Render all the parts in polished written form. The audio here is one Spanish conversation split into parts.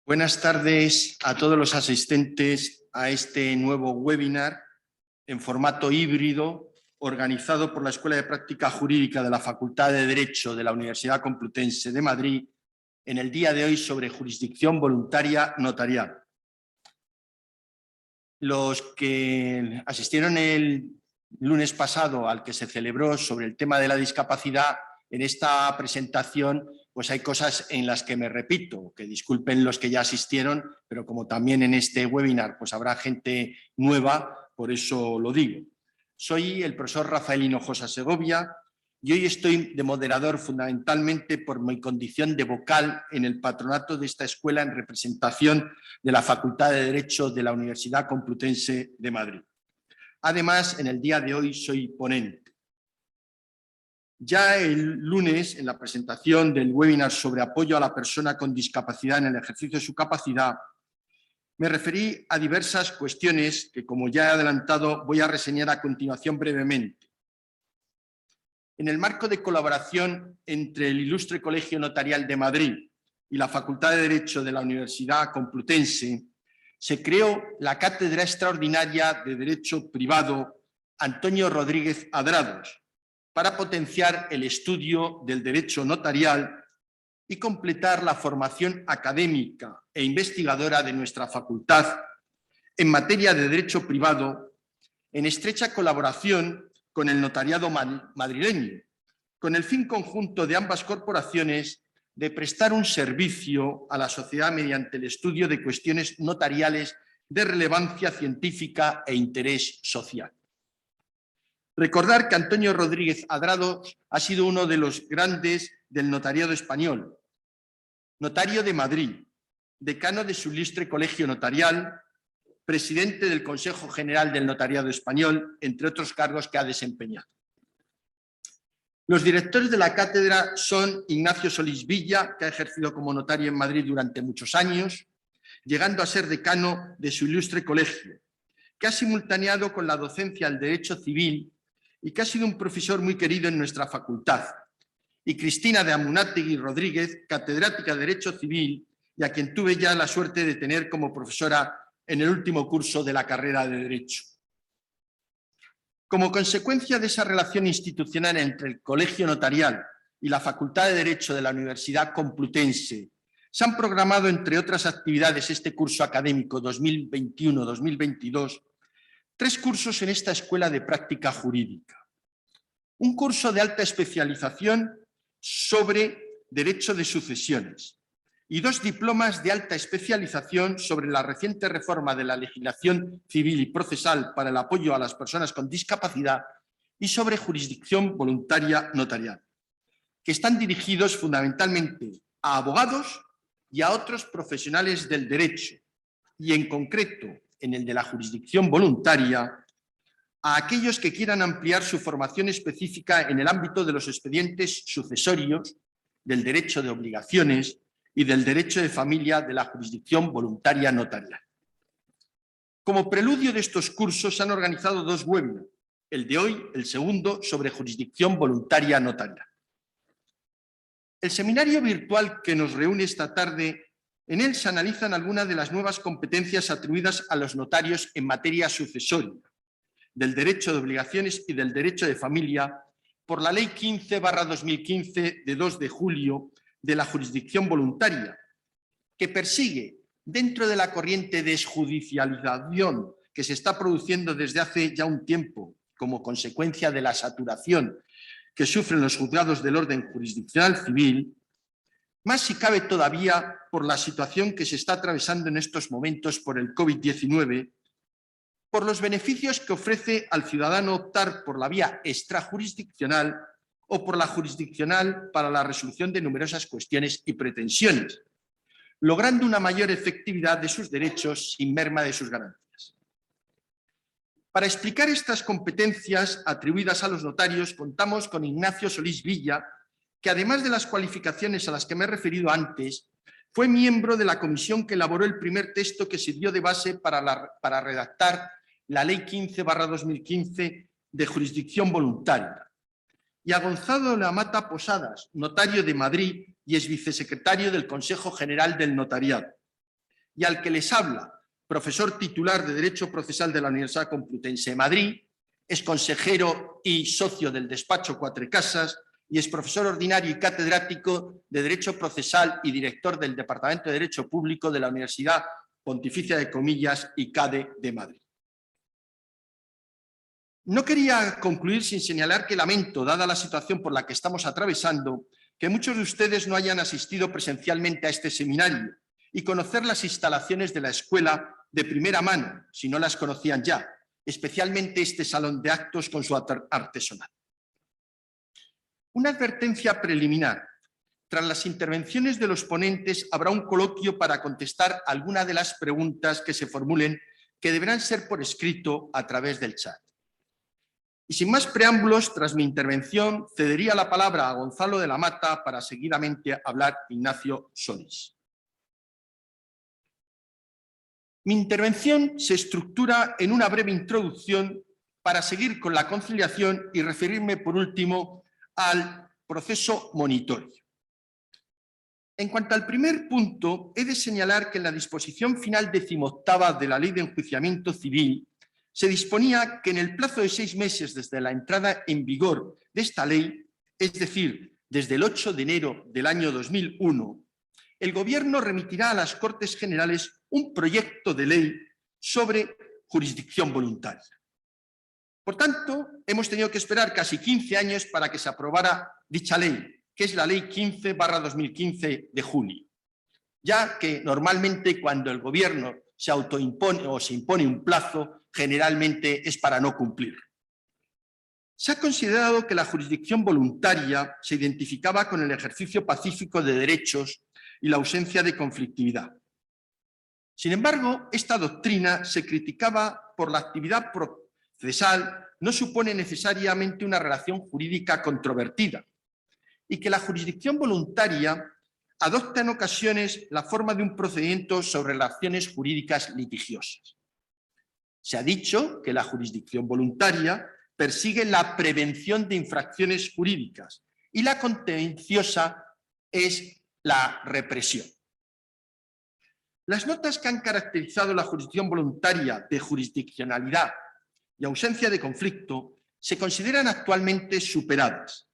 Buenas tardes a todos los asistentes a este nuevo webinar en formato híbrido organizado por la Escuela de Práctica Jurídica de la Facultad de Derecho de la Universidad Complutense de Madrid en el día de hoy sobre jurisdicción voluntaria notarial. Los que asistieron el lunes pasado al que se celebró sobre el tema de la discapacidad, en esta presentación pues hay cosas en las que me repito, que disculpen los que ya asistieron, pero como también en este webinar pues habrá gente nueva, por eso lo digo. Soy el profesor Rafael Hinojosa Segovia y hoy estoy de moderador fundamentalmente por mi condición de vocal en el patronato de esta escuela en representación de la Facultad de Derecho de la Universidad Complutense de Madrid. Además, en el día de hoy soy ponente. Ya el lunes, en la presentación del webinar sobre apoyo a la persona con discapacidad en el ejercicio de su capacidad, me referí a diversas cuestiones que, como ya he adelantado, voy a reseñar a continuación brevemente. En el marco de colaboración entre el Ilustre Colegio Notarial de Madrid y la Facultad de Derecho de la Universidad Complutense, se creó la Cátedra Extraordinaria de Derecho Privado Antonio Rodríguez Adrados, para potenciar el estudio del derecho notarial y completar la formación académica e investigadora de nuestra facultad en materia de derecho privado, en estrecha colaboración con el notariado madrileño, con el fin conjunto de ambas corporaciones de prestar un servicio a la sociedad mediante el estudio de cuestiones notariales de relevancia científica e interés social. Recordar que Antonio Rodríguez Adrados ha sido uno de los grandes del notariado español, notario de Madrid, decano de su ilustre colegio notarial, presidente del Consejo General del Notariado Español, entre otros cargos que ha desempeñado. Los directores de la cátedra son Ignacio Solís Villa, que ha ejercido como notario en Madrid durante muchos años, llegando a ser decano de su ilustre colegio, que ha simultaneado con la docencia al derecho civil y que ha sido un profesor muy querido en nuestra facultad, y Cristina de Amunátegui Rodríguez, catedrática de Derecho Civil, y a quien tuve ya la suerte de tener como profesora en el último curso de la carrera de Derecho. Como consecuencia de esa relación institucional entre el Colegio Notarial y la Facultad de Derecho de la Universidad Complutense, se han programado, entre otras actividades, este curso académico 2021-2022, 3 cursos en esta Escuela de Práctica Jurídica. Un curso de alta especialización sobre Derecho de Sucesiones y 2 diplomas de alta especialización sobre la reciente reforma de la legislación civil y procesal para el apoyo a las personas con discapacidad y sobre jurisdicción voluntaria notarial, que están dirigidos fundamentalmente a abogados y a otros profesionales del derecho, y en concreto, en el de la jurisdicción voluntaria, a aquellos que quieran ampliar su formación específica en el ámbito de los expedientes sucesorios, del derecho de obligaciones y del derecho de familia de la jurisdicción voluntaria notarial. Como preludio de estos cursos se han organizado 2 webinars, el de hoy, el segundo, sobre jurisdicción voluntaria notarial. El seminario virtual que nos reúne esta tarde, en él se analizan algunas de las nuevas competencias atribuidas a los notarios en materia sucesoria, del derecho de obligaciones y del derecho de familia por la Ley 15/2015 de 2 de julio de la jurisdicción voluntaria, que persigue, dentro de la corriente de desjudicialización que se está produciendo desde hace ya un tiempo como consecuencia de la saturación que sufren los juzgados del orden jurisdiccional civil, más si cabe todavía por la situación que se está atravesando en estos momentos por el COVID-19, por los beneficios que ofrece al ciudadano optar por la vía extrajurisdiccional o por la jurisdiccional para la resolución de numerosas cuestiones y pretensiones, logrando una mayor efectividad de sus derechos sin merma de sus ganancias. Para explicar estas competencias atribuidas a los notarios, contamos con Ignacio Solís Villa, que además de las cualificaciones a las que me he referido antes, fue miembro de la comisión que elaboró el primer texto que sirvió de base para redactar la Ley 15/2015 de jurisdicción voluntaria, y a Gonzalo Lamata Posadas, notario de Madrid, y es vicesecretario del Consejo General del Notariado. Y al que les habla, profesor titular de Derecho Procesal de la Universidad Complutense de Madrid, es consejero y socio del despacho Cuatro Casas y es profesor ordinario y catedrático de Derecho Procesal y director del Departamento de Derecho Público de la Universidad Pontificia de Comillas y CADE de Madrid. No quería concluir sin señalar que lamento, dada la situación por la que estamos atravesando, que muchos de ustedes no hayan asistido presencialmente a este seminario y conocer las instalaciones de la escuela de primera mano, si no las conocían ya, especialmente este salón de actos con su artesonado. Una advertencia preliminar. Tras las intervenciones de los ponentes habrá un coloquio para contestar algunas de las preguntas que se formulen, que deberán ser por escrito a través del chat. Y sin más preámbulos, tras mi intervención, cedería la palabra a Gonzalo de la Mata para seguidamente hablar Ignacio Solís. Mi intervención se estructura en una breve introducción para seguir con la conciliación y referirme por último al proceso monitorio. En cuanto al primer punto, he de señalar que en la disposición final 18ª de la Ley de Enjuiciamiento Civil se disponía que en el plazo de 6 meses desde la entrada en vigor de esta ley, es decir, desde el 8 de enero del año 2001, el Gobierno remitirá a las Cortes Generales un proyecto de ley sobre jurisdicción voluntaria. Por tanto, hemos tenido que esperar casi 15 años para que se aprobara dicha ley, que es la Ley 15/2015 de julio, ya que normalmente cuando el Gobierno se autoimpone o se impone un plazo, generalmente es para no cumplir. Se ha considerado que la jurisdicción voluntaria se identificaba con el ejercicio pacífico de derechos y la ausencia de conflictividad. Sin embargo, esta doctrina se criticaba por la actividad procesal, no supone necesariamente una relación jurídica controvertida y que la jurisdicción voluntaria adopta en ocasiones la forma de un procedimiento sobre relaciones jurídicas litigiosas. Se ha dicho que la jurisdicción voluntaria persigue la prevención de infracciones jurídicas y la contenciosa es la represión. Las notas que han caracterizado la jurisdicción voluntaria de jurisdiccionalidad y ausencia de conflicto se consideran actualmente superadas.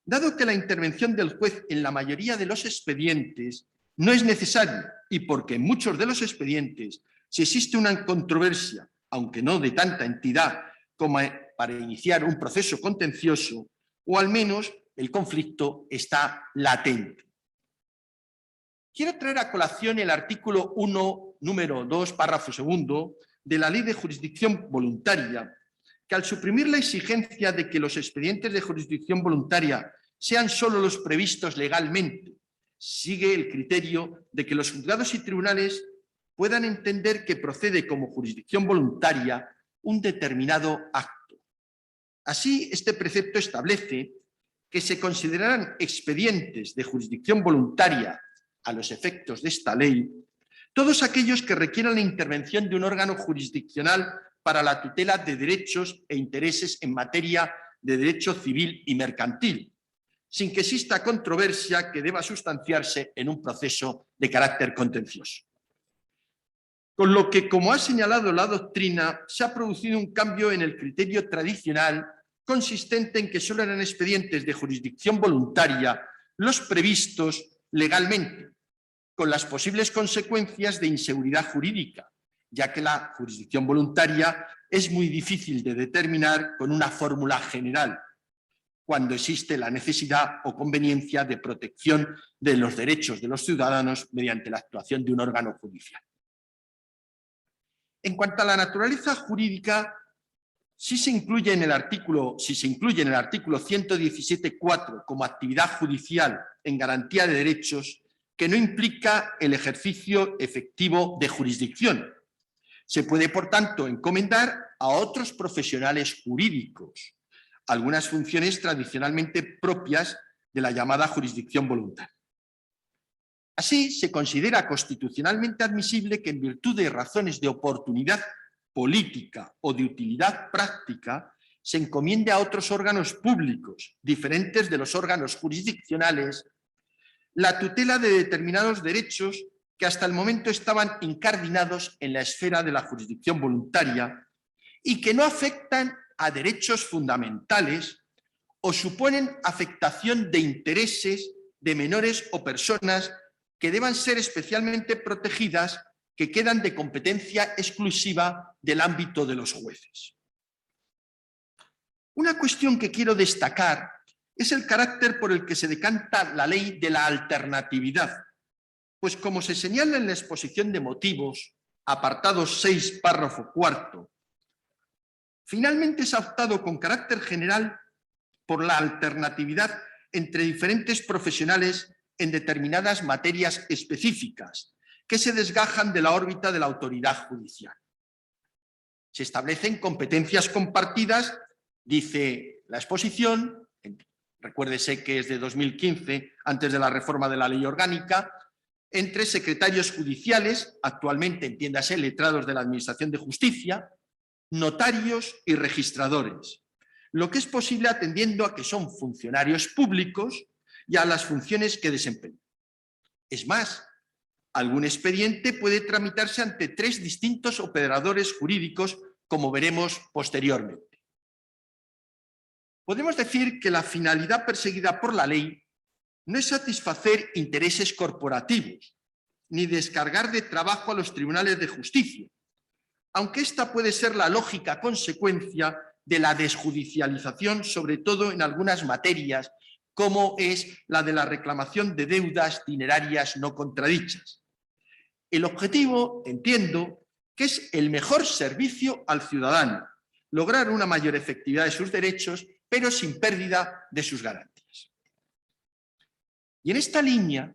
Dado que la intervención del juez en la mayoría de los expedientes no es necesaria y porque en muchos de los expedientes si existe una controversia, aunque no de tanta entidad como para iniciar un proceso contencioso, o al menos el conflicto está latente. Quiero traer a colación el artículo 1, número 2, párrafo segundo, de la Ley de Jurisdicción Voluntaria, que al suprimir la exigencia de que los expedientes de jurisdicción voluntaria sean solo los previstos legalmente, sigue el criterio de que los juzgados y tribunales puedan entender que procede como jurisdicción voluntaria un determinado acto. Así, este precepto establece que se considerarán expedientes de jurisdicción voluntaria a los efectos de esta ley todos aquellos que requieran la intervención de un órgano jurisdiccional para la tutela de derechos e intereses en materia de derecho civil y mercantil, sin que exista controversia que deba sustanciarse en un proceso de carácter contencioso. Con lo que, como ha señalado la doctrina, se ha producido un cambio en el criterio tradicional consistente en que solo eran expedientes de jurisdicción voluntaria los previstos legalmente, con las posibles consecuencias de inseguridad jurídica, ya que la jurisdicción voluntaria es muy difícil de determinar con una fórmula general, cuando existe la necesidad o conveniencia de protección de los derechos de los ciudadanos mediante la actuación de un órgano judicial. En cuanto a la naturaleza jurídica, si se incluye en el artículo 117.4 como actividad judicial en garantía de derechos, que no implica el ejercicio efectivo de jurisdicción. Se puede, por tanto, encomendar a otros profesionales jurídicos algunas funciones tradicionalmente propias de la llamada jurisdicción voluntaria. Así, se considera constitucionalmente admisible que en virtud de razones de oportunidad política o de utilidad práctica se encomiende a otros órganos públicos, diferentes de los órganos jurisdiccionales, la tutela de determinados derechos que hasta el momento estaban incardinados en la esfera de la jurisdicción voluntaria y que no afectan a derechos fundamentales o suponen afectación de intereses de menores o personas que deban ser especialmente protegidas, que quedan de competencia exclusiva del ámbito de los jueces. Una cuestión que quiero destacar es el carácter por el que se decanta la ley de la alternatividad, pues como se señala en la exposición de motivos, apartado 6, párrafo 4, finalmente se ha optado con carácter general por la alternatividad entre diferentes profesionales en determinadas materias específicas que se desgajan de la órbita de la autoridad judicial. Se establecen competencias compartidas, dice la exposición, recuérdese que es de 2015, antes de la reforma de la ley orgánica, entre secretarios judiciales, actualmente entiéndase letrados de la Administración de Justicia, notarios y registradores, lo que es posible atendiendo a que son funcionarios públicos y a las funciones que desempeñan. Es más, algún expediente puede tramitarse ante 3 distintos operadores jurídicos, como veremos posteriormente. Podemos decir que la finalidad perseguida por la ley no es satisfacer intereses corporativos, ni descargar de trabajo a los tribunales de justicia, aunque esta puede ser la lógica consecuencia de la desjudicialización, sobre todo en algunas materias, como es la de la reclamación de deudas dinerarias no contradichas. El objetivo, entiendo, que es el mejor servicio al ciudadano, lograr una mayor efectividad de sus derechos, pero sin pérdida de sus garantías. Y en esta línea,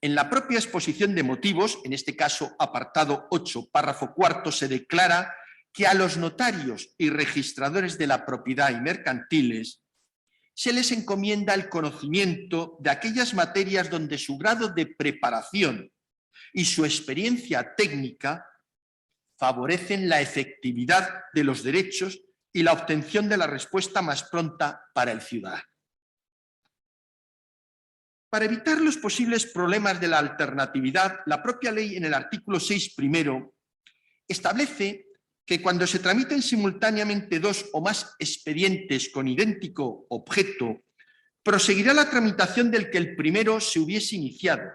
en la propia exposición de motivos, en este caso apartado 8, párrafo 4, se declara que a los notarios y registradores de la propiedad y mercantiles se les encomienda el conocimiento de aquellas materias donde su grado de preparación y su experiencia técnica favorecen la efectividad de los derechos y la obtención de la respuesta más pronta para el ciudadano. Para evitar los posibles problemas de la alternatividad, la propia ley en el artículo 6 primero establece que cuando se tramiten simultáneamente 2 o más expedientes con idéntico objeto, proseguirá la tramitación del que el primero se hubiese iniciado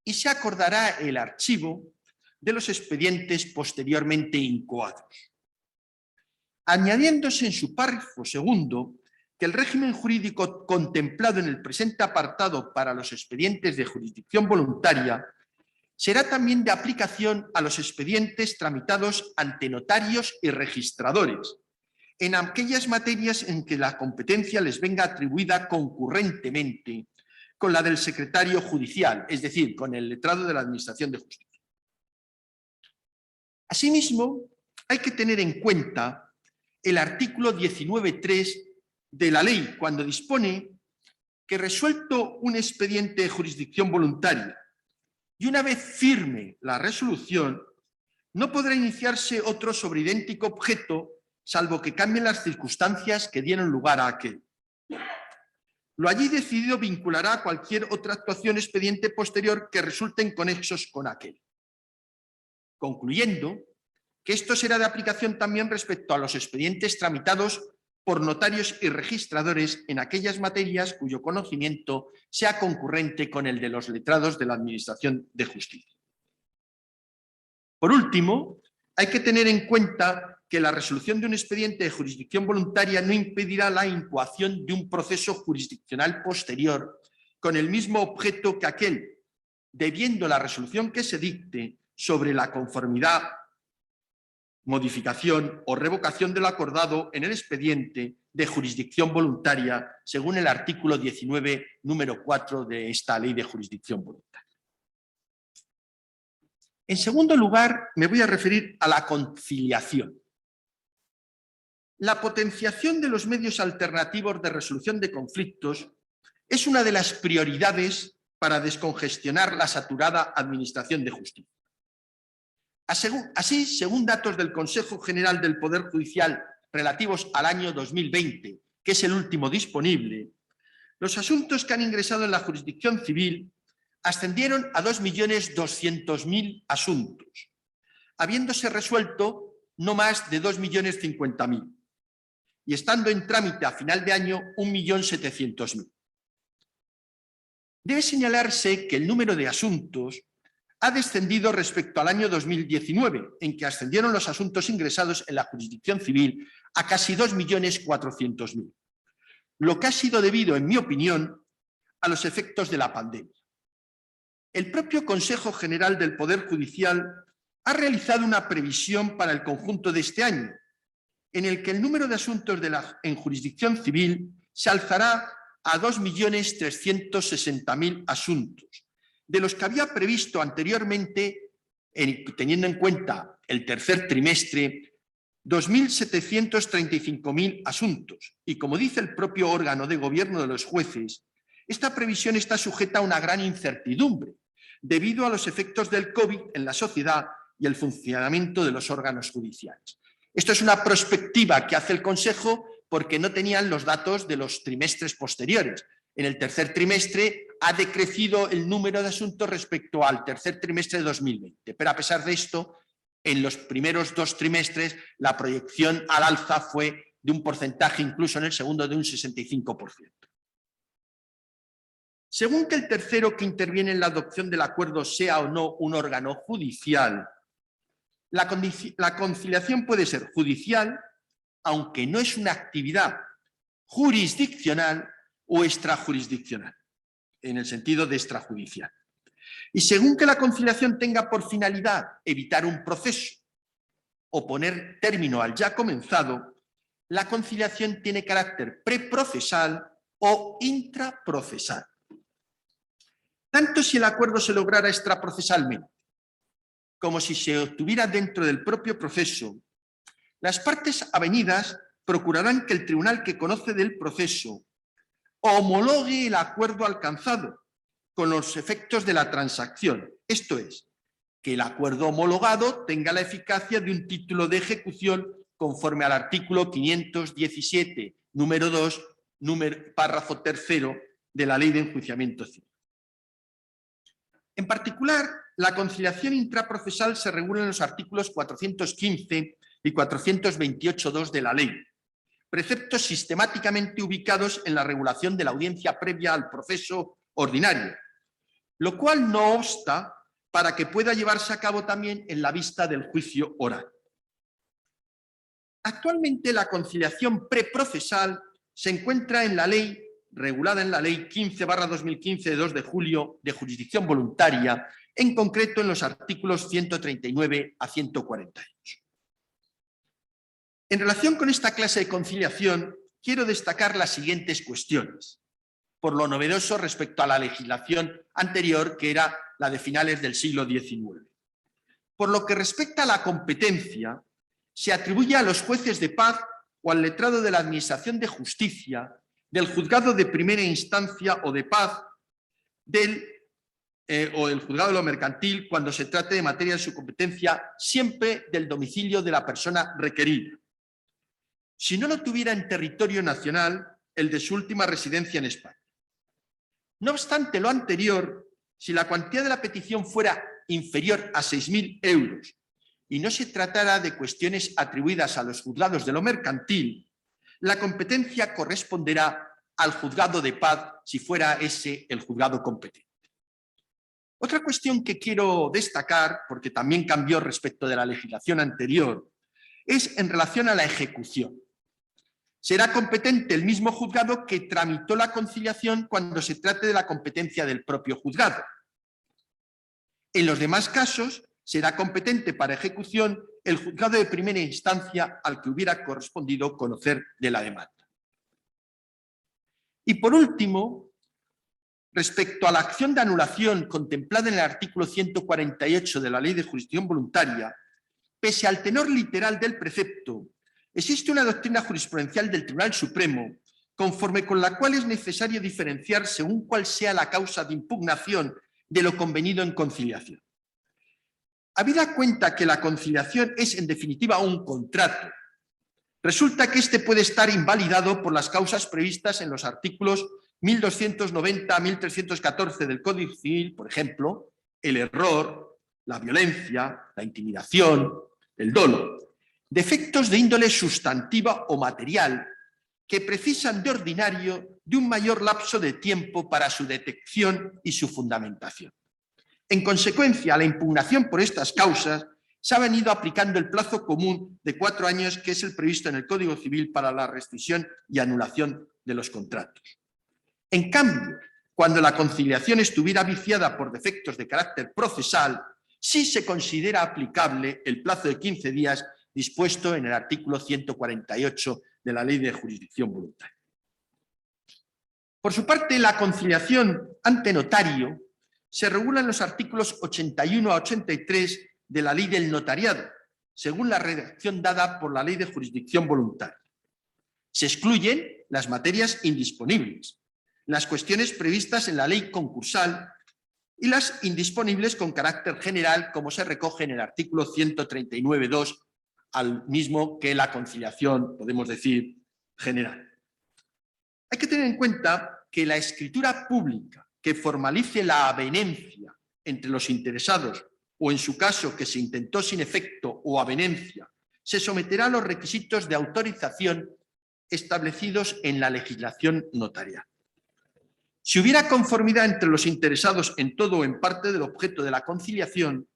y se acordará el archivo de los expedientes posteriormente incoados. Añadiéndose en su párrafo segundo que el régimen jurídico contemplado en el presente apartado para los expedientes de jurisdicción voluntaria será también de aplicación a los expedientes tramitados ante notarios y registradores, en aquellas materias en que la competencia les venga atribuida concurrentemente con la del secretario judicial, es decir, con el letrado de la Administración de Justicia. Asimismo, hay que tener en cuenta el artículo 19.3 de la ley, cuando dispone que resuelto un expediente de jurisdicción voluntaria y una vez firme la resolución, no podrá iniciarse otro sobre idéntico objeto, salvo que cambien las circunstancias que dieron lugar a aquel. Lo allí decidido vinculará a cualquier otra actuación expediente posterior que resulten conexos con aquel. Concluyendo, que esto será de aplicación también respecto a los expedientes tramitados por notarios y registradores en aquellas materias cuyo conocimiento sea concurrente con el de los letrados de la Administración de Justicia. Por último, hay que tener en cuenta que la resolución de un expediente de jurisdicción voluntaria no impedirá la incoación de un proceso jurisdiccional posterior con el mismo objeto que aquel, debiendo la resolución que se dicte sobre la conformidad, modificación o revocación de lo acordado en el expediente de jurisdicción voluntaria, según el artículo 19, número 4 de esta Ley de Jurisdicción Voluntaria. En segundo lugar, me voy a referir a la conciliación. La potenciación de los medios alternativos de resolución de conflictos es una de las prioridades para descongestionar la saturada Administración de Justicia. Así, según datos del Consejo General del Poder Judicial relativos al año 2020, que es el último disponible, los asuntos que han ingresado en la jurisdicción civil ascendieron a 2.200.000 asuntos, habiéndose resuelto no más de 2.050.000 y estando en trámite a final de año 1.700.000. Debe señalarse que el número de asuntos ha descendido respecto al año 2019, en que ascendieron los asuntos ingresados en la jurisdicción civil a casi 2.400.000, lo que ha sido debido, en mi opinión, a los efectos de la pandemia. El propio Consejo General del Poder Judicial ha realizado una previsión para el conjunto de este año, en el que el número de asuntos en jurisdicción civil se alzará a 2.360.000 asuntos, de los que había previsto anteriormente, teniendo en cuenta el tercer trimestre, 2.735.000 asuntos. Y como dice el propio órgano de gobierno de los jueces, esta previsión está sujeta a una gran incertidumbre, debido a los efectos del COVID en la sociedad y el funcionamiento de los órganos judiciales. Esto es una prospectiva que hace el Consejo porque no tenían los datos de los trimestres posteriores. En el tercer trimestre ha decrecido el número de asuntos respecto al tercer trimestre de 2020, pero a pesar de esto, en los primeros 2 trimestres la proyección al alza fue de un porcentaje, incluso en el segundo, de un 65%. Según que el tercero que interviene en la adopción del acuerdo sea o no un órgano judicial, la conciliación puede ser judicial, aunque no es una actividad jurisdiccional o extrajurisdiccional, en el sentido de extrajudicial. Y según que la conciliación tenga por finalidad evitar un proceso o poner término al ya comenzado, la conciliación tiene carácter preprocesal o intraprocesal. Tanto si el acuerdo se lograra extraprocesalmente como si se obtuviera dentro del propio proceso, las partes avenidas procurarán que el tribunal que conoce del proceso homologue el acuerdo alcanzado con los efectos de la transacción. Esto es, que el acuerdo homologado tenga la eficacia de un título de ejecución conforme al artículo 517, número 2, párrafo 3 de la Ley de Enjuiciamiento Civil. En particular, la conciliación intraprocesal se regula en los artículos 415 y 428.2 de la ley, preceptos sistemáticamente ubicados en la regulación de la audiencia previa al proceso ordinario, lo cual no obsta para que pueda llevarse a cabo también en la vista del juicio oral. Actualmente la conciliación preprocesal se encuentra en la ley, regulada en la Ley 15/2015 de 2 de julio de jurisdicción voluntaria, en concreto en los artículos 139 a 148. En relación con esta clase de conciliación, quiero destacar las siguientes cuestiones, por lo novedoso respecto a la legislación anterior, que era la de finales del siglo XIX. Por lo que respecta a la competencia, se atribuye a los jueces de paz o al letrado de la Administración de Justicia, del juzgado de primera instancia o de paz, o del juzgado de lo mercantil, cuando se trate de materia de su competencia, siempre del domicilio de la persona requerida. Si no lo tuviera en territorio nacional, el de su última residencia en España. No obstante lo anterior, si la cuantía de la petición fuera inferior a 6.000 euros y no se tratara de cuestiones atribuidas a los juzgados de lo mercantil, la competencia corresponderá al juzgado de paz si fuera ese el juzgado competente. Otra cuestión que quiero destacar, porque también cambió respecto de la legislación anterior, es en relación a la ejecución. Será competente el mismo juzgado que tramitó la conciliación cuando se trate de la competencia del propio juzgado. En los demás casos, será competente para ejecución el juzgado de primera instancia al que hubiera correspondido conocer de la demanda. Y por último, respecto a la acción de anulación contemplada en el artículo 148 de la Ley de Jurisdicción Voluntaria, pese al tenor literal del precepto, existe una doctrina jurisprudencial del Tribunal Supremo, conforme con la cual es necesario diferenciar según cuál sea la causa de impugnación de lo convenido en conciliación. Habida cuenta que la conciliación es en definitiva un contrato, resulta que éste puede estar invalidado por las causas previstas en los artículos 1290 a 1314 del Código Civil, por ejemplo, el error, la violencia, la intimidación, el dolo, defectos de índole sustantiva o material que precisan de ordinario de un mayor lapso de tiempo para su detección y su fundamentación. En consecuencia, a la impugnación por estas causas se ha venido aplicando el plazo común de 4 años que es el previsto en el Código Civil para la rescisión y anulación de los contratos. En cambio, cuando la conciliación estuviera viciada por defectos de carácter procesal, sí se considera aplicable el plazo de 15 días dispuesto en el artículo 148 de la Ley de Jurisdicción Voluntaria. Por su parte, la conciliación ante notario se regula en los artículos 81 a 83 de la Ley del Notariado, según la redacción dada por la Ley de Jurisdicción Voluntaria. Se excluyen las materias indisponibles, las cuestiones previstas en la ley concursal y las indisponibles con carácter general, como se recoge en el artículo 139.2, al mismo que la conciliación, podemos decir, general. Hay que tener en cuenta que la escritura pública que formalice la avenencia entre los interesados o, en su caso, que se intentó sin efecto o avenencia, se someterá a los requisitos de autorización establecidos en la legislación notarial. Si hubiera conformidad entre los interesados en todo o en parte del objeto de la conciliación,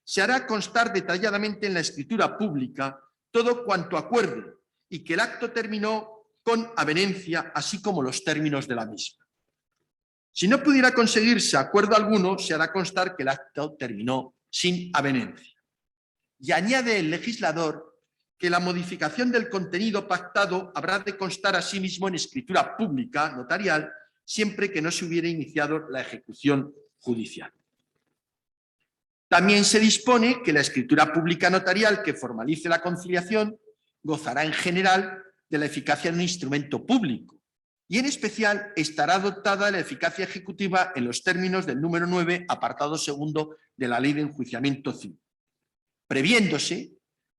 se hará constar detalladamente en la escritura pública todo cuanto acuerde y que el acto terminó con avenencia, así como los términos de la misma. Si no pudiera conseguirse acuerdo alguno, se hará constar que el acto terminó sin avenencia. Y añade el legislador que la modificación del contenido pactado habrá de constar asimismo en escritura pública notarial, siempre que no se hubiera iniciado la ejecución judicial. También se dispone que la escritura pública notarial que formalice la conciliación gozará en general de la eficacia de un instrumento público y en especial estará dotada de la eficacia ejecutiva en los términos del número 9, apartado segundo de la Ley de Enjuiciamiento Civil, previéndose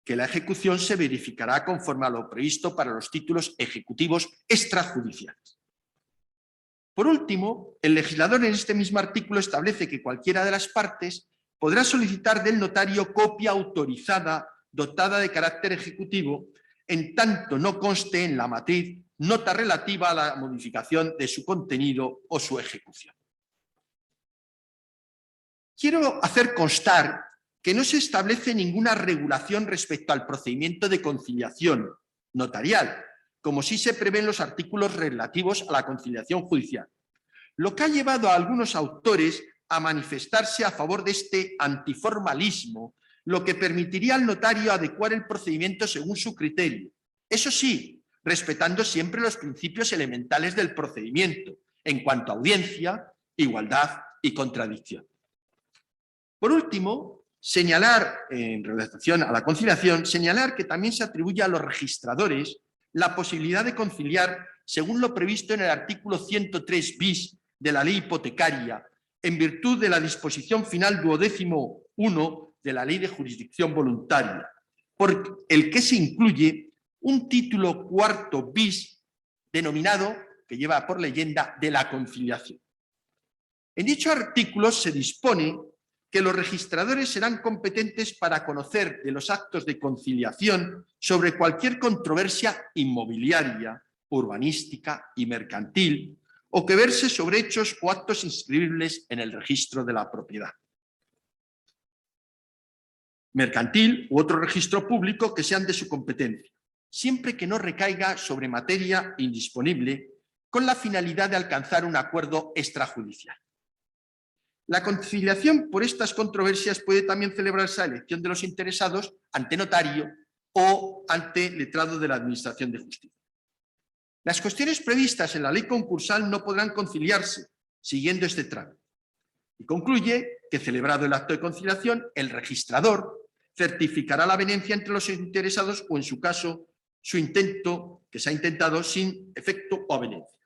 que la ejecución se verificará conforme a lo previsto para los títulos ejecutivos extrajudiciales. Por último, el legislador en este mismo artículo establece que cualquiera de las partes podrá solicitar del notario copia autorizada dotada de carácter ejecutivo, en tanto no conste en la matriz nota relativa a la modificación de su contenido o su ejecución. Quiero hacer constar que no se establece ninguna regulación respecto al procedimiento de conciliación notarial, como sí se prevé en los artículos relativos a la conciliación judicial, lo que ha llevado a algunos autores a manifestarse a favor de este antiformalismo, lo que permitiría al notario adecuar el procedimiento según su criterio. Eso sí, respetando siempre los principios elementales del procedimiento, en cuanto a audiencia, igualdad y contradicción. Por último, señalar, en relación a la conciliación, señalar que también se atribuye a los registradores la posibilidad de conciliar según lo previsto en el artículo 103 bis de la ley hipotecaria, en virtud de la disposición final 12.1 de la Ley de Jurisdicción Voluntaria, por el que se incluye un título cuarto bis denominado, que lleva por leyenda, de la conciliación. En dicho artículo se dispone que los registradores serán competentes para conocer de los actos de conciliación sobre cualquier controversia inmobiliaria, urbanística y mercantil, o que verse sobre hechos o actos inscribibles en el registro de la propiedad mercantil u otro registro público que sean de su competencia, siempre que no recaiga sobre materia indisponible con la finalidad de alcanzar un acuerdo extrajudicial. La conciliación por estas controversias puede también celebrarse a elección de los interesados ante notario o ante letrado de la Administración de Justicia. Las cuestiones previstas en la ley concursal no podrán conciliarse siguiendo este trámite. Y concluye que, celebrado el acto de conciliación, el registrador certificará la avenencia entre los interesados o, en su caso, su intento, que se ha intentado sin efecto o avenencia.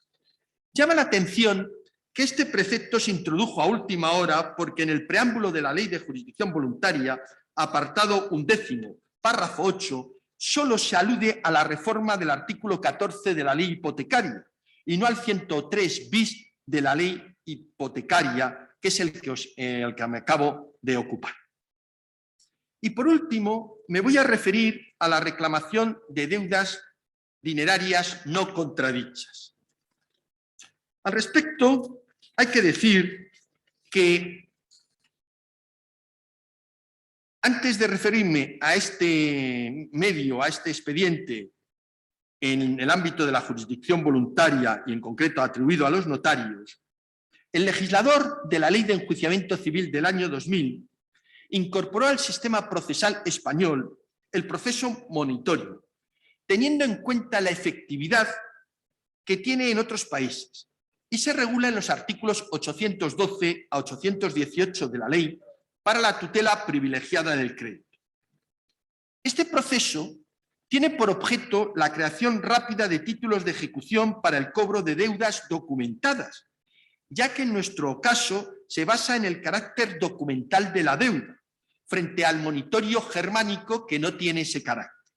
Llama la atención que este precepto se introdujo a última hora porque en el preámbulo de la Ley de Jurisdicción Voluntaria, apartado 11, párrafo 8, solo se alude a la reforma del artículo 14 de la ley hipotecaria, y no al 103 bis de la ley hipotecaria, que es el que me acabo de ocupar. Y por último, me voy a referir a la reclamación de deudas dinerarias no contradichas. Al respecto, hay que decir que antes de referirme a este medio, a este expediente en el ámbito de la jurisdicción voluntaria y en concreto atribuido a los notarios, el legislador de la Ley de Enjuiciamiento Civil del año 2000 incorporó al sistema procesal español el proceso monitorio, teniendo en cuenta la efectividad que tiene en otros países, y se regula en los artículos 812 a 818 de la ley para la tutela privilegiada del crédito. Este proceso tiene por objeto la creación rápida de títulos de ejecución para el cobro de deudas documentadas, ya que en nuestro caso se basa en el carácter documental de la deuda, frente al monitorio germánico que no tiene ese carácter.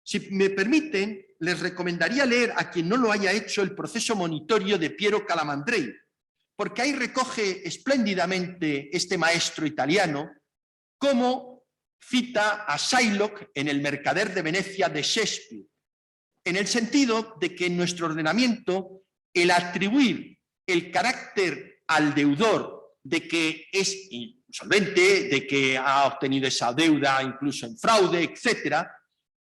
Si me permiten, les recomendaría leer a quien no lo haya hecho el proceso monitorio de Piero Calamandrei, porque ahí recoge espléndidamente este maestro italiano cómo cita a Shylock en El mercader de Venecia de Shakespeare, en el sentido de que en nuestro ordenamiento el atribuir el carácter al deudor de que es insolvente, de que ha obtenido esa deuda incluso en fraude, etcétera,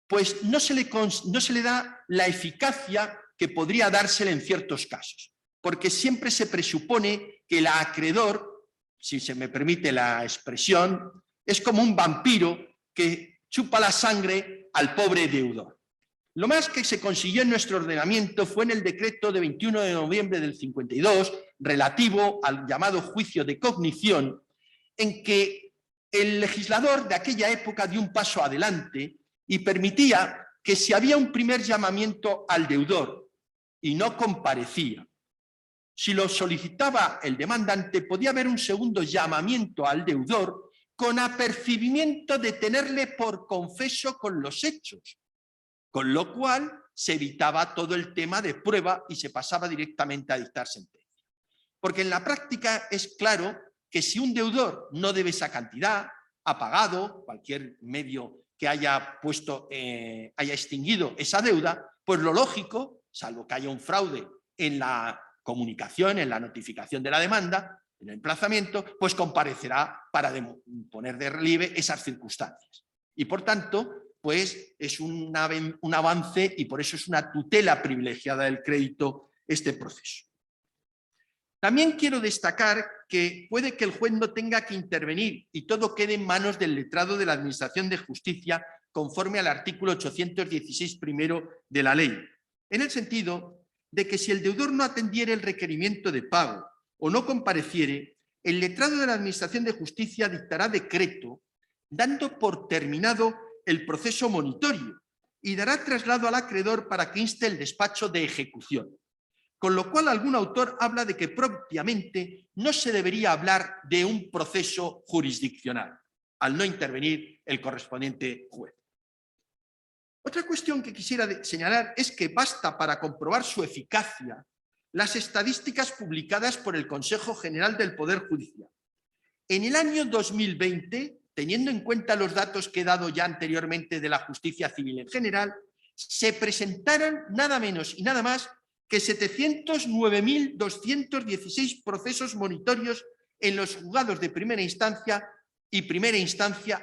pues no se le da la eficacia que podría dársele en ciertos casos, porque siempre se presupone que el acreedor, si se me permite la expresión, es como un vampiro que chupa la sangre al pobre deudor. Lo más que se consiguió en nuestro ordenamiento fue en el decreto de 21 de noviembre del 52, relativo al llamado juicio de cognición, en que el legislador de aquella época dio un paso adelante y permitía que si había un primer llamamiento al deudor y no comparecía, si lo solicitaba el demandante, podía haber un segundo llamamiento al deudor con apercibimiento de tenerle por confeso con los hechos, con lo cual se evitaba todo el tema de prueba y se pasaba directamente a dictar sentencia. Porque en la práctica es claro que si un deudor no debe esa cantidad, ha pagado cualquier medio que haya extinguido esa deuda, pues lo lógico, salvo que haya un fraude en la comunicación, en la notificación de la demanda, en el emplazamiento, pues comparecerá para poner de relieve esas circunstancias. Y por tanto, pues es un avance y por eso es una tutela privilegiada del crédito este proceso. También quiero destacar que puede que el juez no tenga que intervenir y todo quede en manos del letrado de la Administración de Justicia conforme al artículo 816 primero de la ley, en el sentido de que si el deudor no atendiere el requerimiento de pago o no compareciere, el letrado de la Administración de Justicia dictará decreto dando por terminado el proceso monitorio y dará traslado al acreedor para que inste el despacho de ejecución. Con lo cual algún autor habla de que propiamente no se debería hablar de un proceso jurisdiccional, al no intervenir el correspondiente juez. Otra cuestión que quisiera señalar es que basta para comprobar su eficacia las estadísticas publicadas por el Consejo General del Poder Judicial. En el año 2020, teniendo en cuenta los datos que he dado ya anteriormente de la justicia civil en general, se presentaron nada menos y nada más que 709.216 procesos monitorios en los juzgados de primera instancia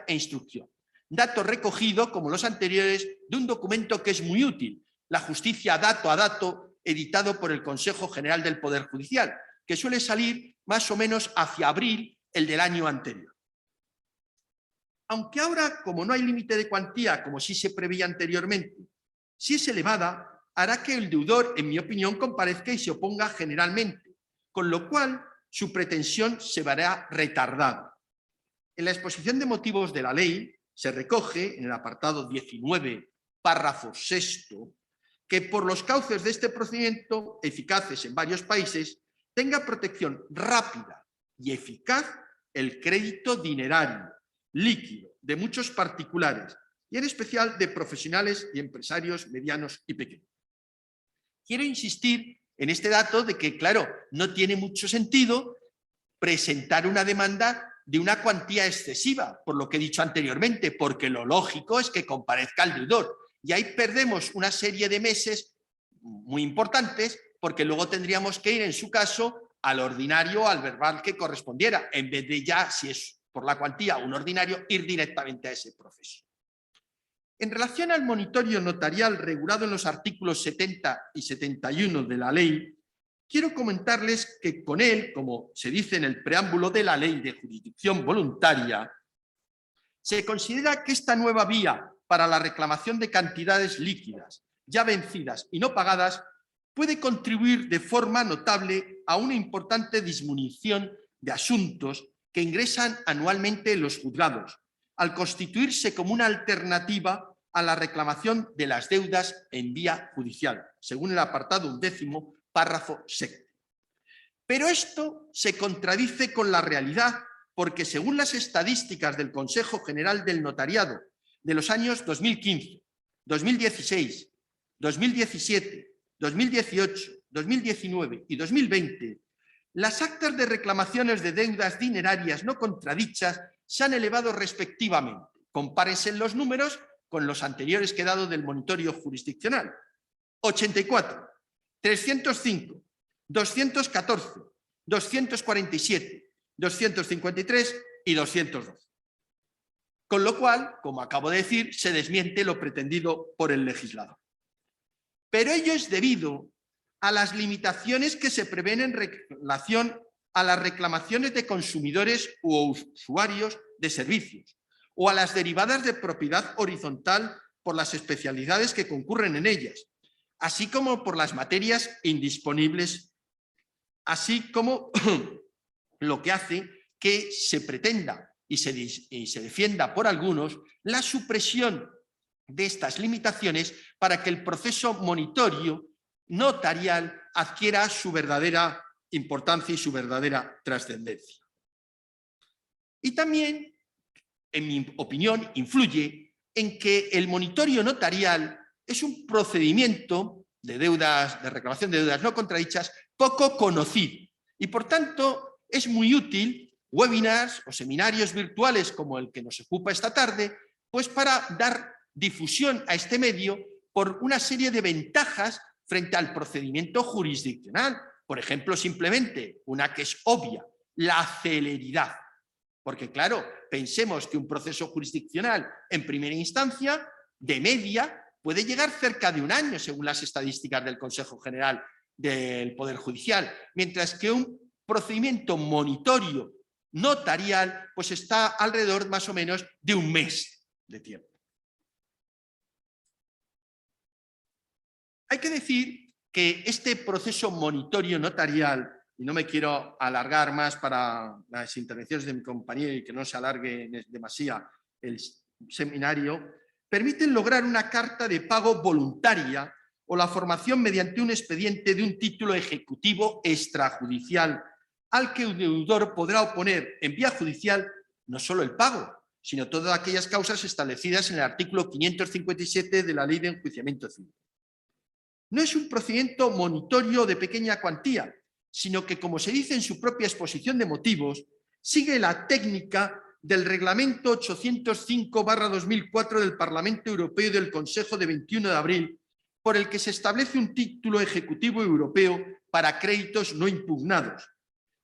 e instrucción. Dato recogido, como los anteriores, de un documento que es muy útil, la Justicia dato a dato, editado por el Consejo General del Poder Judicial, que suele salir más o menos hacia abril el del año anterior. Aunque ahora, como no hay límite de cuantía, como sí se preveía anteriormente, si es elevada, hará que el deudor, en mi opinión, comparezca y se oponga generalmente, con lo cual su pretensión se verá retardada. En la exposición de motivos de la ley se recoge, en el apartado 19, párrafo 6º, que por los cauces de este procedimiento, eficaces en varios países, tenga protección rápida y eficaz el crédito dinerario, líquido, de muchos particulares y en especial de profesionales y empresarios medianos y pequeños. quiero insistir en este dato de que, claro, no tiene mucho sentido presentar una demanda de una cuantía excesiva, por lo que he dicho anteriormente, porque lo lógico es que comparezca el deudor. Y ahí perdemos una serie de meses muy importantes, porque luego tendríamos que ir, en su caso, al ordinario, al verbal que correspondiera, en vez de ya, si es por la cuantía un ordinario, ir directamente a ese proceso. En relación al monitorio notarial regulado en los artículos 70 y 71 de la ley, quiero comentarles que con él, como se dice en el preámbulo de la Ley de Jurisdicción Voluntaria, se considera que esta nueva vía para la reclamación de cantidades líquidas, ya vencidas y no pagadas, puede contribuir de forma notable a una importante disminución de asuntos que ingresan anualmente en los juzgados, al constituirse como una alternativa a la reclamación de las deudas en vía judicial, según el apartado 11º, párrafo 6. Pero esto se contradice con la realidad, porque según las estadísticas del Consejo General del Notariado de los años 2015, 2016, 2017, 2018, 2019 y 2020, las actas de reclamaciones de deudas dinerarias no contradichas se han elevado respectivamente. Compárense los números con los anteriores que he dado del monitorio jurisdiccional. 84, 305, 214, 247, 253 y 212. Con lo cual, como acabo de decir, se desmiente lo pretendido por el legislador. Pero ello es debido a las limitaciones que se prevén en relación a las reclamaciones de consumidores u usuarios de servicios o a las derivadas de propiedad horizontal por las especialidades que concurren en ellas, así como por las materias indisponibles, así como lo que hace que se pretenda y se defienda por algunos la supresión de estas limitaciones para que el proceso monitorio notarial adquiera su verdadera importancia y su verdadera trascendencia. Y también, en mi opinión, influye en que el monitorio notarial es un procedimiento de reclamación de deudas no contradichas poco conocido y, por tanto, es muy útil webinars o seminarios virtuales como el que nos ocupa esta tarde, pues para dar difusión a este medio por una serie de ventajas frente al procedimiento jurisdiccional. Por ejemplo, simplemente una que es obvia, la celeridad. Porque, claro, pensemos que un proceso jurisdiccional en primera instancia, de media, puede llegar cerca de un año, según las estadísticas del Consejo General del Poder Judicial, mientras que un procedimiento monitorio notarial pues está alrededor más o menos de un mes de tiempo. Hay que decir que este proceso monitorio notarial, y no me quiero alargar más para las intervenciones de mi compañero y que no se alargue demasiado el seminario, permiten lograr una carta de pago voluntaria o la formación mediante un expediente de un título ejecutivo extrajudicial al que un deudor podrá oponer en vía judicial no solo el pago, sino todas aquellas causas establecidas en el artículo 557 de la Ley de Enjuiciamiento Civil. No es un procedimiento monitorio de pequeña cuantía, sino que, como se dice en su propia exposición de motivos, sigue la técnica del Reglamento 805/2004 del Parlamento Europeo y del Consejo de 21 de abril, por el que se establece un título ejecutivo europeo para créditos no impugnados,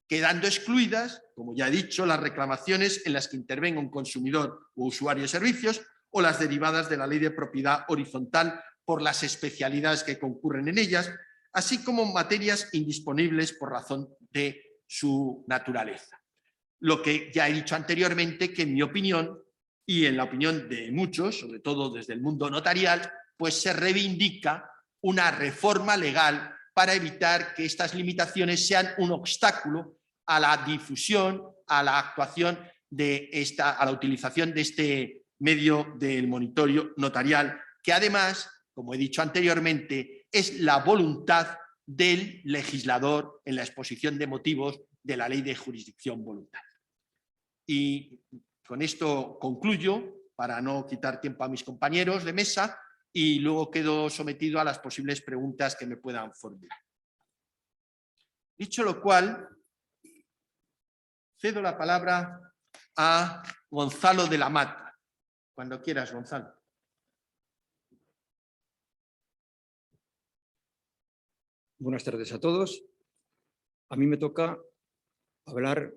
quedando excluidas, como ya he dicho, las reclamaciones en las que intervenga un consumidor o usuario de servicios o las derivadas de la Ley de Propiedad Horizontal por las especialidades que concurren en ellas, así como materias indisponibles por razón de su naturaleza. Lo que ya he dicho anteriormente, que en mi opinión y en la opinión de muchos, sobre todo desde el mundo notarial, pues se reivindica una reforma legal para evitar que estas limitaciones sean un obstáculo a la difusión, a la actuación a la utilización de este medio del monitorio notarial, que además, como he dicho anteriormente, es la voluntad del legislador en la exposición de motivos de la Ley de Jurisdicción Voluntaria. Y con esto concluyo, para no quitar tiempo a mis compañeros de mesa, y luego quedo sometido a las posibles preguntas que me puedan formular. Dicho lo cual, cedo la palabra a Gonzalo de la Mata. Cuando quieras, Gonzalo. Buenas tardes a todos. A mí me toca hablar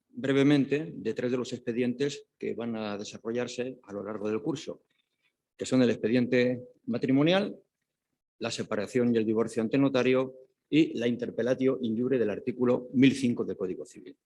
brevemente de 3 de los expedientes que van a desarrollarse a lo largo del curso, que son el expediente matrimonial, la separación y el divorcio ante notario y la interpellatio in iure del artículo 1005 del Código Civil.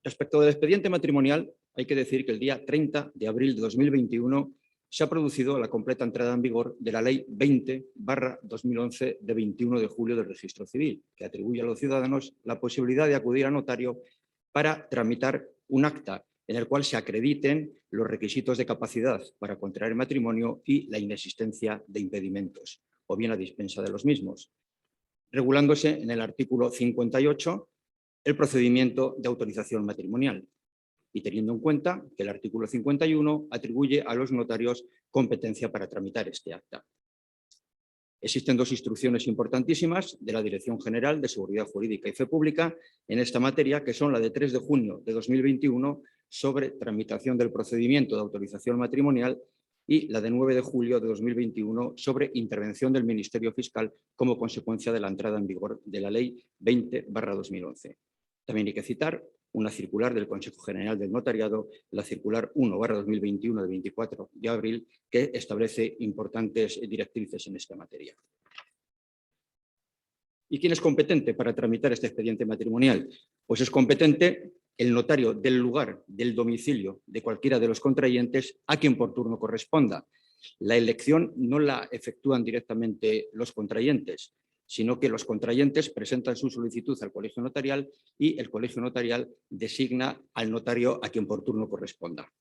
Respecto del expediente matrimonial, hay que decir que el día 30 de abril de 2021 se ha producido la completa entrada en vigor de la Ley 20/2011 de 21 de julio del Registro Civil, que atribuye a los ciudadanos la posibilidad de acudir a notario para tramitar un acta en el cual se acrediten los requisitos de capacidad para contraer matrimonio y la inexistencia de impedimentos, o bien la dispensa de los mismos, regulándose en el artículo 58 el procedimiento de autorización matrimonial, y teniendo en cuenta que el artículo 51 atribuye a los notarios competencia para tramitar este acta. Existen 2 instrucciones importantísimas de la Dirección General de Seguridad Jurídica y Fe Pública en esta materia, que son la de 3 de junio de 2021 sobre tramitación del procedimiento de autorización matrimonial y la de 9 de julio de 2021 sobre intervención del Ministerio Fiscal como consecuencia de la entrada en vigor de la Ley 20/2011. También hay que citar una circular del Consejo General del Notariado, la circular 1/2021 de 24 de abril, que establece importantes directrices en esta materia. ¿Y quién es competente para tramitar este expediente matrimonial? Pues es competente el notario del lugar, del domicilio de cualquiera de los contrayentes a quien por turno corresponda. La elección no la efectúan directamente los contrayentes, sino que los contrayentes presentan su solicitud al colegio notarial y el colegio notarial designa al notario a quien por turno corresponda.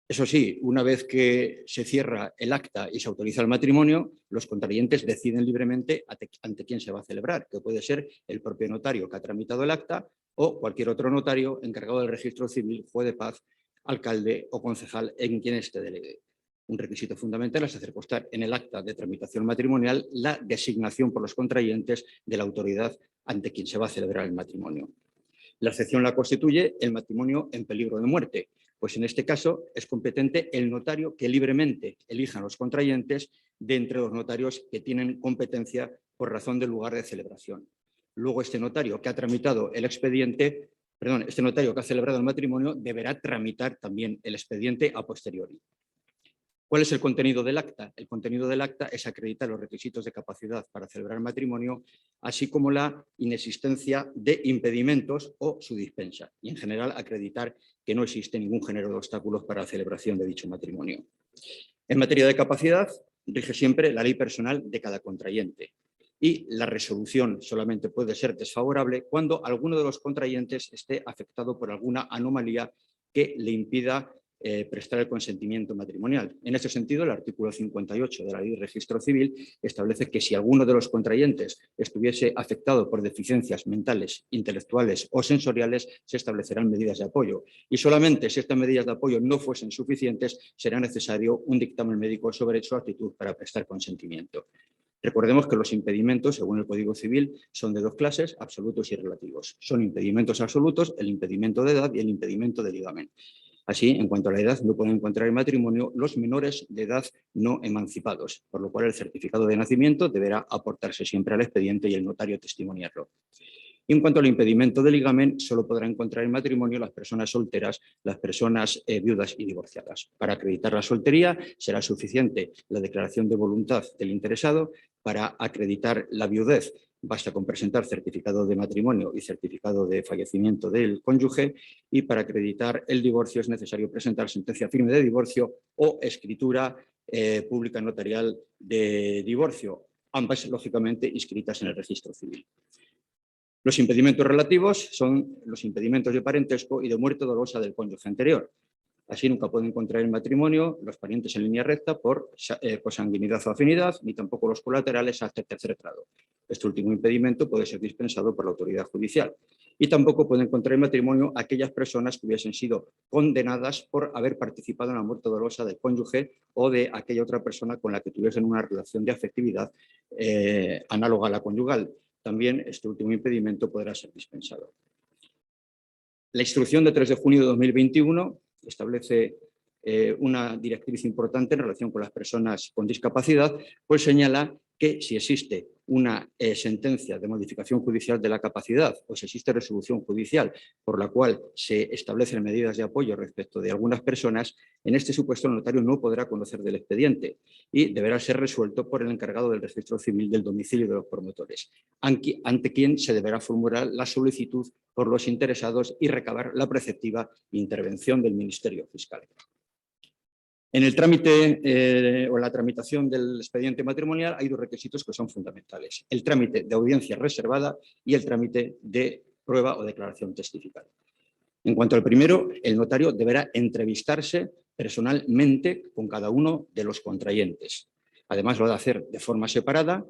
Eso sí, una vez que se cierra el acta y se autoriza el matrimonio, los contrayentes deciden libremente ante quién se va a celebrar, que puede ser el propio notario que ha tramitado el acta o cualquier otro notario encargado del registro civil, juez de paz, alcalde o concejal en quien este delegue. Un requisito fundamental es hacer constar en el acta de tramitación matrimonial la designación por los contrayentes de la autoridad ante quien se va a celebrar el matrimonio. La excepción la constituye el matrimonio en peligro de muerte, pues en este caso es competente el notario que libremente elijan los contrayentes de entre los notarios que tienen competencia por razón del lugar de celebración. Luego este notario que ha tramitado el expediente, este notario que ha celebrado el matrimonio deberá tramitar también el expediente a posteriori. ¿Cuál es el contenido del acta? El contenido del acta es acreditar los requisitos de capacidad para celebrar matrimonio, así como la inexistencia de impedimentos o su dispensa, y en general acreditar que no existe ningún género de obstáculos para la celebración de dicho matrimonio. En materia de capacidad, rige siempre la ley personal de cada contrayente, y la resolución solamente puede ser desfavorable cuando alguno de los contrayentes esté afectado por alguna anomalía que le impida prestar el consentimiento matrimonial. En ese sentido, el artículo 58 de la Ley de Registro Civil establece que si alguno de los contrayentes estuviese afectado por deficiencias mentales, intelectuales o sensoriales, se establecerán medidas de apoyo. Y solamente si estas medidas de apoyo no fuesen suficientes, será necesario un dictamen médico sobre su aptitud para prestar consentimiento. Recordemos que los impedimentos, según el Código Civil, son de 2 clases, absolutos y relativos. Son impedimentos absolutos, el impedimento de edad y el impedimento de ligamen. Así, en cuanto a la edad, no pueden contraer matrimonio los menores de edad no emancipados, por lo cual el certificado de nacimiento deberá aportarse siempre al expediente y el notario testimoniarlo. Y en cuanto al impedimento de ligamen, solo podrán contraer matrimonio las personas solteras, las personas viudas y divorciadas. Para acreditar la soltería será suficiente la declaración de voluntad del interesado. Para acreditar la viudez basta con presentar certificado de matrimonio y certificado de fallecimiento del cónyuge, y para acreditar el divorcio es necesario presentar sentencia firme de divorcio o escritura pública notarial de divorcio, ambas lógicamente inscritas en el registro civil. Los impedimentos relativos son los impedimentos de parentesco y de muerte dolosa del cónyuge anterior. Así nunca pueden contraer matrimonio los parientes en línea recta por consanguinidad o afinidad, ni tampoco los colaterales hasta el tercer grado. Este último impedimento puede ser dispensado por la autoridad judicial. Y tampoco pueden contraer matrimonio aquellas personas que hubiesen sido condenadas por haber participado en la muerte dolosa del cónyuge o de aquella otra persona con la que tuviesen una relación de afectividad análoga a la conyugal. También este último impedimento podrá ser dispensado. La instrucción de 3 de junio de 2021 establece una directriz importante en relación con las personas con discapacidad, pues señala que si existe una sentencia de modificación judicial de la capacidad o si existe resolución judicial por la cual se establecen medidas de apoyo respecto de algunas personas, en este supuesto el notario no podrá conocer del expediente y deberá ser resuelto por el encargado del registro civil del domicilio de los promotores, ante quien se deberá formular la solicitud por los interesados y recabar la preceptiva intervención del Ministerio Fiscal. En el trámite o la tramitación del expediente matrimonial hay dos requisitos que son fundamentales: el trámite de audiencia reservada y el trámite de prueba o declaración testifical. En cuanto al primero, el notario deberá entrevistarse personalmente con cada uno de los contrayentes. Además, lo ha de hacer de forma separada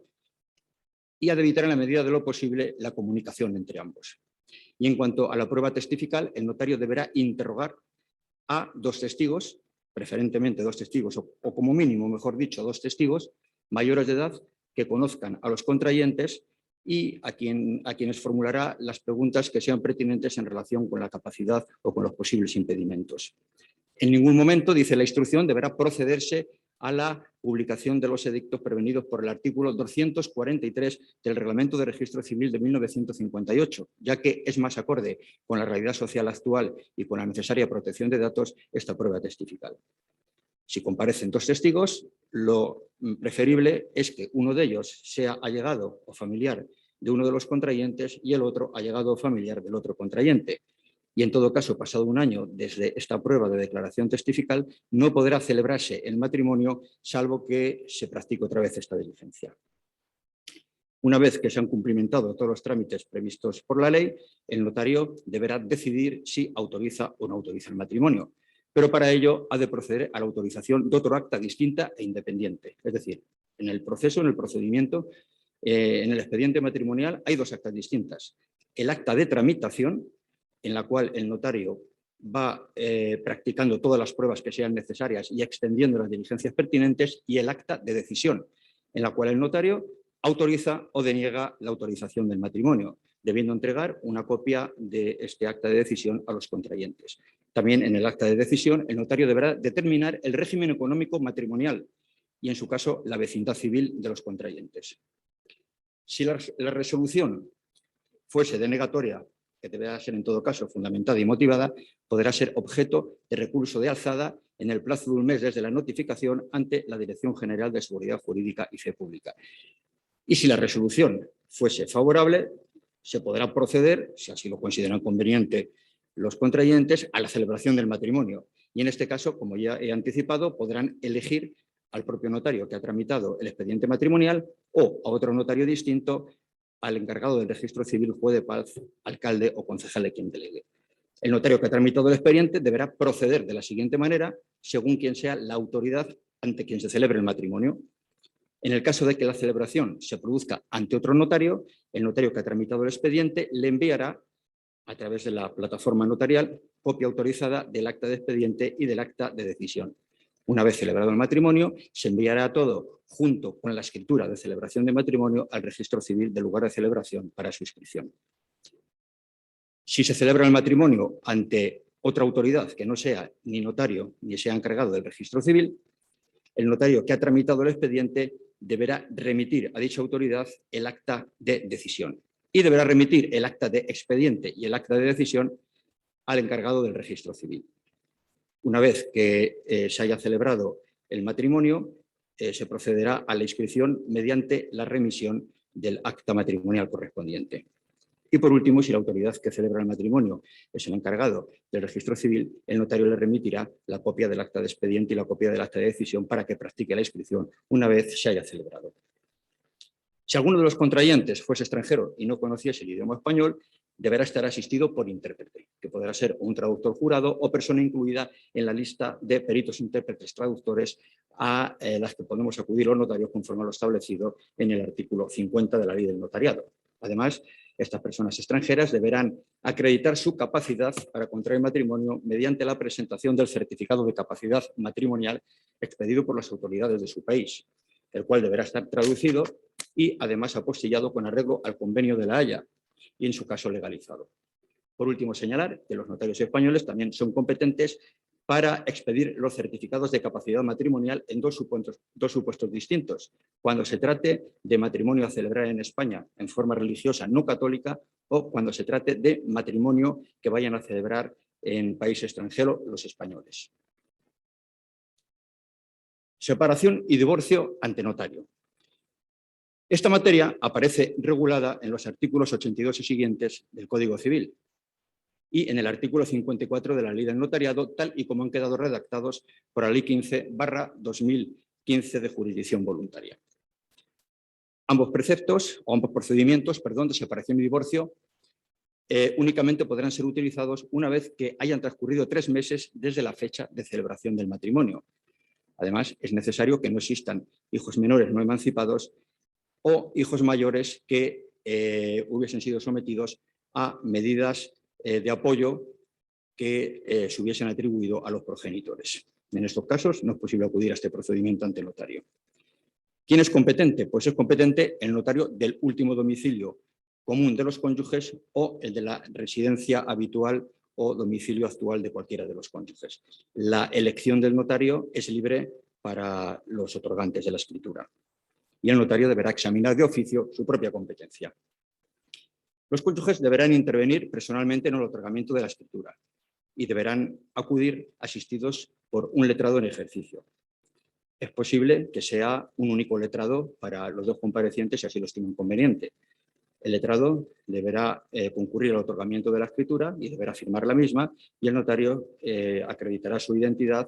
y ha de evitar en la medida de lo posible la comunicación entre ambos. Y en cuanto a la prueba testifical, el notario deberá interrogar a 2 testigos, preferentemente 2 testigos, o como mínimo, mejor dicho, 2 testigos mayores de edad que conozcan a los contrayentes y a quienes formulará las preguntas que sean pertinentes en relación con la capacidad o con los posibles impedimentos. En ningún momento, dice la instrucción, deberá procederse a la publicación de los edictos prevenidos por el artículo 243 del Reglamento de Registro Civil de 1958, ya que es más acorde con la realidad social actual y con la necesaria protección de datos esta prueba testifical. Si comparecen 2 testigos, lo preferible es que uno de ellos sea allegado o familiar de uno de los contrayentes y el otro allegado o familiar del otro contrayente. Y en todo caso, pasado un año desde esta prueba de declaración testifical, no podrá celebrarse el matrimonio salvo que se practique otra vez esta diligencia. Una vez que se han cumplimentado todos los trámites previstos por la ley, el notario deberá decidir si autoriza o no autoriza el matrimonio, pero para ello ha de proceder a la autorización de otro acta distinta e independiente. Es decir, en el proceso, en el procedimiento, en el expediente matrimonial hay 2 actas distintas. El acta de tramitación, en la cual el notario va practicando todas las pruebas que sean necesarias y extendiendo las diligencias pertinentes, y el acta de decisión, en la cual el notario autoriza o deniega la autorización del matrimonio, debiendo entregar una copia de este acta de decisión a los contrayentes. También en el acta de decisión el notario deberá determinar el régimen económico matrimonial y, en su caso, la vecindad civil de los contrayentes. Si la resolución fuese denegatoria, que deberá ser en todo caso fundamentada y motivada, podrá ser objeto de recurso de alzada en el plazo de un mes desde la notificación ante la Dirección General de Seguridad Jurídica y Fe Pública. Y si la resolución fuese favorable, se podrá proceder, si así lo consideran conveniente los contrayentes, a la celebración del matrimonio. Y en este caso, como ya he anticipado, podrán elegir al propio notario que ha tramitado el expediente matrimonial o a otro notario distinto, al encargado del registro civil, juez de paz, alcalde o concejal de quien delegue. El notario que ha tramitado el expediente deberá proceder de la siguiente manera, según quien sea la autoridad ante quien se celebre el matrimonio. En el caso de que la celebración se produzca ante otro notario, el notario que ha tramitado el expediente le enviará, a través de la plataforma notarial, copia autorizada del acta de expediente y del acta de decisión. Una vez celebrado el matrimonio, se enviará todo junto con la escritura de celebración de matrimonio al registro civil del lugar de celebración para su inscripción. Si se celebra el matrimonio ante otra autoridad que no sea ni notario ni sea encargado del registro civil, el notario que ha tramitado el expediente deberá remitir a dicha autoridad el acta de decisión y deberá remitir el acta de expediente y el acta de decisión al encargado del registro civil. Una vez que se haya celebrado el matrimonio, se procederá a la inscripción mediante la remisión del acta matrimonial correspondiente. Y por último, si la autoridad que celebra el matrimonio es el encargado del registro civil, el notario le remitirá la copia del acta de expediente y la copia del acta de decisión para que practique la inscripción una vez se haya celebrado. Si alguno de los contrayentes fuese extranjero y no conociese el idioma español, deberá estar asistido por intérprete, que podrá ser un traductor jurado o persona incluida en la lista de peritos intérpretes traductores a las que podemos acudir los notarios conforme a lo establecido en el artículo 50 de la Ley del Notariado. Además, estas personas extranjeras deberán acreditar su capacidad para contraer matrimonio mediante la presentación del certificado de capacidad matrimonial expedido por las autoridades de su país, el cual deberá estar traducido y además apostillado con arreglo al Convenio de La Haya y en su caso legalizado. Por último, señalar que los notarios españoles también son competentes para expedir los certificados de capacidad matrimonial en dos supuestos distintos, cuando se trate de matrimonio a celebrar en España en forma religiosa no católica o cuando se trate de matrimonio que vayan a celebrar en país extranjero los españoles. Separación y divorcio ante notario. Esta materia aparece regulada en los artículos 82 y siguientes del Código Civil y en el artículo 54 de la Ley del Notariado, tal y como han quedado redactados por la Ley 15/2015 de jurisdicción voluntaria. Ambos preceptos, o ambos procedimientos, de separación y divorcio, únicamente podrán ser utilizados una vez que hayan transcurrido 3 meses desde la fecha de celebración del matrimonio. Además, es necesario que no existan hijos menores no emancipados o hijos mayores que hubiesen sido sometidos a medidas de apoyo que se hubiesen atribuido a los progenitores. En estos casos no es posible acudir a este procedimiento ante el notario. ¿Quién es competente? Pues es competente el notario del último domicilio común de los cónyuges o el de la residencia habitual o domicilio actual de cualquiera de los cónyuges. La elección del notario es libre para los otorgantes de la escritura y el notario deberá examinar de oficio su propia competencia. Los cónyuges deberán intervenir personalmente en el otorgamiento de la escritura y deberán acudir asistidos por un letrado en ejercicio. Es posible que sea un único letrado para los dos comparecientes si así lo estiman conveniente. El letrado deberá concurrir al otorgamiento de la escritura y deberá firmar la misma y el notario acreditará su identidad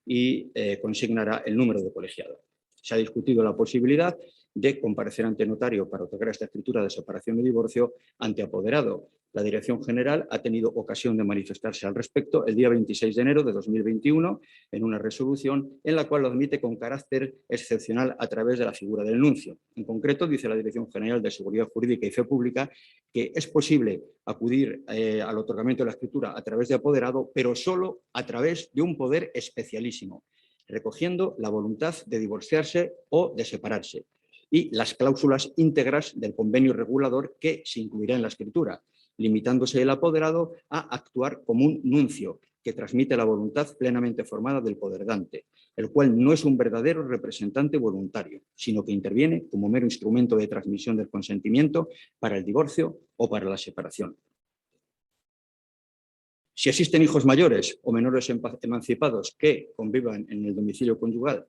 y consignará el número de colegiado. Se ha discutido la posibilidad de comparecer ante notario para otorgar esta escritura de separación y divorcio ante apoderado. La Dirección General ha tenido ocasión de manifestarse al respecto el día 26 de enero de 2021 en una resolución en la cual lo admite con carácter excepcional a través de la figura del nuncio. En concreto, dice la Dirección General de Seguridad Jurídica y Fe Pública que es posible acudir al otorgamiento de la escritura a través de apoderado, pero solo a través de un poder especialísimo, recogiendo la voluntad de divorciarse o de separarse y las cláusulas íntegras del convenio regulador que se incluirá en la escritura, limitándose el apoderado a actuar como un nuncio que transmite la voluntad plenamente formada del podergante, el cual no es un verdadero representante voluntario, sino que interviene como mero instrumento de transmisión del consentimiento para el divorcio o para la separación. Si existen hijos mayores o menores emancipados que convivan en el domicilio conyugal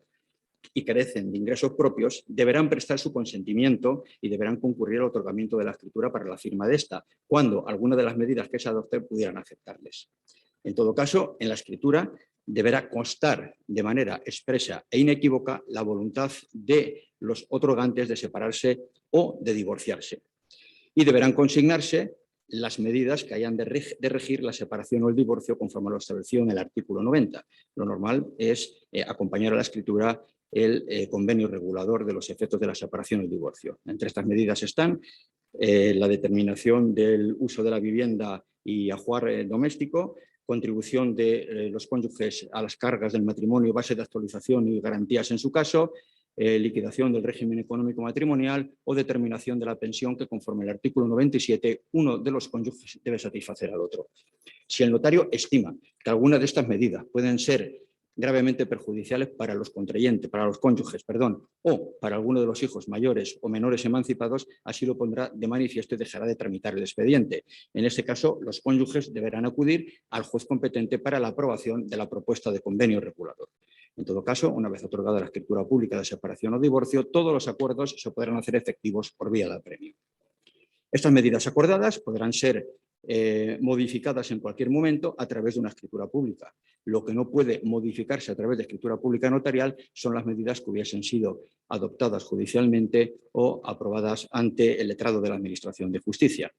y carecen de ingresos propios, deberán prestar su consentimiento y deberán concurrir al otorgamiento de la escritura para la firma de esta, cuando alguna de las medidas que se adopten pudieran afectarles. En todo caso, en la escritura deberá constar de manera expresa e inequívoca la voluntad de los otorgantes de separarse o de divorciarse. Y deberán consignarse las medidas que hayan de regir la separación o el divorcio conforme a lo establecido en el artículo 90. Lo normal es acompañar a la escritura el convenio regulador de los efectos de la separación y el divorcio. Entre estas medidas están la determinación del uso de la vivienda y ajuar doméstico, contribución de los cónyuges a las cargas del matrimonio, base de actualización y garantías en su caso, liquidación del régimen económico matrimonial o determinación de la pensión que, conforme al artículo 97, uno de los cónyuges debe satisfacer al otro. Si el notario estima que alguna de estas medidas pueden ser gravemente perjudiciales para los contrayentes, para los cónyuges, o para alguno de los hijos mayores o menores emancipados, así lo pondrá de manifiesto y dejará de tramitar el expediente. En este caso, los cónyuges deberán acudir al juez competente para la aprobación de la propuesta de convenio regulador. En todo caso, una vez otorgada la escritura pública de separación o divorcio, todos los acuerdos se podrán hacer efectivos por vía de apremio. Estas medidas acordadas podrán ser modificadas en cualquier momento a través de una escritura pública. Lo que no puede modificarse a través de escritura pública notarial son las medidas que hubiesen sido adoptadas judicialmente o aprobadas ante el letrado de la Administración de Justicia.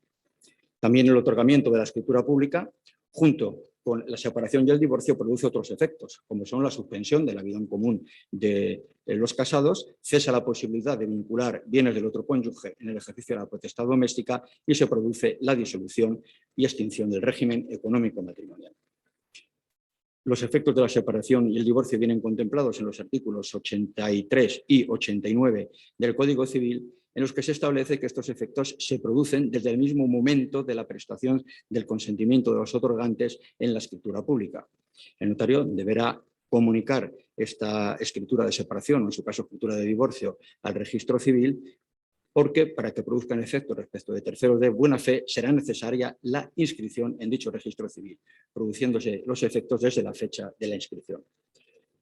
También el otorgamiento de la escritura pública, junto con la separación y el divorcio, produce otros efectos, como son la suspensión de la vida en común de los casados, cesa la posibilidad de vincular bienes del otro cónyuge en el ejercicio de la potestad doméstica y se produce la disolución y extinción del régimen económico matrimonial. Los efectos de la separación y el divorcio vienen contemplados en los artículos 83 y 89 del Código Civil, en los que se establece que estos efectos se producen desde el mismo momento de la prestación del consentimiento de los otorgantes en la escritura pública. El notario deberá comunicar esta escritura de separación, o en su caso escritura de divorcio, al registro civil, porque para que produzcan efectos respecto de terceros de buena fe será necesaria la inscripción en dicho registro civil, produciéndose los efectos desde la fecha de la inscripción.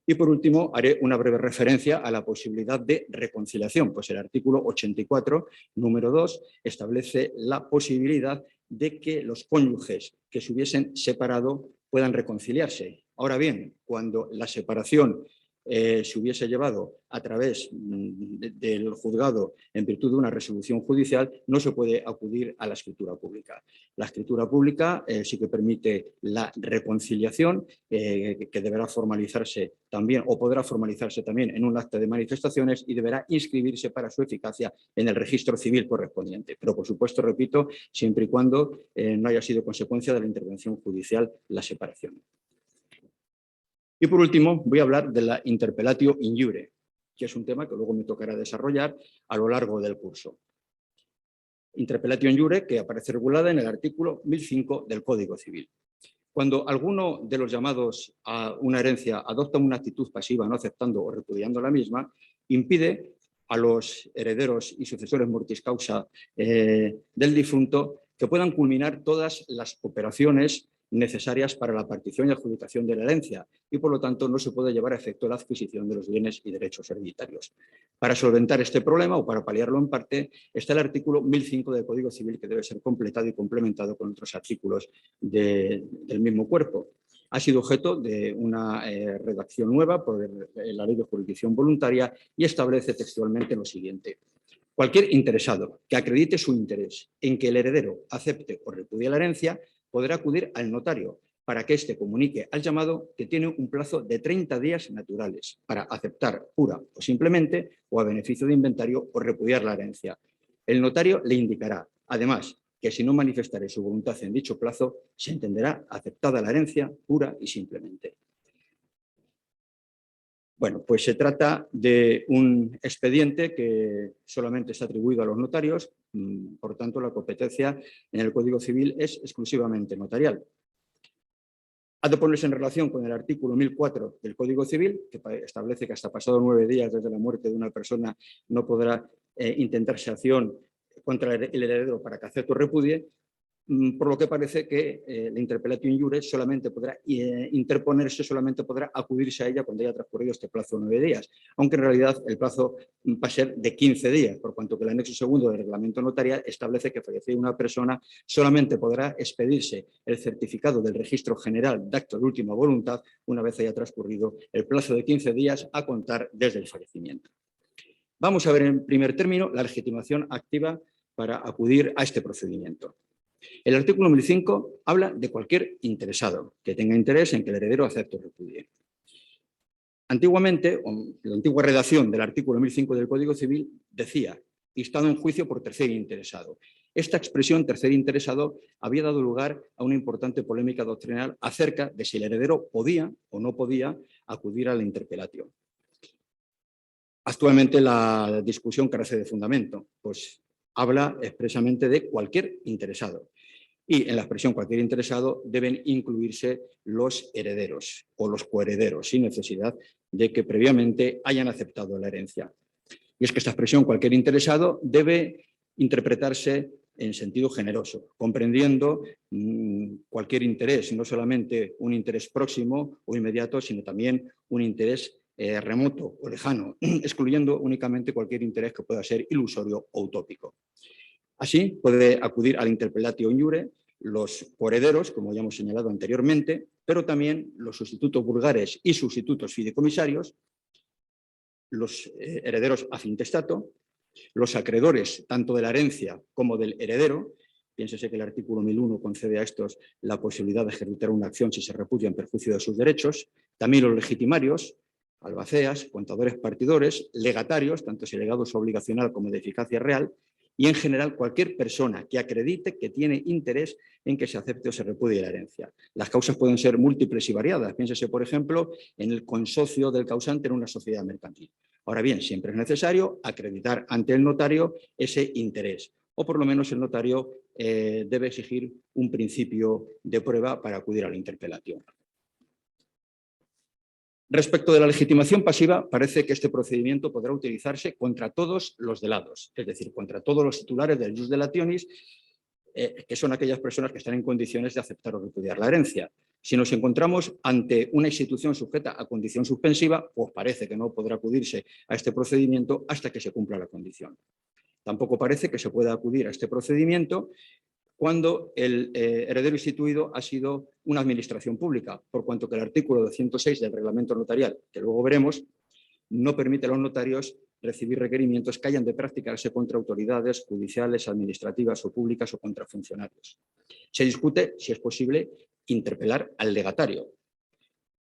Y por último, haré una breve referencia a la posibilidad de reconciliación, pues el artículo 84, número 2, establece la posibilidad de que los cónyuges que se hubiesen separado puedan reconciliarse. Ahora bien, cuando la separación se hubiese llevado a través del juzgado en virtud de una resolución judicial, no se puede acudir a la escritura pública. La escritura pública sí que permite la reconciliación, que deberá formalizarse también, o podrá formalizarse también en un acta de manifestaciones, y deberá inscribirse para su eficacia en el registro civil correspondiente. Pero, por supuesto, repito, siempre y cuando no haya sido consecuencia de la intervención judicial la separación. Y por último, voy a hablar de la interpellatio in iure, que es un tema que luego me tocará desarrollar a lo largo del curso. Interpellatio in iure, que aparece regulada en el artículo 1005 del Código Civil. Cuando alguno de los llamados a una herencia adopta una actitud pasiva, no aceptando o repudiando la misma, impide a los herederos y sucesores mortis causa del difunto que puedan culminar todas las operaciones necesarias para la partición y adjudicación de la herencia, y por lo tanto no se puede llevar a efecto la adquisición de los bienes y derechos hereditarios. Para solventar este problema, o para paliarlo en parte, está el artículo 1005 del Código Civil, que debe ser completado y complementado con otros artículos del mismo cuerpo. Ha sido objeto de una redacción nueva por la Ley de Jurisdicción Voluntaria y establece textualmente lo siguiente: cualquier interesado que acredite su interés en que el heredero acepte o repudie la herencia podrá acudir al notario para que éste comunique al llamado que tiene un plazo de 30 días naturales para aceptar pura o simplemente, o a beneficio de inventario, o repudiar la herencia. El notario le indicará, además, que si no manifestare su voluntad en dicho plazo, se entenderá aceptada la herencia pura y simplemente. Bueno, pues se trata de un expediente que solamente está atribuido a los notarios, por tanto la competencia en el Código Civil es exclusivamente notarial. Ha de ponerse en relación con el artículo 1004 del Código Civil, que establece que hasta pasados 9 días desde la muerte de una persona no podrá intentarse acción contra el heredero para que acepte o repudie, por lo que parece que la interpellatio in iure solamente podrá interponerse, solamente podrá acudirse a ella cuando haya transcurrido este plazo de 9 días, aunque en realidad el plazo va a ser de 15 días, por cuanto que el anexo segundo del reglamento notarial establece que fallecida una persona solamente podrá expedirse el certificado del Registro General de Actos de Última Voluntad una vez haya transcurrido el plazo de 15 días a contar desde el fallecimiento. Vamos a ver en primer término la legitimación activa para acudir a este procedimiento. El artículo 1005 habla de cualquier interesado que tenga interés en que el heredero acepte o repudie. Antiguamente, la antigua redacción del artículo 1005 del Código Civil decía: instado en juicio por tercer interesado. Esta expresión, tercer interesado, había dado lugar a una importante polémica doctrinal acerca de si el heredero podía o no podía acudir a la interpellatio. Actualmente la discusión carece de fundamento, pues habla expresamente de cualquier interesado. Y en la expresión cualquier interesado deben incluirse los herederos o los coherederos, sin necesidad de que previamente hayan aceptado la herencia. Y es que esta expresión cualquier interesado debe interpretarse en sentido generoso, comprendiendo cualquier interés, no solamente un interés próximo o inmediato, sino también un interés remoto o lejano, excluyendo únicamente cualquier interés que pueda ser ilusorio o utópico. Así, puede acudir al interpellatio in iure los coherederos, como ya hemos señalado anteriormente, pero también los sustitutos vulgares y sustitutos fideicomisarios, los herederos a fin testato, los acreedores tanto de la herencia como del heredero, Piénsese que el artículo 1001 concede a estos la posibilidad de ejecutar una acción si se repudia en perjuicio de sus derechos. También los legitimarios, albaceas, contadores partidores, legatarios, tanto si legado es obligacional como de eficacia real, y en general cualquier persona que acredite que tiene interés en que se acepte o se repudie la herencia. Las causas pueden ser múltiples y variadas. Piénsese, por ejemplo, en el consocio del causante en una sociedad mercantil. Ahora bien, siempre es necesario acreditar ante el notario ese interés, o por lo menos el notario debe exigir un principio de prueba para acudir a la interpelación. Respecto de la legitimación pasiva, parece que este procedimiento podrá utilizarse contra todos los delados, es decir, contra todos los titulares del jus delationis, que son aquellas personas que están en condiciones de aceptar o repudiar la herencia. Si nos encontramos ante una institución sujeta a condición suspensiva, pues parece que no podrá acudirse a este procedimiento hasta que se cumpla la condición. Tampoco parece que se pueda acudir a este procedimiento cuando el heredero instituido ha sido una administración pública, por cuanto que el artículo 206 del reglamento notarial, que luego veremos, no permite a los notarios recibir requerimientos que hayan de practicarse contra autoridades judiciales, administrativas o públicas o contra funcionarios. Se discute si es posible interpelar al legatario.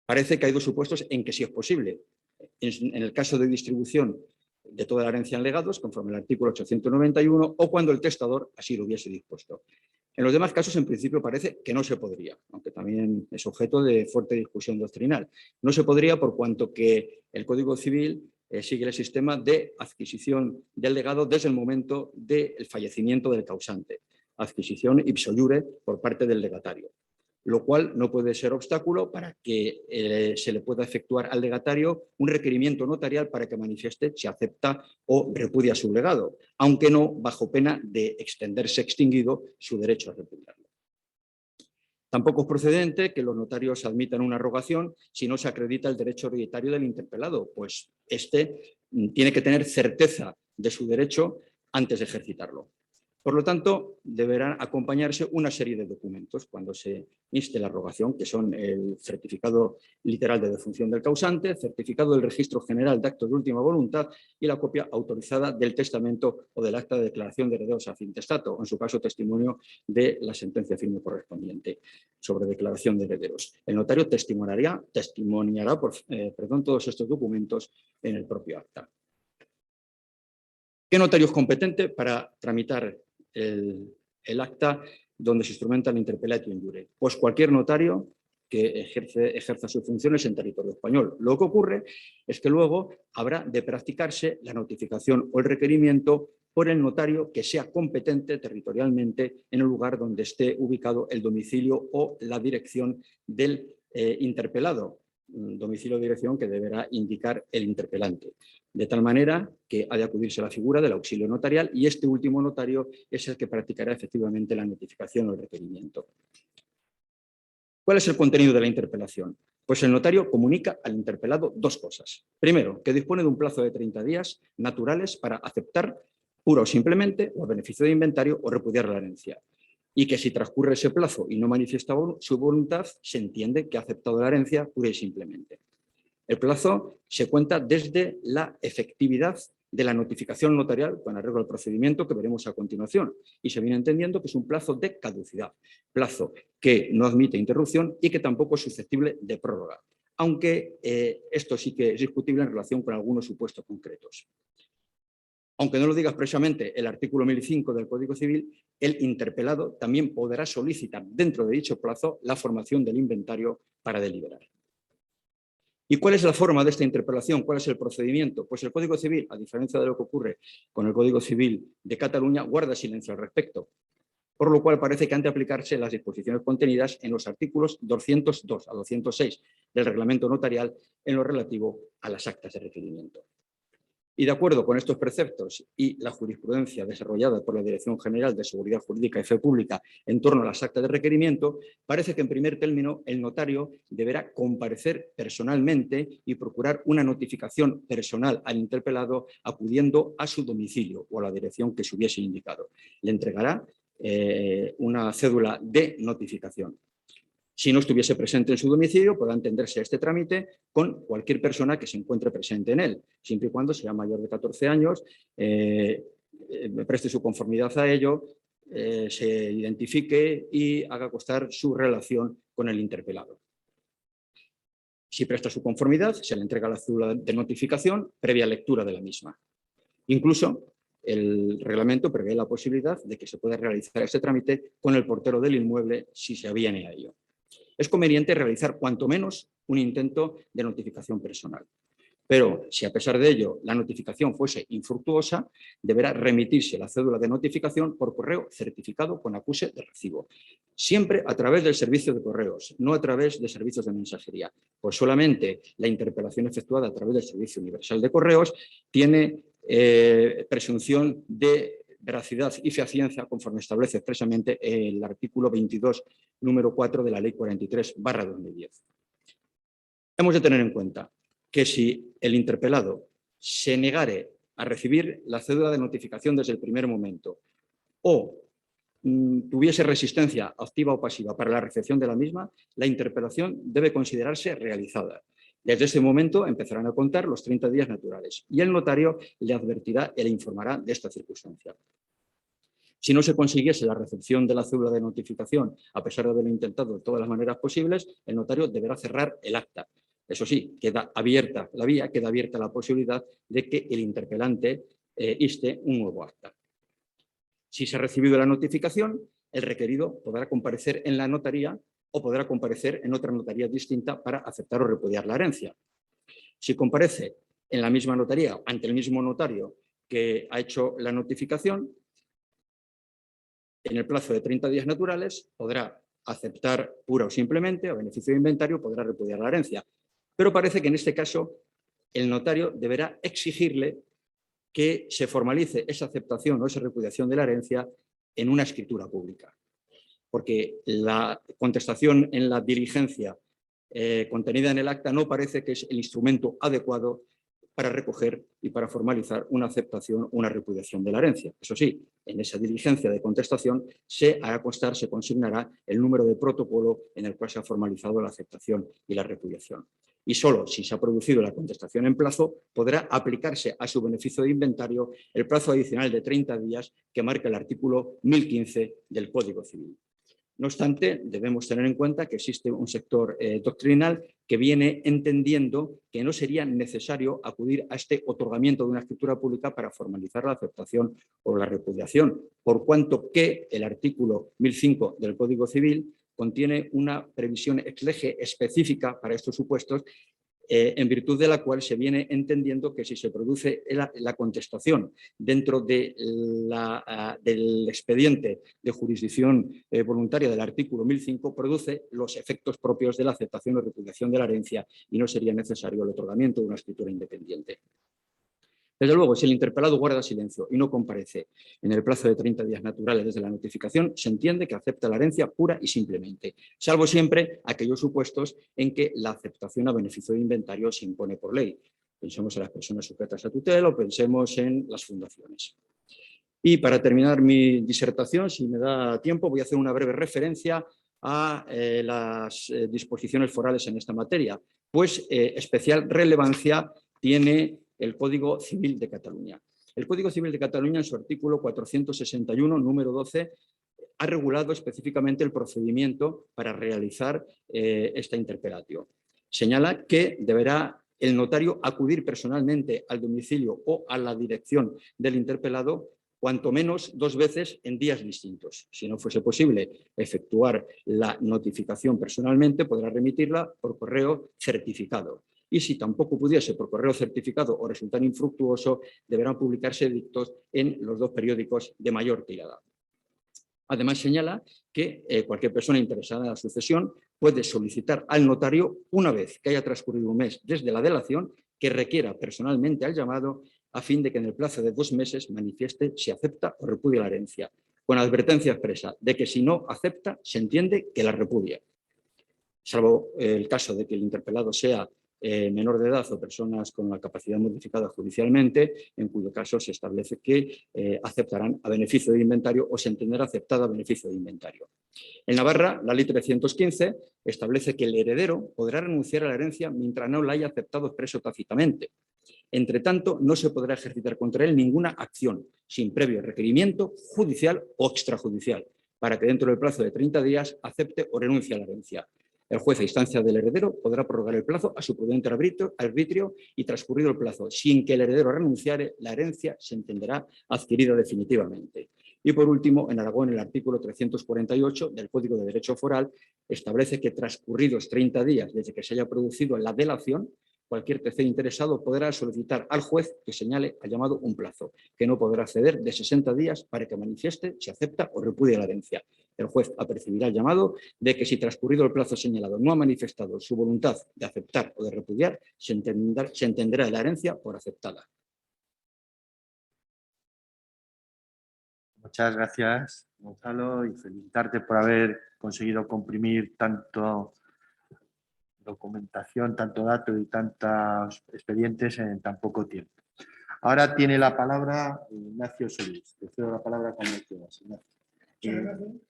Parece que hay dos supuestos en que sí es posible. En el caso de distribución de toda la herencia en legados, conforme al artículo 891, o cuando el testador así lo hubiese dispuesto. En los demás casos, en principio, parece que no se podría, aunque también es objeto de fuerte discusión doctrinal. No se podría por cuanto que el Código Civil sigue el sistema de adquisición del legado desde el momento del fallecimiento del causante, adquisición ipso iure por parte del legatario, lo cual no puede ser obstáculo para que se le pueda efectuar al legatario un requerimiento notarial para que manifieste si acepta o repudia su legado, aunque no bajo pena de extenderse extinguido su derecho a repudiarlo. Tampoco es procedente que los notarios admitan una rogación si no se acredita el derecho hereditario del interpelado, pues éste tiene que tener certeza de su derecho antes de ejercitarlo. Por lo tanto, deberán acompañarse una serie de documentos cuando se inste la rogación, que son el certificado literal de defunción del causante, certificado del Registro General de Actos de Última Voluntad y la copia autorizada del testamento o del acta de declaración de herederos a fin testato, o en su caso testimonio de la sentencia firme correspondiente sobre declaración de herederos. El notario testimoniará todos estos documentos en el propio acta. ¿Qué notario es competente para tramitar el acta donde se instrumenta la interpelatio in iure? Pues cualquier notario que ejerza sus funciones en territorio español. Lo que ocurre es que luego habrá de practicarse la notificación o el requerimiento por el notario que sea competente territorialmente en el lugar donde esté ubicado el domicilio o la dirección del interpelado. Domicilio o dirección que deberá indicar el interpelante. De tal manera que ha de acudirse a la figura del auxilio notarial y este último notario es el que practicará efectivamente la notificación o el requerimiento. ¿Cuál es el contenido de la interpelación? Pues el notario comunica al interpelado dos cosas. Primero, que dispone de un plazo de 30 días naturales para aceptar pura o simplemente o a beneficio de inventario o repudiar la herencia. Y que si transcurre ese plazo y no manifiesta su voluntad, se entiende que ha aceptado la herencia pura y simplemente. El plazo se cuenta desde la efectividad de la notificación notarial con arreglo al procedimiento que veremos a continuación y se viene entendiendo que es un plazo de caducidad, plazo que no admite interrupción y que tampoco es susceptible de prórroga, aunque esto sí que es discutible en relación con algunos supuestos concretos. Aunque no lo diga expresamente el artículo 1005 del Código Civil, el interpelado también podrá solicitar dentro de dicho plazo la formación del inventario para deliberar. ¿Y cuál es la forma de esta interpelación? ¿Cuál es el procedimiento? Pues el Código Civil, a diferencia de lo que ocurre con el Código Civil de Cataluña, guarda silencio al respecto, por lo cual parece que han de aplicarse las disposiciones contenidas en los artículos 202 a 206 del Reglamento Notarial en lo relativo a las actas de requerimiento. Y de acuerdo con estos preceptos y la jurisprudencia desarrollada por la Dirección General de Seguridad Jurídica y Fe Pública en torno a las actas de requerimiento, parece que en primer término el notario deberá comparecer personalmente y procurar una notificación personal al interpelado acudiendo a su domicilio o a la dirección que se hubiese indicado. Le entregará una cédula de notificación. Si no estuviese presente en su domicilio, podrá entenderse este trámite con cualquier persona que se encuentre presente en él, siempre y cuando sea mayor de 14 años, preste su conformidad a ello, se identifique y haga constar su relación con el interpelado. Si presta su conformidad, se le entrega la cédula de notificación previa lectura de la misma. Incluso el reglamento prevé la posibilidad de que se pueda realizar este trámite con el portero del inmueble si se aviene a ello. Es conveniente realizar cuanto menos un intento de notificación personal. Pero si a pesar de ello la notificación fuese infructuosa, deberá remitirse la cédula de notificación por correo certificado con acuse de recibo. Siempre a través del servicio de correos, no a través de servicios de mensajería, pues solamente la interpelación efectuada a través del Servicio Universal de Correos tiene presunción de veracidad y fehaciencia conforme establece expresamente el artículo 22, número 4 de la Ley 43/2010. Hemos de tener en cuenta que si el interpelado se negare a recibir la cédula de notificación desde el primer momento o tuviese resistencia activa o pasiva para la recepción de la misma, la interpelación debe considerarse realizada. Desde ese momento empezarán a contar los 30 días naturales y el notario le advertirá y le informará de esta circunstancia. Si no se consiguiese la recepción de la cédula de notificación, a pesar de haberlo intentado de todas las maneras posibles, el notario deberá cerrar el acta. Eso sí, queda abierta la vía, queda abierta la posibilidad de que el interpelante inste un nuevo acta. Si se ha recibido la notificación, el requerido podrá comparecer en la notaría o podrá comparecer en otra notaría distinta para aceptar o repudiar la herencia. Si comparece en la misma notaría, ante el mismo notario que ha hecho la notificación, en el plazo de 30 días naturales podrá aceptar pura o simplemente, a beneficio de inventario, podrá repudiar la herencia. Pero parece que en este caso el notario deberá exigirle que se formalice esa aceptación o esa repudiación de la herencia en una escritura pública. Porque la contestación en la diligencia contenida en el acta no parece que es el instrumento adecuado para recoger y para formalizar una aceptación o una repudiación de la herencia. Eso sí, en esa diligencia de contestación se hará constar, se consignará el número de protocolo en el cual se ha formalizado la aceptación y la repudiación. Y solo si se ha producido la contestación en plazo podrá aplicarse a su beneficio de inventario el plazo adicional de 30 días que marca el artículo 1015 del Código Civil. No obstante, debemos tener en cuenta que existe un sector doctrinal que viene entendiendo que no sería necesario acudir a este otorgamiento de una escritura pública para formalizar la aceptación o la repudiación, por cuanto que el artículo 1005 del Código Civil contiene una previsión ex lege específica para estos supuestos, en virtud de la cual se viene entendiendo que si se produce la contestación dentro de del expediente de jurisdicción voluntaria del artículo 1005, produce los efectos propios de la aceptación o repudiación de la herencia y no sería necesario el otorgamiento de una escritura independiente. Desde luego, si el interpelado guarda silencio y no comparece en el plazo de 30 días naturales desde la notificación, se entiende que acepta la herencia pura y simplemente, salvo siempre aquellos supuestos en que la aceptación a beneficio de inventario se impone por ley. Pensemos en las personas sujetas a tutela o pensemos en las fundaciones. Y para terminar mi disertación, si me da tiempo, voy a hacer una breve referencia a las disposiciones forales en esta materia, pues especial relevancia tiene el Código Civil de Cataluña. El Código Civil de Cataluña, en su artículo 461, número 12, ha regulado específicamente el procedimiento para realizar esta interpelatio. Señala que deberá el notario acudir personalmente al domicilio o a la dirección del interpelado cuanto menos 2 veces en días distintos. Si no fuese posible efectuar la notificación personalmente, podrá remitirla por correo certificado. Y si tampoco pudiese por correo certificado o resultar infructuoso, deberán publicarse edictos en los 2 periódicos de mayor tirada. Además, señala que cualquier persona interesada en la sucesión puede solicitar al notario, una vez que haya transcurrido un mes desde la delación, que requiera personalmente al llamado a fin de que en el plazo de 2 meses manifieste si acepta o repudia la herencia, con advertencia expresa de que si no acepta, se entiende que la repudia. Salvo el caso de que el interpelado sea menor de edad o personas con la capacidad modificada judicialmente, en cuyo caso se establece que aceptarán a beneficio de inventario o se entenderá aceptada a beneficio de inventario. En Navarra, la Ley 315 establece que el heredero podrá renunciar a la herencia mientras no la haya aceptado expreso tácitamente. Entre tanto, no se podrá ejercitar contra él ninguna acción sin previo requerimiento judicial o extrajudicial, para que dentro del plazo de 30 días acepte o renuncie a la herencia. El juez, a instancia del heredero, podrá prorrogar el plazo a su prudente arbitrio y, transcurrido el plazo, sin que el heredero renunciare, la herencia se entenderá adquirida definitivamente. Y por último, en Aragón, el artículo 348 del Código de Derecho Foral establece que, transcurridos 30 días desde que se haya producido la delación, cualquier tercero interesado podrá solicitar al juez que señale al llamado un plazo, que no podrá ceder de 60 días para que manifieste si acepta o repudia la herencia. El juez apercibirá el llamado de que, si transcurrido el plazo señalado no ha manifestado su voluntad de aceptar o de repudiar, se entenderá la herencia por aceptada. Muchas gracias, Gonzalo, y felicitarte por haber conseguido comprimir tanto documentación, tanto dato y tantos expedientes en tan poco tiempo. Ahora tiene la palabra Ignacio Solís. Te cedo la palabra cuando quieras, Ignacio.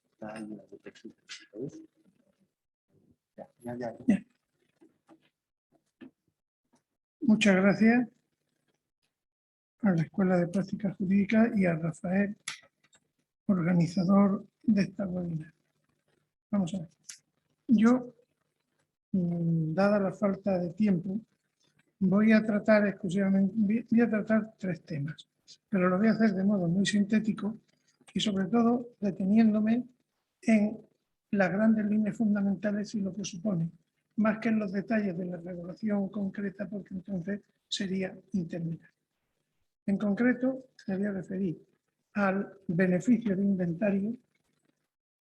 Muchas gracias a la Escuela de Práctica Jurídica y a Rafael, organizador de esta webinar. Vamos a ver. Yo, dada la falta de tiempo, voy a tratar exclusivamente, voy a tratar 3 temas, pero lo voy a hacer de modo muy sintético y sobre todo deteniéndome en las grandes líneas fundamentales y lo que supone, más que en los detalles de la regulación concreta, porque entonces sería interminar. En concreto, me voy a referir al beneficio de inventario,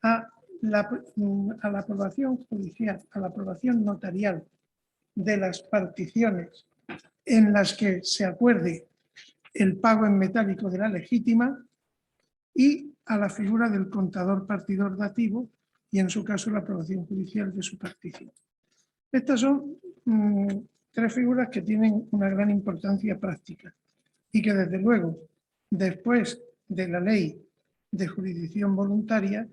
a la aprobación judicial, a la aprobación notarial de las particiones en las que se acuerde el pago en metálico de la legítima y a la figura del contador partidor dativo y, en su caso, la aprobación judicial de su partición. Estas son 3 figuras que tienen una gran importancia práctica y que, desde luego, después de la ley de jurisdicción voluntaria,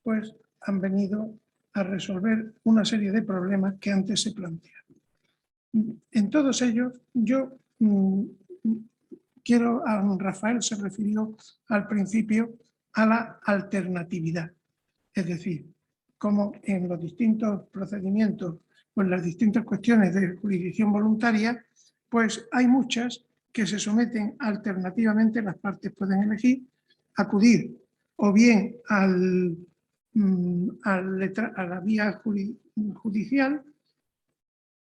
pues han venido a resolver una serie de problemas que antes se planteaban. En todos ellos, yo Rafael se refirió al principio a la alternatividad, es decir, como en los distintos procedimientos o en las distintas cuestiones de jurisdicción voluntaria, pues hay muchas que se someten alternativamente, las partes pueden elegir acudir o bien a la vía judicial,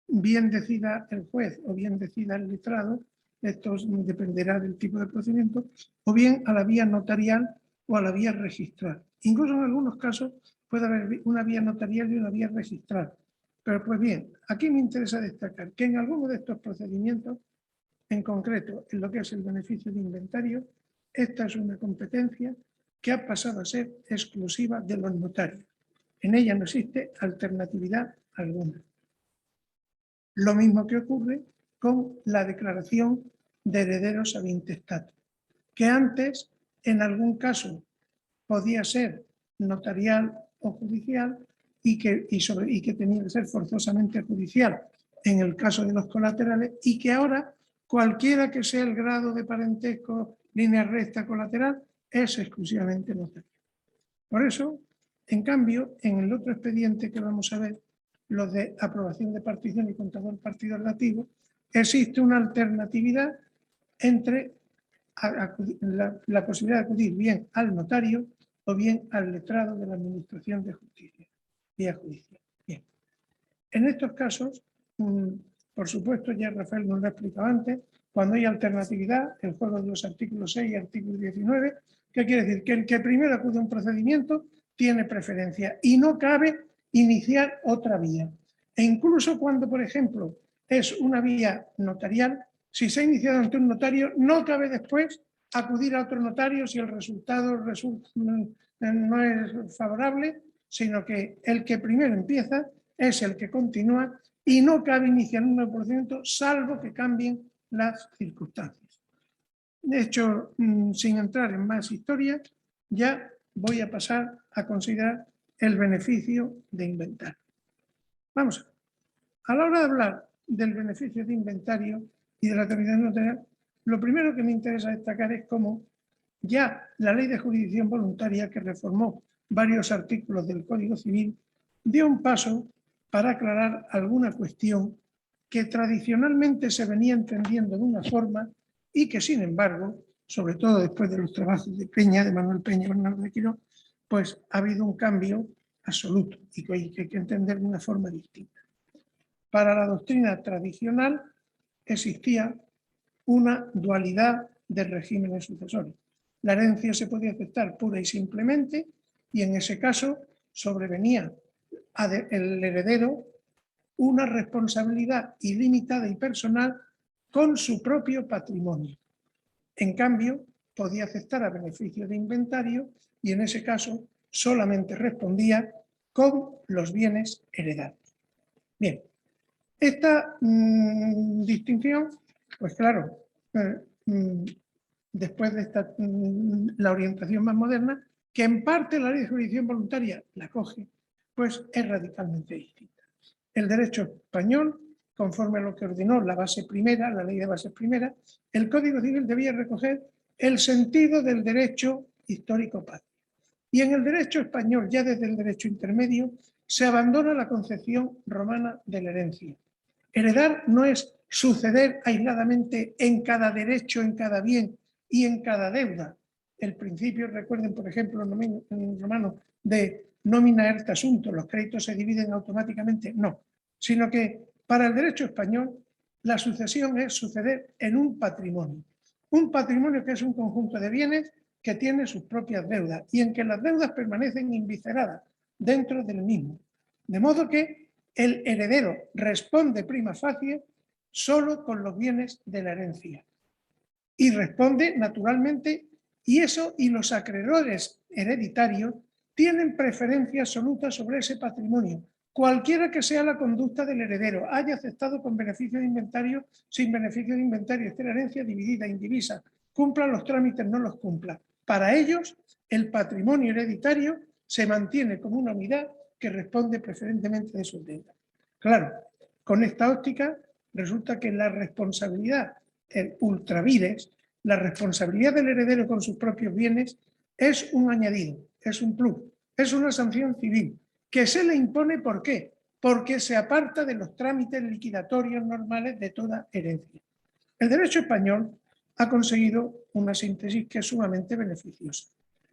bien decida el juez o bien decida el letrado, esto dependerá del tipo de procedimiento, o bien a la vía notarial o a la vía registral. Incluso en algunos casos puede haber una vía notarial y una vía registral. Pero pues bien, aquí me interesa destacar que en algunos de estos procedimientos, en concreto en lo que es el beneficio de inventario, esta es una competencia que ha pasado a ser exclusiva de los notarios. En ella no existe alternatividad alguna. Lo mismo que ocurre con la declaración de herederos ab intestato, que antes, en algún caso, podía ser notarial o judicial y que tenía que ser forzosamente judicial en el caso de los colaterales, y que ahora, cualquiera que sea el grado de parentesco, línea recta, colateral, es exclusivamente notario. Por eso, en cambio, en el otro expediente que vamos a ver, los de aprobación de partición y contador partidor dativo, existe una alternatividad entre la posibilidad de acudir bien al notario o bien al letrado de la Administración de Justicia, vía judicial. Bien. En estos casos, por supuesto, ya Rafael nos lo ha explicado antes, cuando hay alternatividad, el juego de los artículos 6 y artículo 19, ¿qué quiere decir? Que el que primero acude a un procedimiento tiene preferencia y no cabe iniciar otra vía. E incluso cuando, por ejemplo, es una vía notarial, si se ha iniciado ante un notario, no cabe después acudir a otro notario si el resultado no es favorable, sino que el que primero empieza es el que continúa y no cabe iniciar un nuevo procedimiento salvo que cambien las circunstancias. De hecho, sin entrar en más historia, ya voy a pasar a considerar el beneficio de inventario. Vamos a ver. A la hora de hablar del beneficio de inventario, y de la tramitación notarial, lo primero que me interesa destacar es cómo ya la Ley de Jurisdicción Voluntaria, que reformó varios artículos del Código Civil, dio un paso para aclarar alguna cuestión que tradicionalmente se venía entendiendo de una forma y que, sin embargo, sobre todo después de los trabajos de Peña, de Manuel Peña y Bernardo de Quirós, pues ha habido un cambio absoluto y que hay que entender de una forma distinta. Para la doctrina tradicional existía una dualidad de regímenes sucesores. La herencia se podía aceptar pura y simplemente y en ese caso sobrevenía el heredero una responsabilidad ilimitada y personal con su propio patrimonio. En cambio, podía aceptar a beneficio de inventario y en ese caso solamente respondía con los bienes heredados. Bien, esta distinción, pues claro, después de la orientación más moderna, que en parte la Ley de Jurisdicción Voluntaria la coge, pues es radicalmente distinta. El derecho español, conforme a lo que ordenó la base primera, la Ley de Bases Primera, el Código Civil debía recoger el sentido del derecho histórico patrio. Y en el derecho español, ya desde el derecho intermedio, se abandona la concepción romana de la herencia. Heredar no es suceder aisladamente en cada derecho, en cada bien y en cada deuda. El principio, recuerden, por ejemplo, en romano, de nomina ert asunto, los créditos se dividen automáticamente, no, sino que para el derecho español la sucesión es suceder en un patrimonio que es un conjunto de bienes que tiene sus propias deudas y en que las deudas permanecen invisceradas dentro del mismo. De modo que el heredero responde prima facie solo con los bienes de la herencia. Y responde naturalmente, y los acreedores hereditarios tienen preferencia absoluta sobre ese patrimonio, cualquiera que sea la conducta del heredero, haya aceptado con beneficio de inventario, sin beneficio de inventario, esté la herencia dividida, indivisa, cumpla los trámites, no los cumpla. Para ellos, el patrimonio hereditario se mantiene como una unidad que responde preferentemente de sus deudas. Claro, con esta óptica resulta que la responsabilidad, el ultravires, la responsabilidad del heredero con sus propios bienes es un añadido, es un plus, es una sanción civil que se le impone, ¿por qué? Porque se aparta de los trámites liquidatorios normales de toda herencia. El derecho español ha conseguido una síntesis que es sumamente beneficiosa,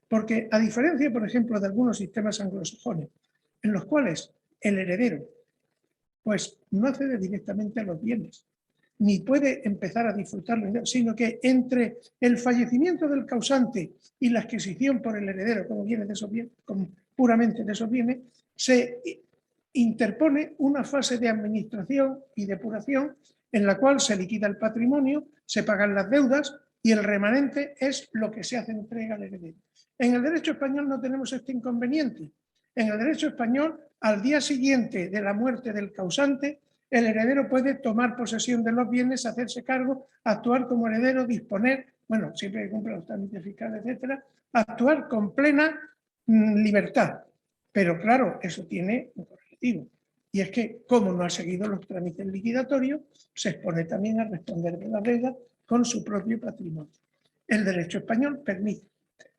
porque a diferencia, por ejemplo, de algunos sistemas anglosajones, en los cuales el heredero pues no accede directamente a los bienes, ni puede empezar a disfrutarlos, sino que entre el fallecimiento del causante y la adquisición por el heredero como bienes de esos bienes, como puramente de esos bienes, se interpone una fase de administración y depuración en la cual se liquida el patrimonio, se pagan las deudas y el remanente es lo que se hace entrega al heredero. En el derecho español no tenemos este inconveniente. En el derecho español, al día siguiente de la muerte del causante, el heredero puede tomar posesión de los bienes, hacerse cargo, actuar como heredero, disponer, bueno, siempre que cumpla los trámites fiscales, etcétera, actuar con plena libertad. Pero claro, eso tiene un correctivo. Y es que, como no ha seguido los trámites liquidatorios, se expone también a responder de la deuda con su propio patrimonio. El derecho español permite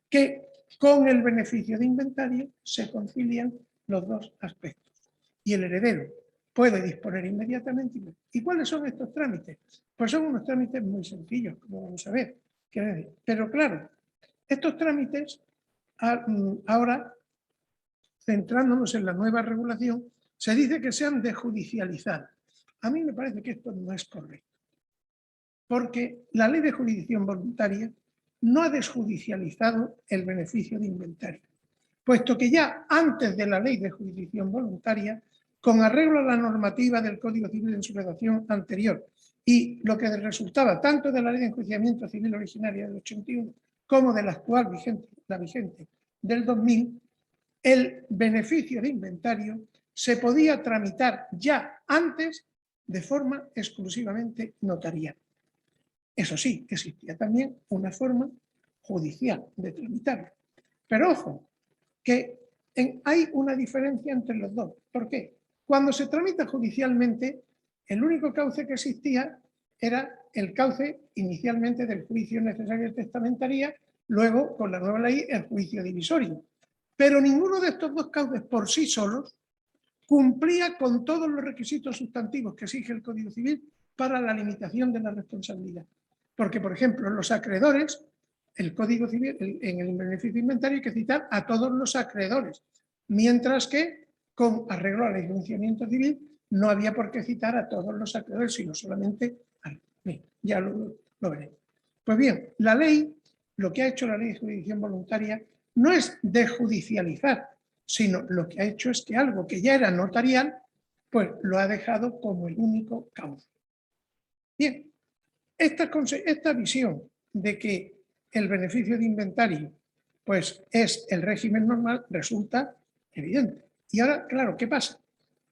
que con el beneficio de inventario se concilian los dos aspectos. Y el heredero puede disponer inmediatamente. ¿Y cuáles son estos trámites? Pues son unos trámites muy sencillos, como vamos a ver. Pero claro, estos trámites, ahora, centrándonos en la nueva regulación, se dice que se han desjudicializado. A mí me parece que esto no es correcto, porque la Ley de Jurisdicción Voluntaria no ha desjudicializado el beneficio de inventario, puesto que ya antes de la Ley de Jurisdicción Voluntaria, con arreglo a la normativa del Código Civil en su redacción anterior y lo que resultaba tanto de la Ley de Enjuiciamiento Civil originaria del 81 como de la actual vigente, la vigente del 2000, el beneficio de inventario se podía tramitar ya antes de forma exclusivamente notarial. Eso sí, existía también una forma judicial de tramitarlo. Pero ojo, que hay una diferencia entre los dos. ¿Por qué? Cuando se tramita judicialmente, el único cauce que existía era el cauce inicialmente del juicio necesario de testamentaría, luego con la nueva ley el juicio divisorio. Pero ninguno de estos dos cauces por sí solos cumplía con todos los requisitos sustantivos que exige el Código Civil para la limitación de la responsabilidad. Porque, por ejemplo, los acreedores, el Código Civil, en el beneficio de inventario hay que citar a todos los acreedores, mientras que con arreglo a la ley de enjuiciamiento civil no había por qué citar a todos los acreedores, sino solamente a... Bien, ya lo veremos. Pues bien, la ley, lo que ha hecho la ley de jurisdicción voluntaria no es desjudicializar, sino lo que ha hecho es que algo que ya era notarial, pues lo ha dejado como el único cauce. Bien, esta visión de que el beneficio de inventario pues es el régimen normal resulta evidente. Y ahora, claro, ¿qué pasa?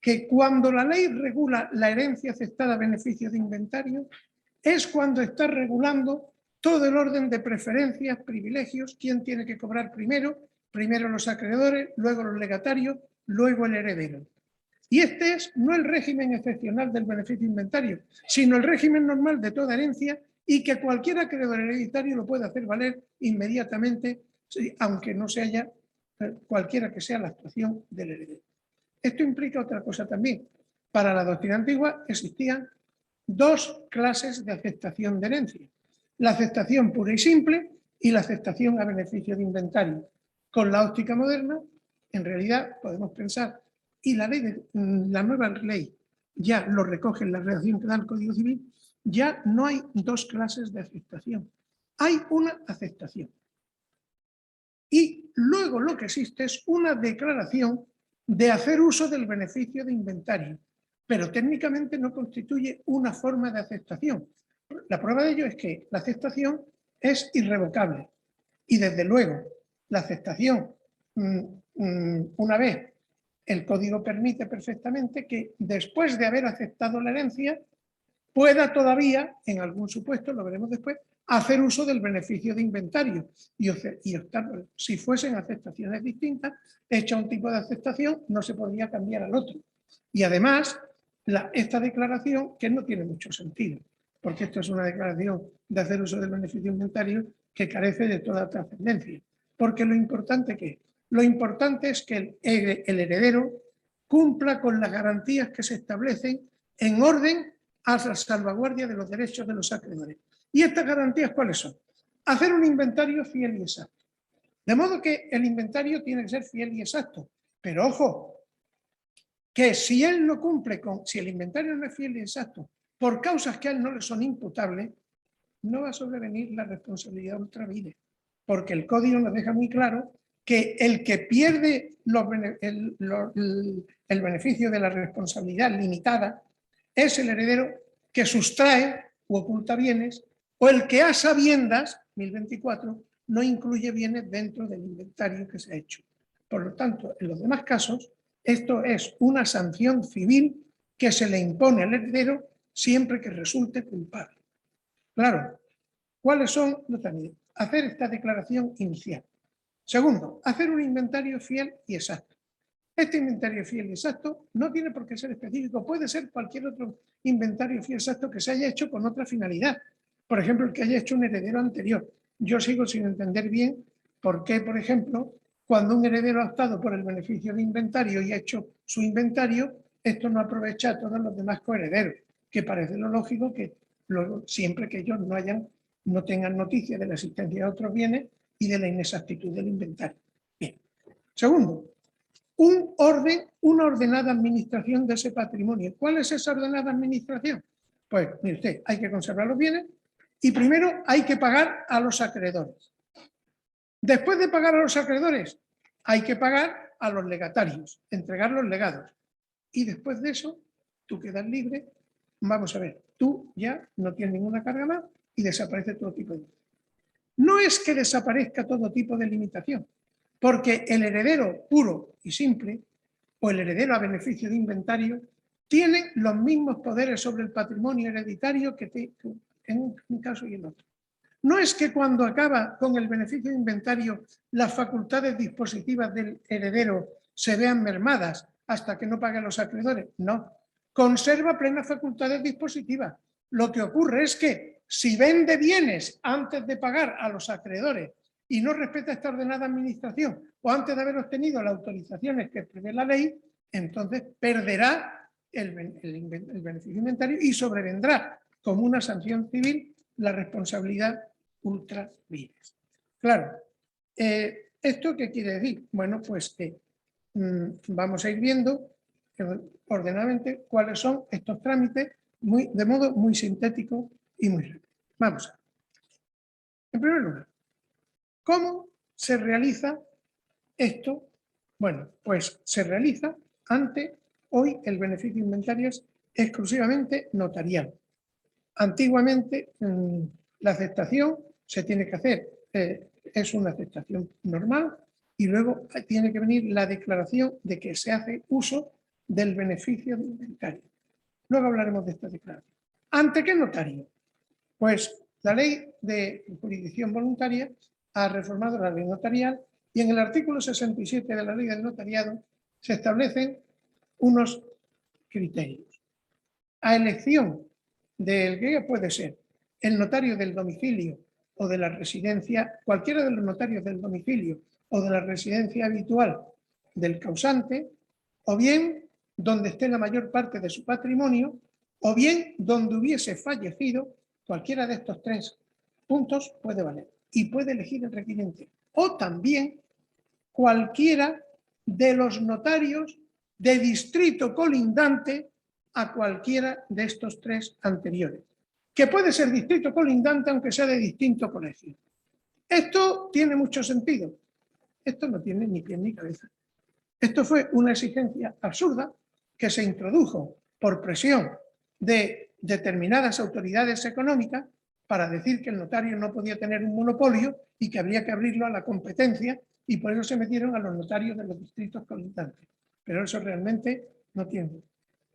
Que cuando la ley regula la herencia aceptada a beneficio de inventario es cuando está regulando todo el orden de preferencias, privilegios, quién tiene que cobrar primero los acreedores, luego los legatarios, luego el heredero. Y este es no el régimen excepcional del beneficio de inventario, sino el régimen normal de toda herencia y que cualquier acreedor hereditario lo puede hacer valer inmediatamente, aunque no se haya cualquiera que sea la actuación del heredero. Esto implica otra cosa también. Para la doctrina antigua existían dos clases de aceptación de herencia. La aceptación pura y simple y la aceptación a beneficio de inventario. Con la óptica moderna, en realidad podemos pensar, y la nueva ley ya lo recoge en la redacción que da el Código Civil, ya no hay dos clases de aceptación. Hay una aceptación. Y luego lo que existe es una declaración de hacer uso del beneficio de inventario, pero técnicamente no constituye una forma de aceptación. La prueba de ello es que la aceptación es irrevocable y desde luego la aceptación, una vez el Código permite perfectamente que después de haber aceptado la herencia pueda todavía, en algún supuesto, lo veremos después, hacer uso del beneficio de inventario y optar, si fuesen aceptaciones distintas, hecha un tipo de aceptación, no se podría cambiar al otro. Y además, esta declaración, que no tiene mucho sentido, porque esto es una declaración de hacer uso del beneficio de inventario que carece de toda trascendencia. Porque lo importante es que el heredero cumpla con las garantías que se establecen en orden a la salvaguardia de los derechos de los acreedores. ¿Y estas garantías cuáles son? Hacer un inventario fiel y exacto. De modo que el inventario tiene que ser fiel y exacto. Pero ojo, que si él no cumple si el inventario no es fiel y exacto, por causas que a él no le son imputables, no va a sobrevenir la responsabilidad ultravires. Porque el Código nos deja muy claro que el que pierde el beneficio de la responsabilidad limitada es el heredero que sustrae u oculta bienes, o el que a sabiendas, 1024, no incluye bienes dentro del inventario que se ha hecho. Por lo tanto, en los demás casos, esto es una sanción civil que se le impone al heredero siempre que resulte culpable. Claro, ¿cuáles son los términos? Hacer esta declaración inicial. Segundo, hacer un inventario fiel y exacto. Este inventario fiel y exacto no tiene por qué ser específico, puede ser cualquier otro inventario fiel y exacto que se haya hecho con otra finalidad. Por ejemplo, el que haya hecho un heredero anterior. Yo sigo sin entender bien por qué, por ejemplo, cuando un heredero ha optado por el beneficio de inventario y ha hecho su inventario, esto no aprovecha a todos los demás coherederos, que parece lo lógico que luego, siempre que ellos no tengan noticia de la existencia de otros bienes y de la inexactitud del inventario. Bien. Segundo, una ordenada administración de ese patrimonio. ¿Cuál es esa ordenada administración? Pues, mire usted, hay que conservar los bienes y primero hay que pagar a los acreedores. Después de pagar a los acreedores, hay que pagar a los legatarios, entregar los legados. Y después de eso, tú quedas libre. Vamos a ver, tú ya no tienes ninguna carga más y desaparece todo tipo de limitación. No es que desaparezca todo tipo de limitación, porque el heredero puro y simple, o el heredero a beneficio de inventario, tienen los mismos poderes sobre el patrimonio hereditario que en un caso y en otro. No es que cuando acaba con el beneficio de inventario las facultades dispositivas del heredero se vean mermadas hasta que no pague a los acreedores. No, conserva plenas facultades dispositivas. Lo que ocurre es que si vende bienes antes de pagar a los acreedores y no respeta esta ordenada administración o antes de haber obtenido las autorizaciones que prevé la ley, entonces perderá el beneficio inventario y sobrevendrá como una sanción civil la responsabilidad ultra vires. Claro, ¿esto qué quiere decir? Bueno, pues que vamos a ir viendo ordenadamente cuáles son estos trámites de modo muy sintético y muy rápido. Vamos a ver. En primer lugar, ¿cómo se realiza esto? Bueno, pues se realiza ante, hoy el beneficio inventario es exclusivamente notarial. Antiguamente la aceptación se tiene que hacer, es una aceptación normal y luego tiene que venir la declaración de que se hace uso del beneficio de inventario. Luego hablaremos de esta declaración. ¿Ante qué notario? Pues la ley de jurisdicción voluntaria ha reformado la ley notarial y en el artículo 67 de la ley del notariado se establecen unos criterios. A elección del que puede ser el notario del domicilio o de la residencia, cualquiera de los notarios del domicilio o de la residencia habitual del causante, o bien donde esté la mayor parte de su patrimonio, o bien donde hubiese fallecido. Cualquiera de estos tres puntos puede valer y puede elegir el requirente. O también cualquiera de los notarios de distrito colindante a cualquiera de estos tres anteriores, que puede ser distrito colindante aunque sea de distinto colegio. Esto tiene mucho sentido. Esto no tiene ni pie ni cabeza. Esto fue una exigencia absurda que se introdujo por presión de determinadas autoridades económicas para decir que el notario no podía tener un monopolio y que habría que abrirlo a la competencia, y por eso se metieron a los notarios de los distritos colindantes. Pero eso realmente no tiene.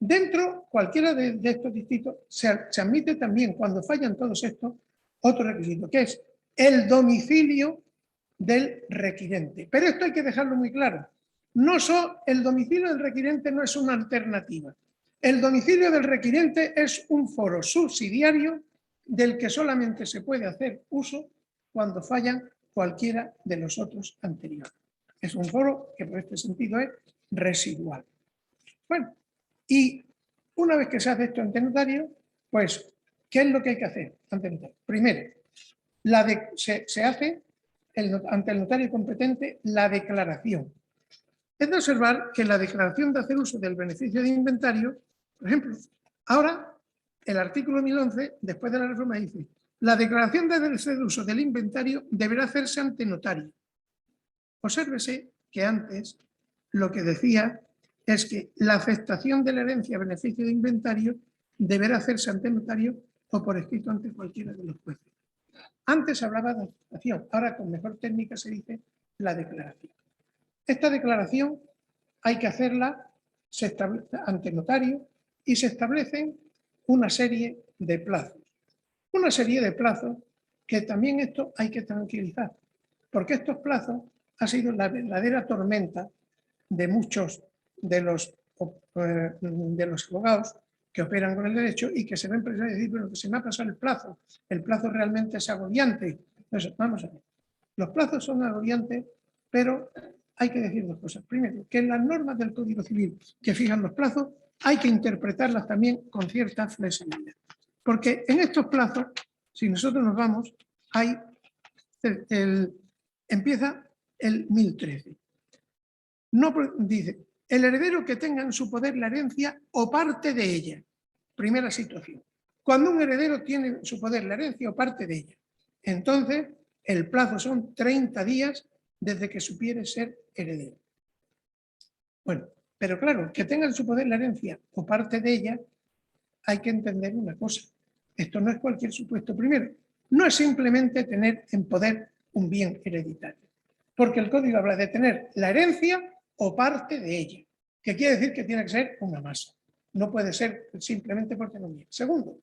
Dentro, cualquiera de estos distritos se admite también, cuando fallan todos estos, otro requisito, que es el domicilio del requirente. Pero esto hay que dejarlo muy claro. El domicilio del requirente no es una alternativa. El domicilio del requirente es un foro subsidiario del que solamente se puede hacer uso cuando fallan cualquiera de los otros anteriores. Es un foro que por este sentido es residual. Bueno, y una vez que se hace esto ante notario, pues, ¿qué es lo que hay que hacer ante notario? Primero, se hace ante el notario competente la declaración. Es de observar que la declaración de hacer uso del beneficio de inventario, por ejemplo, ahora el artículo 1011, después de la reforma, dice: la declaración de hacer uso del inventario deberá hacerse ante notario. Obsérvese que antes lo que decía es que la aceptación de la herencia a beneficio de inventario deberá hacerse ante notario o por escrito ante cualquiera de los jueces. Antes hablaba de aceptación, ahora con mejor técnica se dice la declaración. Esta declaración hay que hacerla ante notario y se establecen una serie de plazos. Una serie de plazos que también esto hay que tranquilizar, porque estos plazos ha sido la verdadera tormenta de muchos de los abogados que operan con el derecho y que se ven presionados y decir: bueno, que se me ha pasado el plazo realmente es agobiante. Entonces, vamos a ver, los plazos son agobiantes, pero hay que decir dos cosas. Primero, que las normas del Código Civil que fijan los plazos hay que interpretarlas también con cierta flexibilidad. Porque en estos plazos, si nosotros nos vamos, empieza el 1013. No, dice: el heredero que tenga en su poder la herencia o parte de ella. Primera situación. Cuando un heredero tiene en su poder la herencia o parte de ella, entonces el plazo son 30 días desde que supiere ser heredero. Bueno, pero claro, que tenga en su poder la herencia o parte de ella, hay que entender una cosa. Esto no es cualquier supuesto. Primero, no es simplemente tener en poder un bien hereditario, porque el Código habla de tener la herencia o parte de ella, que quiere decir que tiene que ser una masa. No puede ser simplemente por tener un bien. Segundo,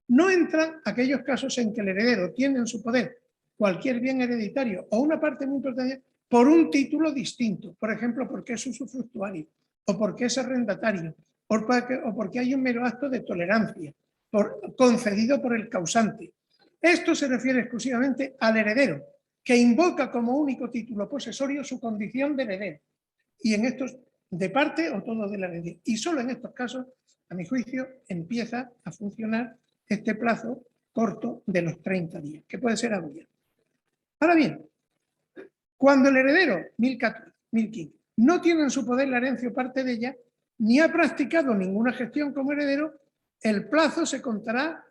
no entran aquellos casos en que el heredero tiene en su poder cualquier bien hereditario o una parte muy importante por un título distinto, por ejemplo, porque es usufructuario, o porque es arrendatario, o porque hay un mero acto de tolerancia concedido por el causante, Esto se refiere exclusivamente al heredero, que invoca como único título posesorio su condición de heredero. Y en estos, de parte o todo de la herencia. Y solo en estos casos, a mi juicio, empieza a funcionar este plazo corto de los 30 días, que puede ser abreviado. Ahora bien, cuando el heredero, 1014, 1015, no tiene en su poder la herencia o parte de ella, ni ha practicado ninguna gestión como heredero, el plazo se contará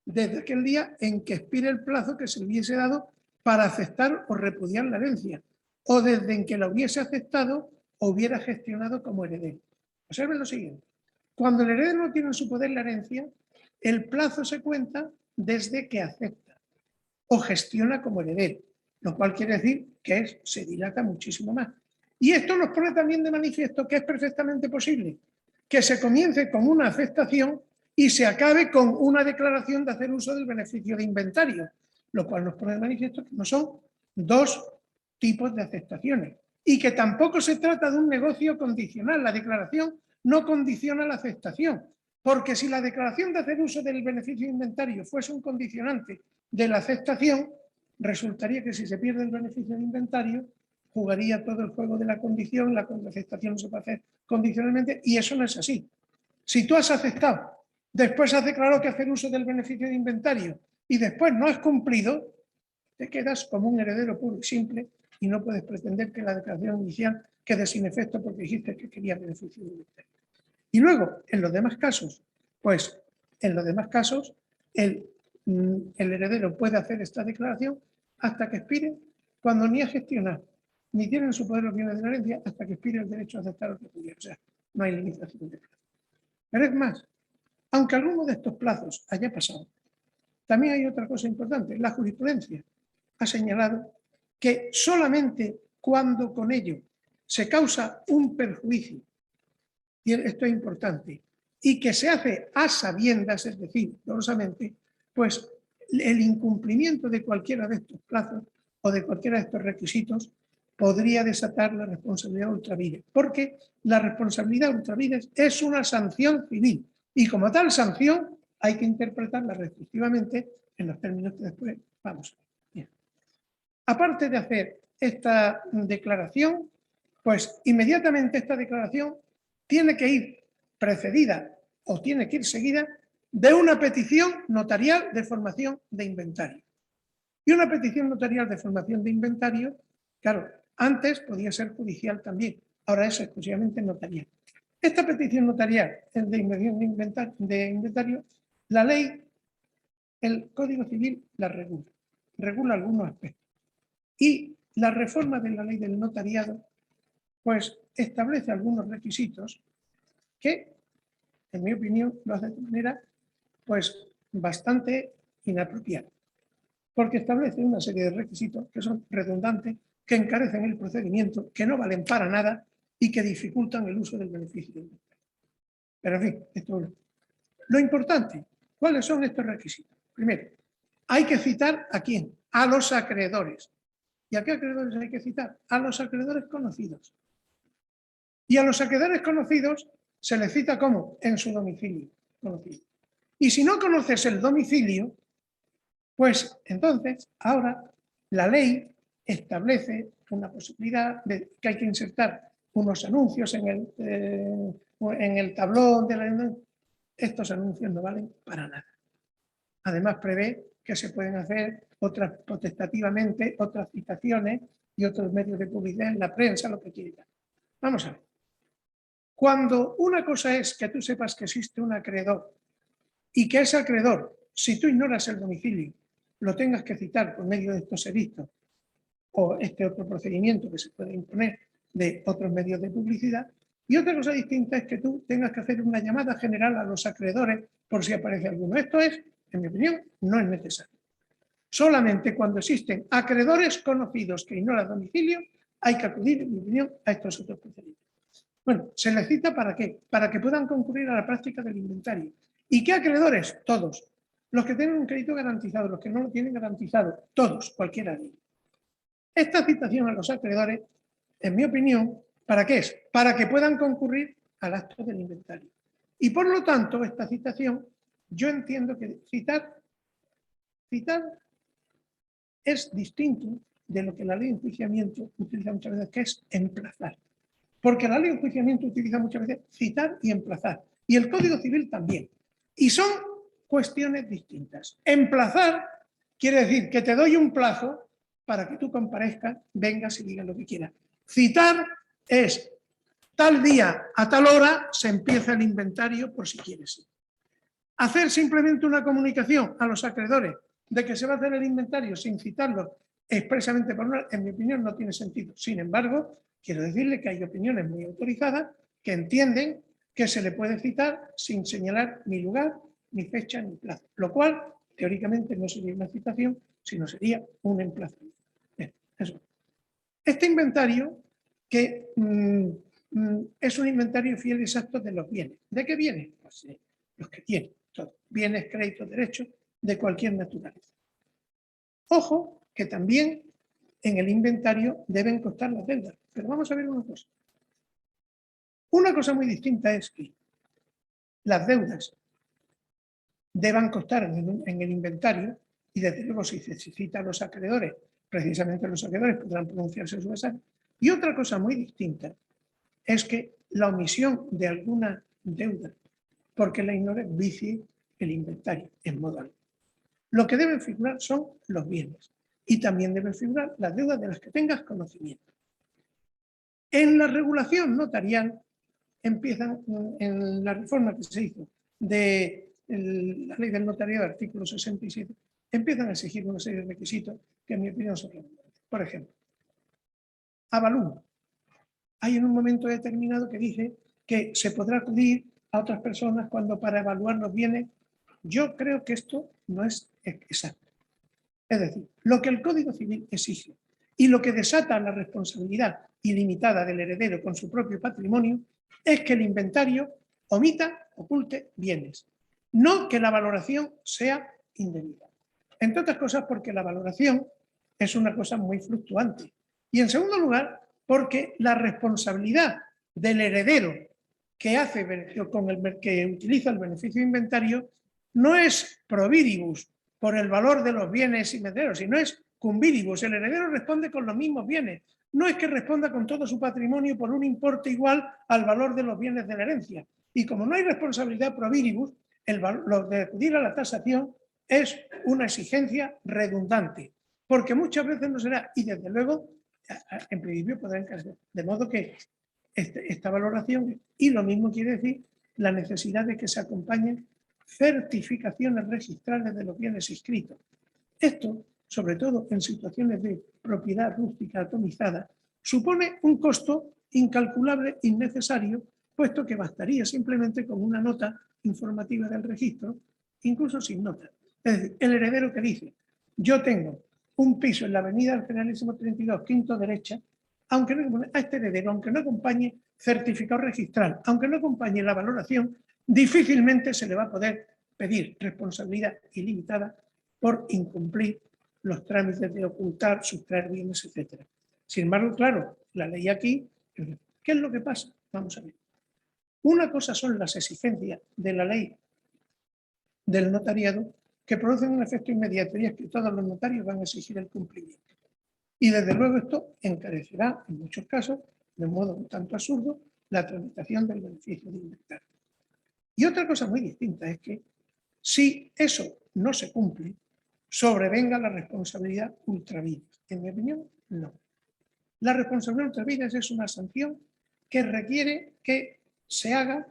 desde aquel día en que expire el plazo que se le hubiese dado para aceptar o repudiar la herencia, o desde en que la hubiese aceptado o hubiera gestionado como heredero. Observen lo siguiente. Cuando el heredero no tiene en su poder la herencia, el plazo se cuenta desde que acepta o gestiona como heredero, lo cual quiere decir que se dilata muchísimo más. Y esto nos pone también de manifiesto que es perfectamente posible que se comience con una aceptación y se acabe con una declaración de hacer uso del beneficio de inventario, lo cual nos pone de manifiesto que no son dos tipos de aceptaciones y que tampoco se trata de un negocio condicional. La declaración no condiciona la aceptación, porque si la declaración de hacer uso del beneficio de inventario fuese un condicionante de la aceptación, resultaría que si se pierde el beneficio de inventario, jugaría todo el juego de la condición, la aceptación no se puede hacer condicionalmente, y eso no es así. Si tú has aceptado, después has declarado que hacer uso del beneficio de inventario y después no has cumplido, te quedas como un heredero puro y simple y no puedes pretender que la declaración inicial quede sin efecto porque dijiste que querías beneficio de inventario. Y luego, en los demás casos, pues en los demás casos, el heredero puede hacer esta declaración hasta que expire, cuando ni ha gestionado, ni tiene en su poder los bienes de la herencia, hasta que expire el derecho a aceptar o repudiar. O sea, no hay limitación de plazo. Pero es más, aunque alguno de estos plazos haya pasado, también hay otra cosa importante. La jurisprudencia ha señalado que solamente cuando con ello se causa un perjuicio, y esto es importante, y que se hace a sabiendas, es decir, dolosamente, pues el incumplimiento de cualquiera de estos plazos o de cualquiera de estos requisitos podría desatar la responsabilidad ultravides, porque la responsabilidad ultravides es una sanción civil y como tal sanción hay que interpretarla restrictivamente en los términos que después vamos a ver. Bien. Aparte de hacer esta declaración, pues inmediatamente esta declaración tiene que ir precedida o tiene que ir seguida de una petición notarial de formación de inventario. Y una petición notarial de formación de inventario, claro, antes podía ser judicial también, ahora es exclusivamente notarial. Esta petición notarial de inventario, la ley, el Código Civil la regula algunos aspectos. Y la reforma de la ley del notariado, pues establece algunos requisitos que, en mi opinión, lo hace de manera, pues, bastante inapropiada. Porque establece una serie de requisitos que son redundantes, que encarecen el procedimiento, que no valen para nada y que dificultan el uso del beneficio del inventario. Pero en fin, esto es lo importante. ¿Cuáles son estos requisitos? Primero, hay que citar ¿a quién? A los acreedores. ¿Y a qué acreedores hay que citar? A los acreedores conocidos. Y a los acreedores conocidos se les cita ¿cómo? En su domicilio conocido. Y si no conoces el domicilio, pues entonces ahora la ley establece una posibilidad de que hay que insertar unos anuncios en el tablón de la... Estos anuncios no valen para nada. Además prevé que se pueden hacer otras potestativamente, otras citaciones y otros medios de publicidad en la prensa, lo que quieran. Vamos a ver. Cuando una cosa es que tú sepas que existe un acreedor y que ese acreedor, si tú ignoras el domicilio, lo tengas que citar por medio de estos edictos o este otro procedimiento que se puede imponer de otros medios de publicidad, y otra cosa distinta es que tú tengas que hacer una llamada general a los acreedores por si aparece alguno. Esto es, en mi opinión, no es necesario. Solamente cuando existen acreedores conocidos que ignoran domicilio, hay que acudir, en mi opinión, a estos otros procedimientos. Bueno, se les cita ¿para qué? Para que puedan concurrir a la práctica del inventario. ¿Y qué acreedores? Todos. Los que tienen un crédito garantizado, los que no lo tienen garantizado, todos, cualquiera de ellos. Esta citación a los acreedores, en mi opinión, ¿para qué es? Para que puedan concurrir al acto del inventario. Y por lo tanto, esta citación, yo entiendo que citar Citar es distinto de lo que la ley de enjuiciamiento utiliza muchas veces, que es emplazar. Porque la ley de enjuiciamiento utiliza muchas veces citar y emplazar. Y el Código Civil también. Y son cuestiones distintas. Emplazar quiere decir que te doy un plazo para que tú comparezcas, vengas y digas lo que quieras. Citar es tal día a tal hora se empieza el inventario por si quieres. Hacer simplemente una comunicación a los acreedores de que se va a hacer el inventario sin citarlos expresamente por una, en mi opinión no tiene sentido. Sin embargo, quiero decirle que hay opiniones muy autorizadas que entienden que se le puede citar sin señalar ni lugar, ni fecha, ni plazo, lo cual teóricamente no sería una citación, sino sería un emplazamiento. Bien, eso. Este inventario que es un inventario fiel y exacto de los bienes. ¿De qué bienes? Pues los que tienen, todos. Bienes, créditos, derechos, de cualquier naturaleza. Ojo, que también en el inventario deben constar las deudas. Pero vamos a ver una cosa. Una cosa muy distinta es que las deudas deban constar en el inventario y desde luego si se cita a los acreedores, precisamente los acreedores podrán pronunciarse sobre esa. Y otra cosa muy distinta es que la omisión de alguna deuda, porque la ignore, vicie el inventario en modo alguno. Lo que deben figurar son los bienes y también deben figurar las deudas de las que tengas conocimiento. En la regulación notarial empiezan, en la reforma que se hizo de la ley del notariado, artículo 67, empiezan a exigir una serie de requisitos que en mi opinión son redundantes. Por ejemplo, avalúo. Hay en un momento determinado que dice que se podrá acudir a otras personas cuando para evaluar los bienes. Yo creo que esto no es exacto. Es decir, lo que el Código Civil exige y lo que desata la responsabilidad ilimitada del heredero con su propio patrimonio es que el inventario omita, oculte bienes, no que la valoración sea indebida. Entre otras cosas porque la valoración es una cosa muy fluctuante. Y en segundo lugar, porque la responsabilidad del heredero que utiliza el beneficio de inventario no es pro viribus, por el valor de los bienes inventarios, sino es cum viribus. El heredero responde con los mismos bienes. No es que responda con todo su patrimonio por un importe igual al valor de los bienes de la herencia. Y como no hay responsabilidad pro viribus, lo de acudir a la tasación es una exigencia redundante, porque muchas veces no será, y desde luego, en principio podrá encarecer. De modo que esta valoración, y lo mismo quiere decir la necesidad de que se acompañen certificaciones registrales de los bienes inscritos. Esto, sobre todo en situaciones de propiedad rústica atomizada, supone un costo incalculable, innecesario, puesto que bastaría simplemente con una nota informativa del registro, incluso sin nota. Es decir, el heredero que dice, yo tengo un piso en la avenida del Generalísimo 32, quinto derecha, aunque no, a este heredero, aunque no acompañe certificado registral, aunque no acompañe la valoración, difícilmente se le va a poder pedir responsabilidad ilimitada por incumplir los trámites de ocultar, sustraer bienes, etc. Sin embargo, claro, la ley aquí, ¿qué es lo que pasa? Vamos a ver. Una cosa son las exigencias de la ley del notariado que producen un efecto inmediato y es que todos los notarios van a exigir el cumplimiento. Y desde luego esto encarecerá en muchos casos, de un modo un tanto absurdo, la tramitación del beneficio de inventario. Y otra cosa muy distinta es que si eso no se cumple, sobrevenga la responsabilidad ultravidas. En mi opinión, no. La responsabilidad ultravidas es una sanción que requiere que se haga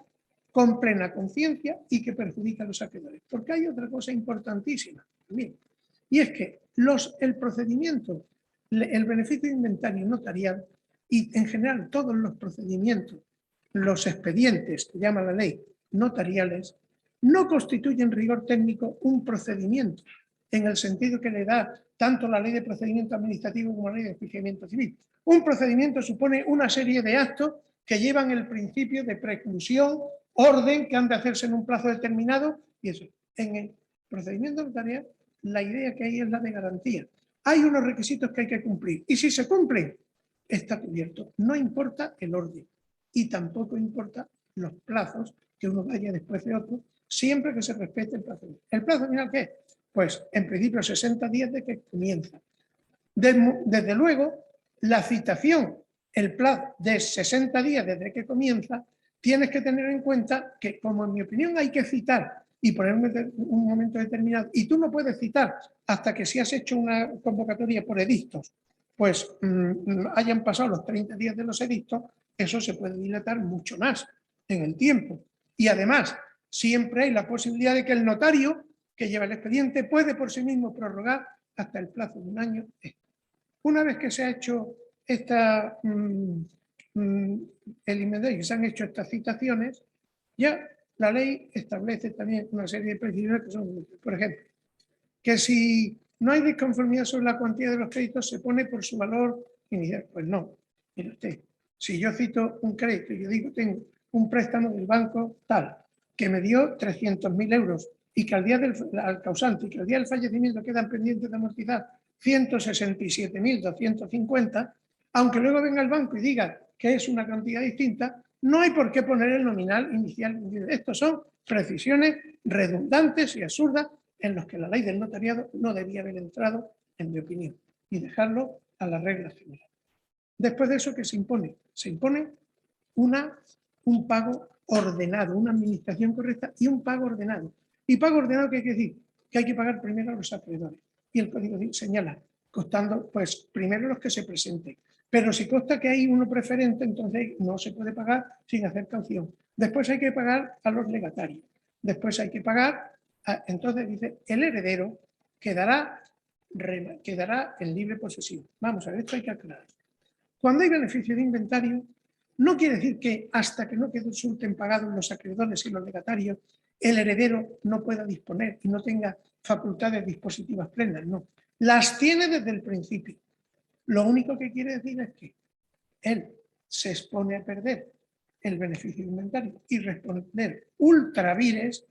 con plena conciencia y que perjudica a los acreedores. Porque hay otra cosa importantísima también, y es que el procedimiento, el beneficio de inventario notarial y en general todos los procedimientos, los expedientes que llama la ley notariales, no constituye en rigor técnico un procedimiento, en el sentido que le da tanto la ley de procedimiento administrativo como la ley de enjuiciamiento civil. Un procedimiento supone una serie de actos que llevan el principio de preclusión, orden, que han de hacerse en un plazo determinado, y eso. En el procedimiento notarial, la idea que hay es la de garantía. Hay unos requisitos que hay que cumplir, y si se cumplen, está cubierto. No importa el orden, y tampoco importa los plazos que uno vaya después de otro, siempre que se respete el plazo. ¿El plazo final qué es? Pues en principio 60 días de que comienza. Desde luego, la citación, el plazo de 60 días desde que comienza, tienes que tener en cuenta que, como en mi opinión hay que citar y poner un momento determinado, y tú no puedes citar hasta que si has hecho una convocatoria por edictos, pues hayan pasado los 30 días de los edictos, eso se puede dilatar mucho más en el tiempo. Y además, siempre hay la posibilidad de que el notario que lleva el expediente puede por sí mismo prorrogar hasta el plazo de un año. Una vez que se ha hecho esta el inventario, que se han hecho estas citaciones, ya la ley establece también una serie de precisiones que son, por ejemplo, que si no hay disconformidad sobre la cuantía de los créditos, se pone por su valor inicial. Pues no, mire usted, si yo cito un crédito y yo digo tengo un préstamo del banco tal, que me dio 300.000 euros y que al día al causante y que al día del fallecimiento quedan pendientes de amortizar 167.250, aunque luego venga el banco y diga que es una cantidad distinta, no hay por qué poner el nominal inicial. Estos son precisiones redundantes y absurdas en los que la ley del notariado no debía haber entrado, en mi opinión, y dejarlo a la regla general. Después de eso, ¿qué se impone? Se impone un pago ordenado, una administración correcta y un pago ordenado. ¿Y pago ordenado qué quiere decir? Que hay que pagar primero a los acreedores. Y el Código Civil señala, costando, pues, primero los que se presenten. Pero si consta que hay uno preferente, entonces no se puede pagar sin hacer caución. Después hay que pagar a los legatarios. Después hay que pagar, entonces dice, el heredero quedará en libre posesión. Vamos a ver, esto hay que aclarar. Cuando hay beneficio de inventario, no quiere decir que hasta que no resulten pagados los acreedores y los legatarios, el heredero no pueda disponer y no tenga facultades dispositivas plenas, no. Las tiene desde el principio. Lo único que quiere decir es que él se expone a perder el beneficio de inventario y responder ultra vires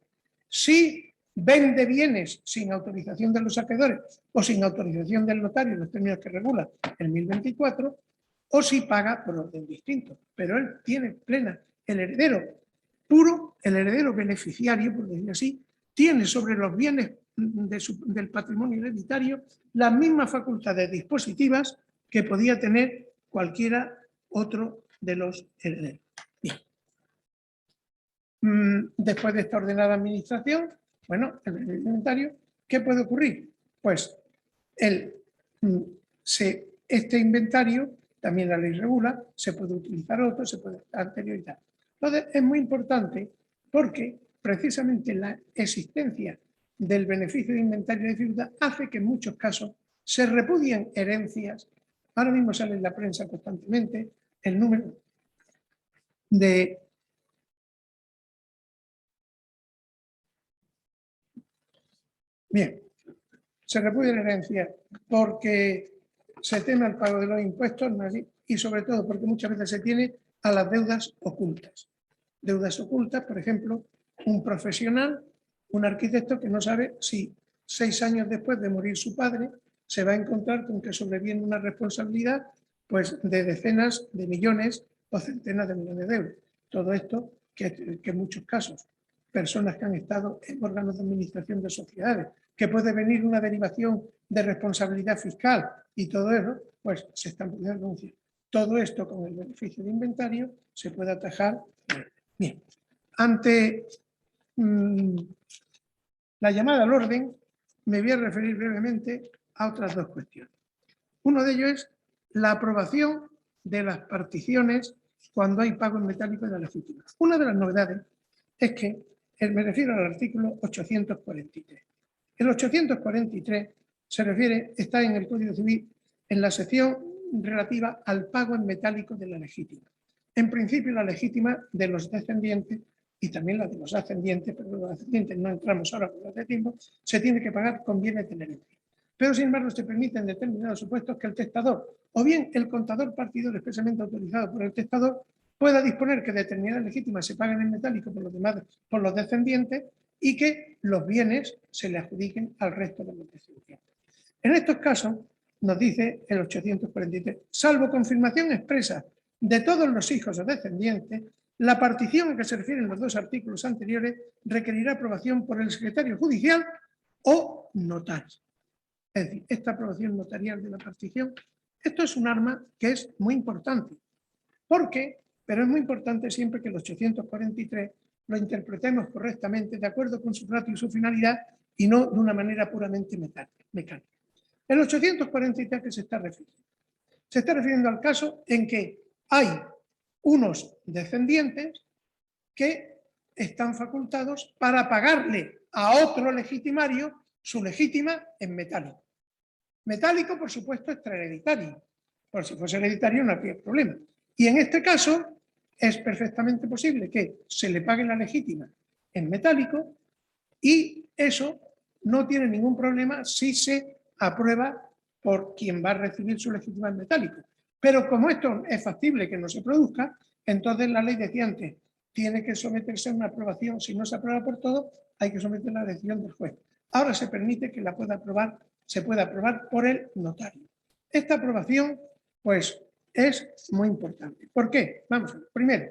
si vende bienes sin autorización de los acreedores o sin autorización del notario en los términos que regula el 1024, o si paga por orden distinto. Pero él tiene plena, el heredero puro, el heredero beneficiario, por decirlo así, tiene sobre los bienes del patrimonio hereditario las mismas facultades dispositivas que podía tener cualquiera otro de los herederos. Bien. Después de esta ordenada administración, bueno, el inventario, ¿qué puede ocurrir? Pues este inventario, también la ley regula, se puede utilizar otro, se puede anteriorizar. Entonces, es muy importante porque precisamente la existencia del beneficio de inventario de fiducia hace que en muchos casos se repudien herencias. Ahora mismo sale en la prensa constantemente el número de se repudian herencias porque se teme al pago de los impuestos y sobre todo porque muchas veces se tiene a las deudas ocultas. Deudas ocultas, por ejemplo, un profesional, un arquitecto que no sabe si 6 años después de morir su padre se va a encontrar con que sobreviene una responsabilidad pues, de decenas de millones o centenas de millones de euros. Todo esto que en muchos casos, personas que han estado en órganos de administración de sociedades, que puede venir una derivación de responsabilidad fiscal y todo eso, pues se están pudiendo denunciar. Todo esto con el beneficio de inventario se puede atajar. Bien, ante la llamada al orden, me voy a referir brevemente a otras dos cuestiones. Uno de ellos es la aprobación de las particiones cuando hay pago en metálico de la legítima. Una de las novedades es que me refiero al artículo 843. El 843 se refiere, está en el Código Civil, en la sección relativa al pago en metálico de la legítima. En principio, la legítima de los descendientes y también la de los ascendientes, pero los ascendientes no entramos ahora por hace tiempo, se tiene que pagar con bienes de la herencia. Pero, sin embargo, se permite en determinados supuestos que el testador o bien el contador partidor expresamente autorizado por el testador pueda disponer que determinadas legítimas se paguen en metálico por los descendientes y que los bienes se le adjudiquen al resto de los descendientes. En estos casos, nos dice el 843, salvo confirmación expresa de todos los hijos o descendientes, la partición a que se refieren los dos artículos anteriores requerirá aprobación por el secretario judicial o notario. Es decir, esta aprobación notarial de la partición, esto es un arma que es muy importante. ¿Por qué? Pero es muy importante siempre que el 843 lo interpretemos correctamente de acuerdo con su ratio y su finalidad y no de una manera puramente mecánica. El 843 ¿a qué se está refiriendo? Se está refiriendo al caso en que hay unos descendientes que están facultados para pagarle a otro legitimario su legítima en metálico. Metálico, por supuesto, extrahereditario. Por si fuese hereditario no habría problema. Y en este caso es perfectamente posible que se le pague la legítima en metálico y eso no tiene ningún problema si se aprueba por quien va a recibir su legítima en metálico. Pero como esto es factible que no se produzca, entonces la ley decía antes, tiene que someterse a una aprobación. Si no se aprueba por todo, hay que someter a la decisión del juez. Ahora se permite que la pueda aprobar, se pueda aprobar por el notario. Esta aprobación, pues, es muy importante. ¿Por qué? Vamos a ver. Primero,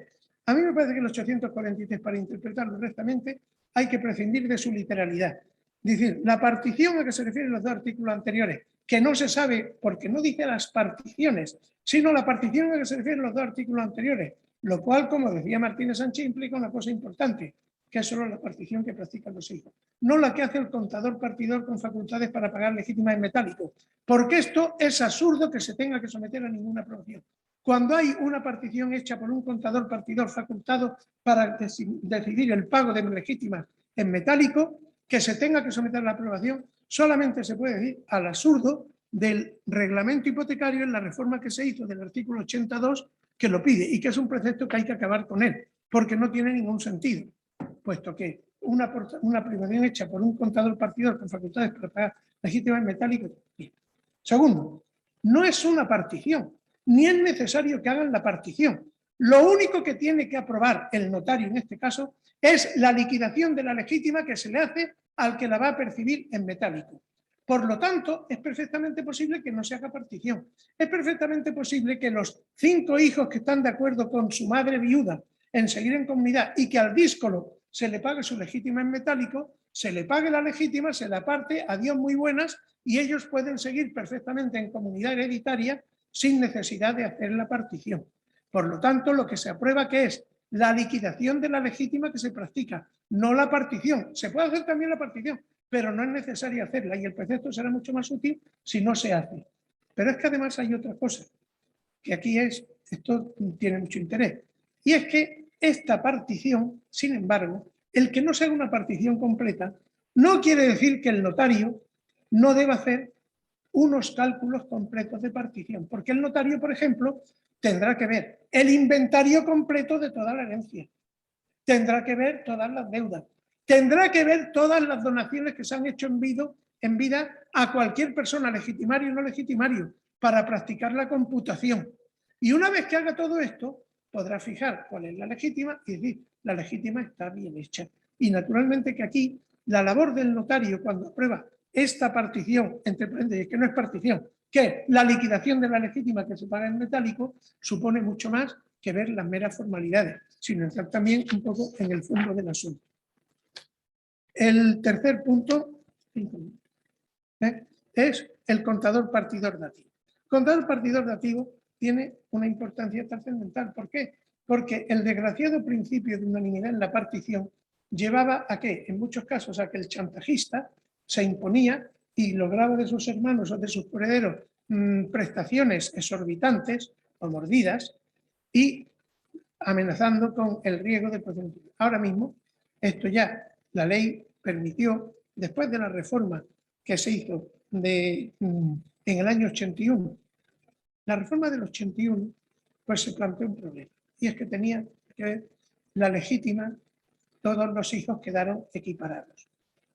a mí me parece que el 843, para interpretarlo correctamente, hay que prescindir de su literalidad. Es decir, la partición a que se refieren los dos artículos anteriores, que no se sabe porque no dice las particiones, sino la partición a que se refieren los dos artículos anteriores, lo cual, como decía Martínez Sánchez, implica una cosa importante, que es solo la partición que practican los hijos, no la que hace el contador partidor con facultades para pagar legítimas en metálico, porque esto es absurdo que se tenga que someter a ninguna aprobación. Cuando hay una partición hecha por un contador partidor facultado para decidir el pago de legítimas en metálico, que se tenga que someter a la aprobación, solamente se puede decir al absurdo del reglamento hipotecario en la reforma que se hizo del artículo 82 que lo pide y que es un precepto que hay que acabar con él, porque no tiene ningún sentido, puesto que una aprobación hecha por un contador partidor con facultades para pagar legítimas en metálico. Segundo, no es una partición, ni es necesario que hagan la partición. Lo único que tiene que aprobar el notario en este caso es la liquidación de la legítima que se le hace al que la va a percibir en metálico. Por lo tanto, es perfectamente posible que no se haga partición. Es perfectamente posible que los 5 hijos que están de acuerdo con su madre viuda en seguir en comunidad y que al díscolo se le pague su legítima en metálico, se le pague la legítima, se la parte, adiós muy buenas, y ellos pueden seguir perfectamente en comunidad hereditaria sin necesidad de hacer la partición. Por lo tanto, lo que se aprueba que es la liquidación de la legítima que se practica, no la partición. Se puede hacer también la partición, pero no es necesario hacerla y el precepto será mucho más útil si no se hace. Pero es que además hay otra cosa, que aquí esto tiene mucho interés, y es que esta partición, sin embargo, el que no sea una partición completa, no quiere decir que el notario no deba hacer unos cálculos completos de partición, porque el notario, por ejemplo, tendrá que ver el inventario completo de toda la herencia, tendrá que ver todas las deudas, tendrá que ver todas las donaciones que se han hecho en vida a cualquier persona, legitimario o no legitimario, para practicar la computación. Y una vez que haga todo esto, podrá fijar cuál es la legítima y decir, la legítima está bien hecha. Y naturalmente que aquí la labor del notario cuando aprueba esta partición, entre paréntesis, que no es partición, que la liquidación de la legítima que se paga en metálico, supone mucho más que ver las meras formalidades, sino entrar también un poco en el fondo del asunto. El tercer punto es el contador partidor dativo. El contador partidor dativo tiene una importancia trascendental. ¿Por qué? Porque el desgraciado principio de unanimidad en la partición llevaba a que, en muchos casos, a que el chantajista se imponía y lograba de sus hermanos o de sus herederos prestaciones exorbitantes o mordidas y amenazando con el riesgo del proceso. Ahora mismo, esto ya, la ley permitió, después de la reforma que se hizo en el año 81, la reforma del 81, pues se planteó un problema, y es que tenía que ver la legítima, todos los hijos quedaron equiparados.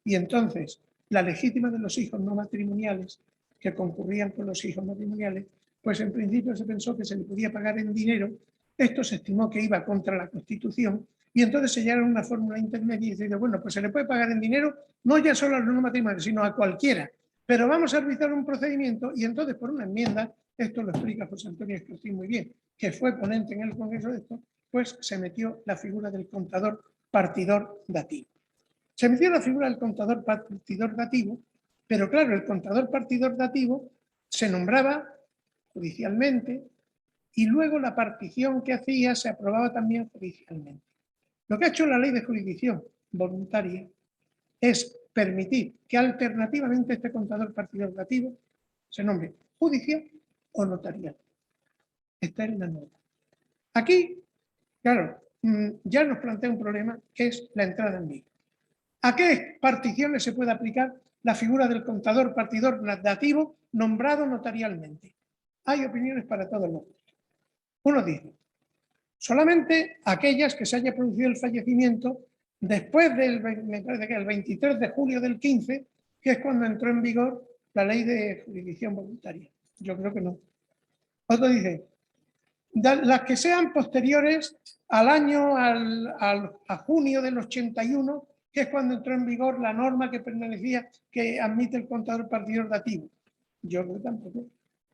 Y entonces, la legítima de los hijos no matrimoniales, que concurrían con los hijos matrimoniales, pues en principio se pensó que se le podía pagar en dinero. Esto se estimó que iba contra la Constitución y entonces se llegaron a una fórmula intermedia y dice, bueno, pues se le puede pagar en dinero no ya solo a los no matrimoniales, sino a cualquiera. Pero vamos a arbitrar un procedimiento y entonces por una enmienda, esto lo explica José Antonio Escurtín muy bien, que fue ponente en el Congreso de esto, pues se metió la figura del contador partidor dativo. Se menciona la figura del contador partidor dativo, pero claro, el contador partidor dativo se nombraba judicialmente y luego la partición que hacía se aprobaba también judicialmente. Lo que ha hecho la ley de jurisdicción voluntaria es permitir que alternativamente este contador partidor dativo se nombre judicial o notarial. Esta es la norma. Aquí, claro, ya nos plantea un problema que es la entrada en vigor. ¿A qué particiones se puede aplicar la figura del contador partidor dativo nombrado notarialmente? Hay opiniones para todos los gustos. Uno dice, solamente aquellas que se haya producido el fallecimiento después del 23 de julio del 15, que es cuando entró en vigor la ley de jurisdicción voluntaria. Yo creo que no. Otro dice, las que sean posteriores al año, a junio del 81, que es cuando entró en vigor la norma que permanecía, que admite el contador partidor dativo. Yo creo que tampoco.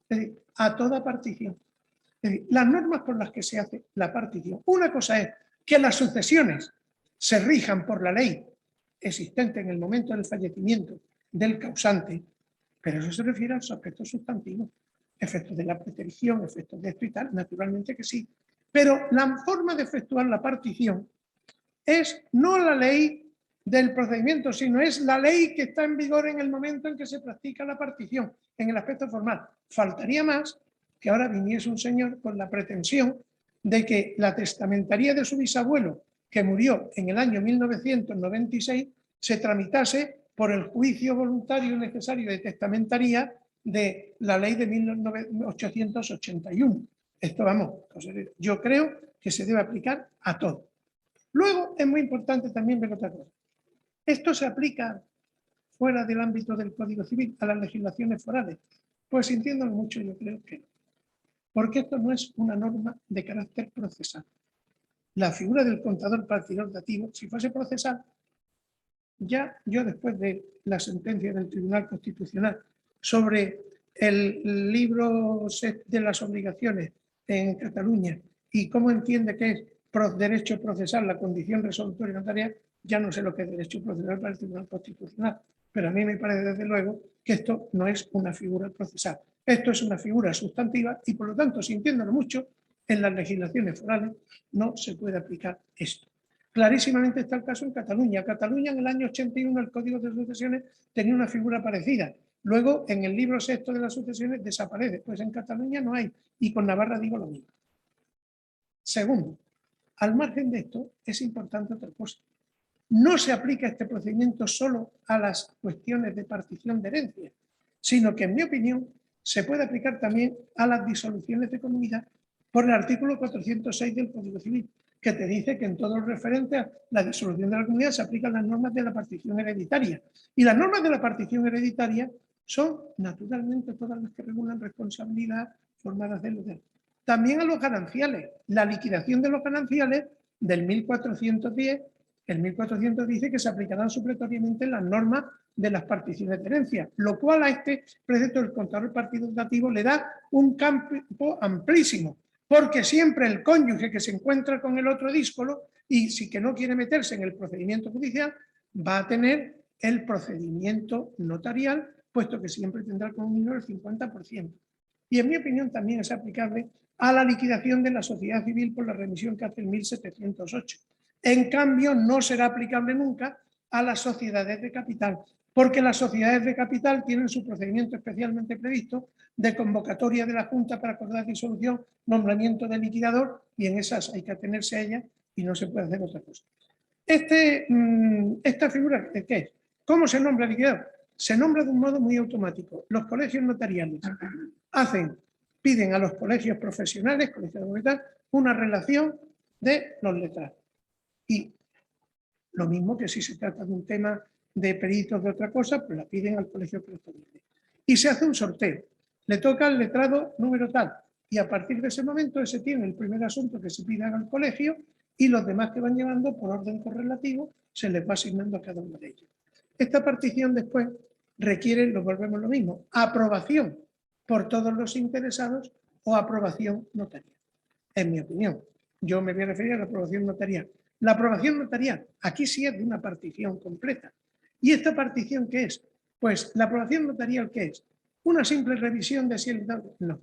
Es decir, a toda partición. Es decir, las normas por las que se hace la partición. Una cosa es que las sucesiones se rijan por la ley existente en el momento del fallecimiento del causante, pero eso se refiere a los aspectos sustantivos, efectos de la preterición, efectos de esto y tal, naturalmente que sí. Pero la forma de efectuar la partición es no la ley del procedimiento, sino es la ley que está en vigor en el momento en que se practica la partición, en el aspecto formal. Faltaría más que ahora viniese un señor con la pretensión de que la testamentaría de su bisabuelo, que murió en el año 1996, se tramitase por el juicio voluntario necesario de testamentaría de la ley de 1881. Esto, vamos, yo creo que se debe aplicar a todo. Luego es muy importante también ver otra cosa. Esto se aplica fuera del ámbito del Código Civil a las legislaciones forales. Pues sintiéndolo mucho, yo creo que no. Porque esto no es una norma de carácter procesal. La figura del contador partidor dativo, si fuese procesal, ya yo después de la sentencia del Tribunal Constitucional sobre el libro de las obligaciones en Cataluña y cómo entiende que es derecho procesal la condición resolutoria notarial, ya no sé lo que es derecho procesal para el Tribunal Constitucional, pero a mí me parece desde luego que esto no es una figura procesal. Esto es una figura sustantiva y por lo tanto, sintiéndolo mucho, en las legislaciones forales no se puede aplicar esto. Clarísimamente está el caso en Cataluña. Cataluña en el año 81 el Código de Sucesiones tenía una figura parecida. Luego en el libro sexto de las sucesiones desaparece. Pues en Cataluña no hay. Y con Navarra digo lo mismo. Segundo, al margen de esto es importante otra cosa. No se aplica este procedimiento solo a las cuestiones de partición de herencia, sino que en mi opinión se puede aplicar también a las disoluciones de comunidad por el artículo 406 del Código Civil, que te dice que en todo lo referente a la disolución de la comunidad se aplican las normas de la partición hereditaria. Y las normas de la partición hereditaria son naturalmente todas las que regulan responsabilidad, formas de los derechos. También a los gananciales. La liquidación de los gananciales del 1410, el 1400 dice que se aplicarán supletoriamente las normas de las particiones de herencia, lo cual a este precepto del contador partidotativo le da un campo amplísimo, porque siempre el cónyuge que se encuentra con el otro díscolo y si que no quiere meterse en el procedimiento judicial va a tener el procedimiento notarial, puesto que siempre tendrá como mínimo el 50%. Y en mi opinión también es aplicable a la liquidación de la sociedad civil por la remisión que hace el 1708. En cambio, no será aplicable nunca a las sociedades de capital, porque las sociedades de capital tienen su procedimiento especialmente previsto de convocatoria de la Junta para acordar disolución, nombramiento de liquidador, y en esas hay que atenerse a ellas y no se puede hacer otra cosa. Esta figura, ¿qué es? ¿Cómo se nombra liquidador? Se nombra de un modo muy automático. Los colegios notariales piden a los colegios profesionales, colegios de tal, una relación de los letrados. Y lo mismo que si se trata de un tema de peritos de otra cosa, pues la piden al colegio profesional. Y se hace un sorteo. Le toca al letrado número tal. Y a partir de ese momento ese tiene el primer asunto que se pida al colegio y los demás que van llevando por orden correlativo se les va asignando a cada uno de ellos. Esta partición después requiere, lo volvemos lo mismo, aprobación por todos los interesados o aprobación notarial. En mi opinión, yo me voy a referir a la aprobación notarial. La aprobación notarial, aquí sí es de una partición completa. ¿Y esta partición qué es? Pues la aprobación notarial, ¿qué es? ¿Una simple revisión de si el dado? No.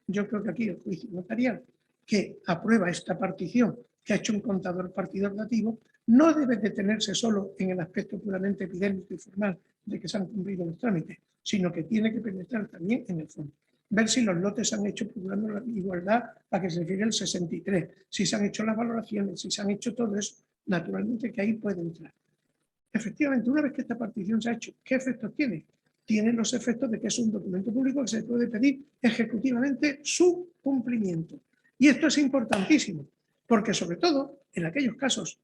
Yo creo que aquí el juicio notarial que aprueba esta partición que ha hecho un contador partidor dativo no debe detenerse solo en el aspecto puramente epidémico y formal de que se han cumplido los trámites, sino que tiene que penetrar también en el fondo. Ver si los lotes se han hecho procurando la igualdad a que se refiere el 63, si se han hecho las valoraciones, si se han hecho todo eso, naturalmente que ahí puede entrar. Efectivamente, una vez que esta partición se ha hecho, ¿qué efectos tiene? Tiene los efectos de que es un documento público que se puede pedir ejecutivamente su cumplimiento. Y esto es importantísimo, porque sobre todo en aquellos casos,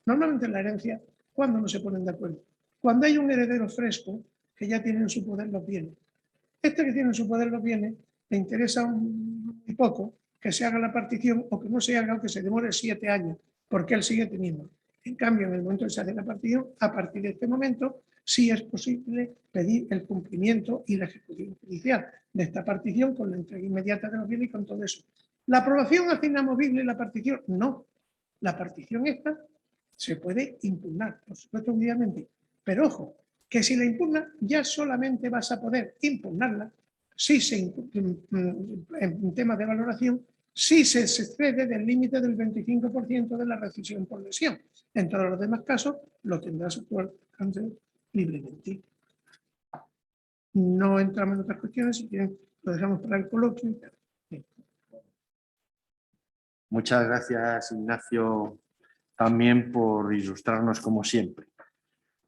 normalmente en la herencia, ¿cuándo no se ponen de acuerdo? Cuando hay un heredero fresco que ya tiene en su poder los bienes. Este que tiene en su poder los bienes le interesa muy poco que se haga la partición o que no se haga o que se demore 7 años, porque él sigue teniendo. En cambio, en el momento que se hace la partición, a partir de este momento, sí es posible pedir el cumplimiento y la ejecución judicial de esta partición con la entrega inmediata de los bienes y con todo eso. ¿La aprobación hace inamovible la partición? No. La partición esta se puede impugnar, por supuesto, obviamente. Pero ojo, que si la impugna, ya solamente vas a poder impugnarla si en temas de valoración, si se excede del límite del 25% de la rescisión por lesión. En todos los demás casos, lo tendrás a tu alcance libremente. No entramos en otras cuestiones, si quieren, lo dejamos para el coloquio. Muchas gracias, Ignacio, también por ilustrarnos como siempre.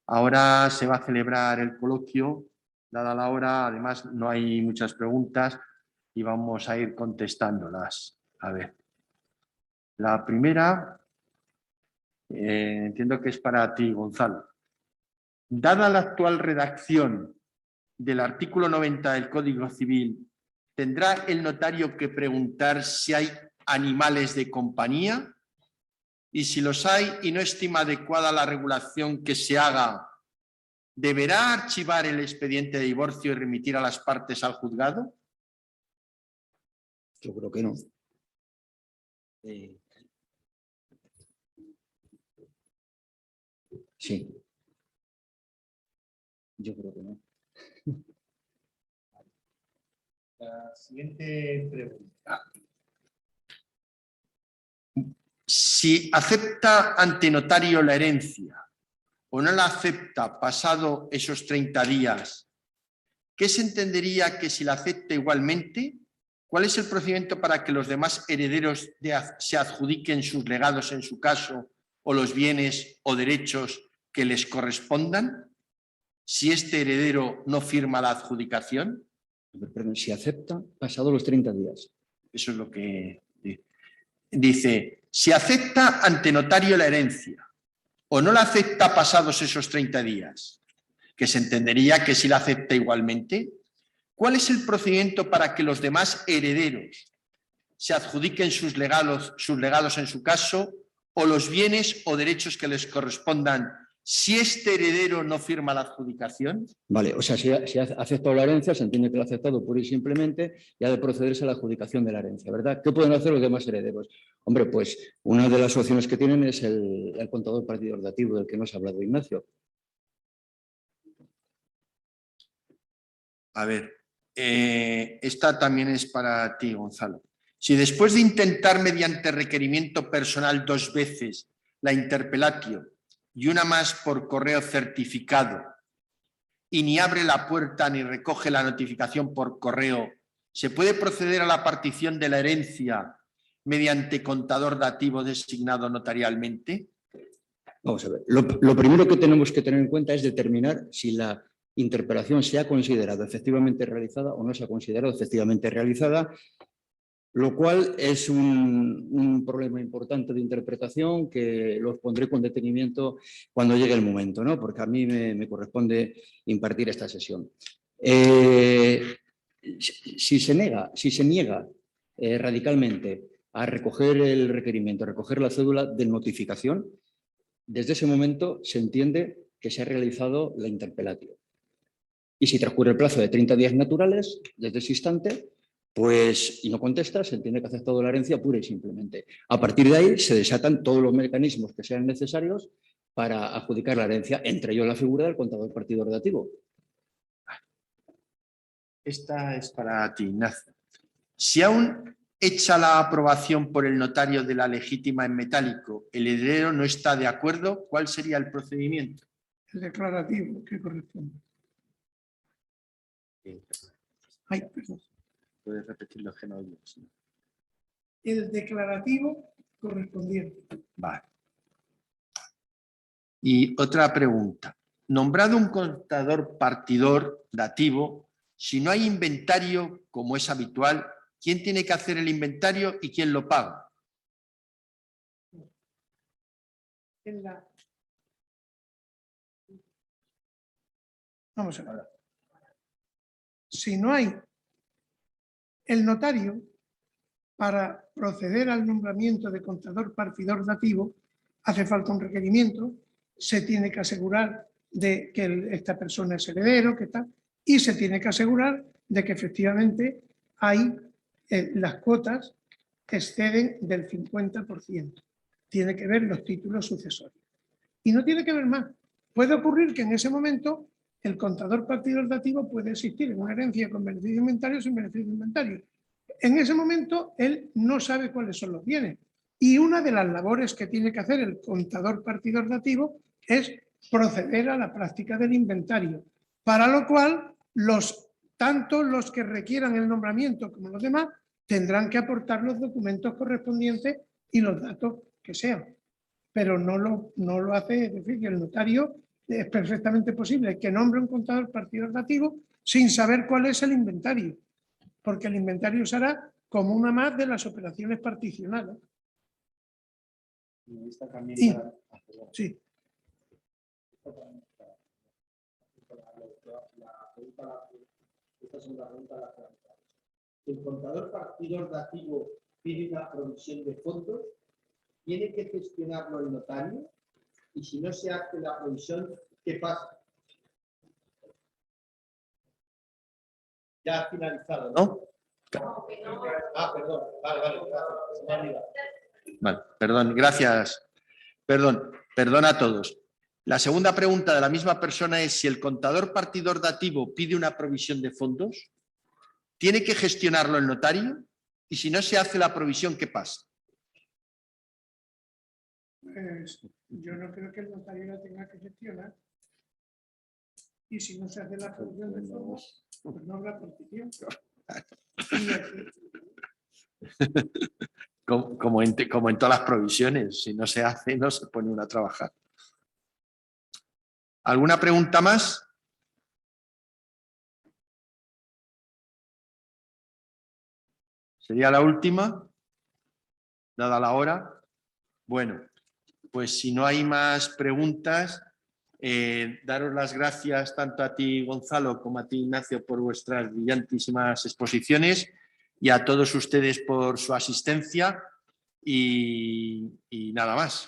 Ahora se va a celebrar el coloquio, dada la hora, además no hay muchas preguntas y vamos a ir contestándolas. A ver, la primera, entiendo que es para ti, Gonzalo. Dada la actual redacción del artículo 90 del Código Civil, ¿tendrá el notario que preguntar si hay animales de compañía? Y si los hay y no estima adecuada la regulación que se haga, ¿deberá archivar el expediente de divorcio y remitir a las partes al juzgado? Yo creo que no. Sí. Yo creo que no. La siguiente pregunta. Si acepta ante notario la herencia o no la acepta pasado esos 30 días, ¿qué se entendería que si la acepta igualmente? ¿Cuál es el procedimiento para que los demás herederos se adjudiquen sus legados en su caso o los bienes o derechos que les correspondan? Si este heredero no firma la adjudicación. Perdón, si acepta pasado los 30 días. Eso es lo que dice. Si acepta ante notario la herencia o no la acepta pasados esos 30 días, que se entendería que si la acepta igualmente, ¿cuál es el procedimiento para que los demás herederos se adjudiquen sus legados en su caso o los bienes o derechos que les correspondan si este heredero no firma la adjudicación? Vale, o sea, si ha aceptado la herencia, se entiende que lo ha aceptado pura y simplemente y ha de procederse a la adjudicación de la herencia, ¿verdad? ¿Qué pueden hacer los demás herederos? Hombre, pues una de las opciones que tienen es el contador partidor dativo del que nos ha hablado Ignacio. A ver, esta también es para ti, Gonzalo. Si después de intentar mediante requerimiento personal 2 veces la interpelatio y una más por correo certificado y ni abre la puerta ni recoge la notificación por correo, ¿se puede proceder a la partición de la herencia mediante contador dativo designado notarialmente? Vamos a ver, lo primero que tenemos que tener en cuenta es determinar si la interpelación se ha considerado efectivamente realizada o no se ha considerado efectivamente realizada, lo cual es un problema importante de interpretación que los pondré con detenimiento cuando llegue el momento, ¿no? Porque a mí me corresponde impartir esta sesión. Si se niega radicalmente a recoger el requerimiento, a recoger la cédula de notificación, desde ese momento se entiende que se ha realizado la interpelatio. Y si transcurre el plazo de 30 días naturales, desde ese instante, Pues, y no contesta, se entiende que ha aceptado la herencia pura y simplemente. A partir de ahí se desatan todos los mecanismos que sean necesarios para adjudicar la herencia, entre ellos la figura del contador partidor dativo. Esta es para ti, Ignacio. Si aún hecha la aprobación por el notario de la legítima en metálico, el heredero no está de acuerdo, ¿cuál sería el procedimiento? El declarativo que corresponde. Ay, perdón. Puedes repetirlo, que no oigo, sí. El declarativo correspondiente. Vale. Y otra pregunta. Nombrado un contador partidor dativo, si no hay inventario, como es habitual, ¿quién tiene que hacer el inventario y quién lo paga? Vamos a ver. Si no hay el notario, para proceder al nombramiento de contador partidor dativo, hace falta un requerimiento, se tiene que asegurar de que esta persona es heredero, que tal, y se tiene que asegurar de que efectivamente hay las cuotas que exceden del 50%. Tiene que ver los títulos sucesorios. Y no tiene que ver más. Puede ocurrir que en ese momento el contador partidor dativo puede existir en una herencia con beneficio de inventario o sin beneficio de inventario. En ese momento él no sabe cuáles son los bienes. Y una de las labores que tiene que hacer el contador partidor dativo es proceder a la práctica del inventario, para lo cual tanto los que requieran el nombramiento como los demás tendrán que aportar los documentos correspondientes y los datos que sean. Pero no lo hace, es decir, que el notario es perfectamente posible que nombre un contador partidor dativo sin saber cuál es el inventario, porque el inventario será como una más de las operaciones particionadas. Sí. El contador partidor dativo pide una provisión de fondos, tiene que gestionarlo el notario, y si no se hace la provisión, ¿qué pasa? Ya ha finalizado, ¿no? Ah, perdón. Vale, perdón, gracias. Perdón a todos. La segunda pregunta de la misma persona es si el contador partidor dativo pide una provisión de fondos, ¿tiene que gestionarlo el notario? Y si no se hace la provisión, ¿qué pasa? Yo no creo que el notario la tenga que gestionar. Y si no se hace la provisión de fondos, pues no habrá partición. Como en todas las provisiones, si no se hace, no se pone uno a trabajar. ¿Alguna pregunta más? ¿Sería la última? Dada la hora. Bueno, pues si no hay más preguntas, daros las gracias tanto a ti, Gonzalo, como a ti, Ignacio, por vuestras brillantísimas exposiciones y a todos ustedes por su asistencia y nada más.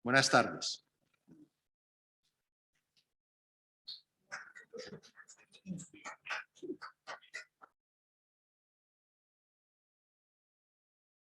Buenas tardes.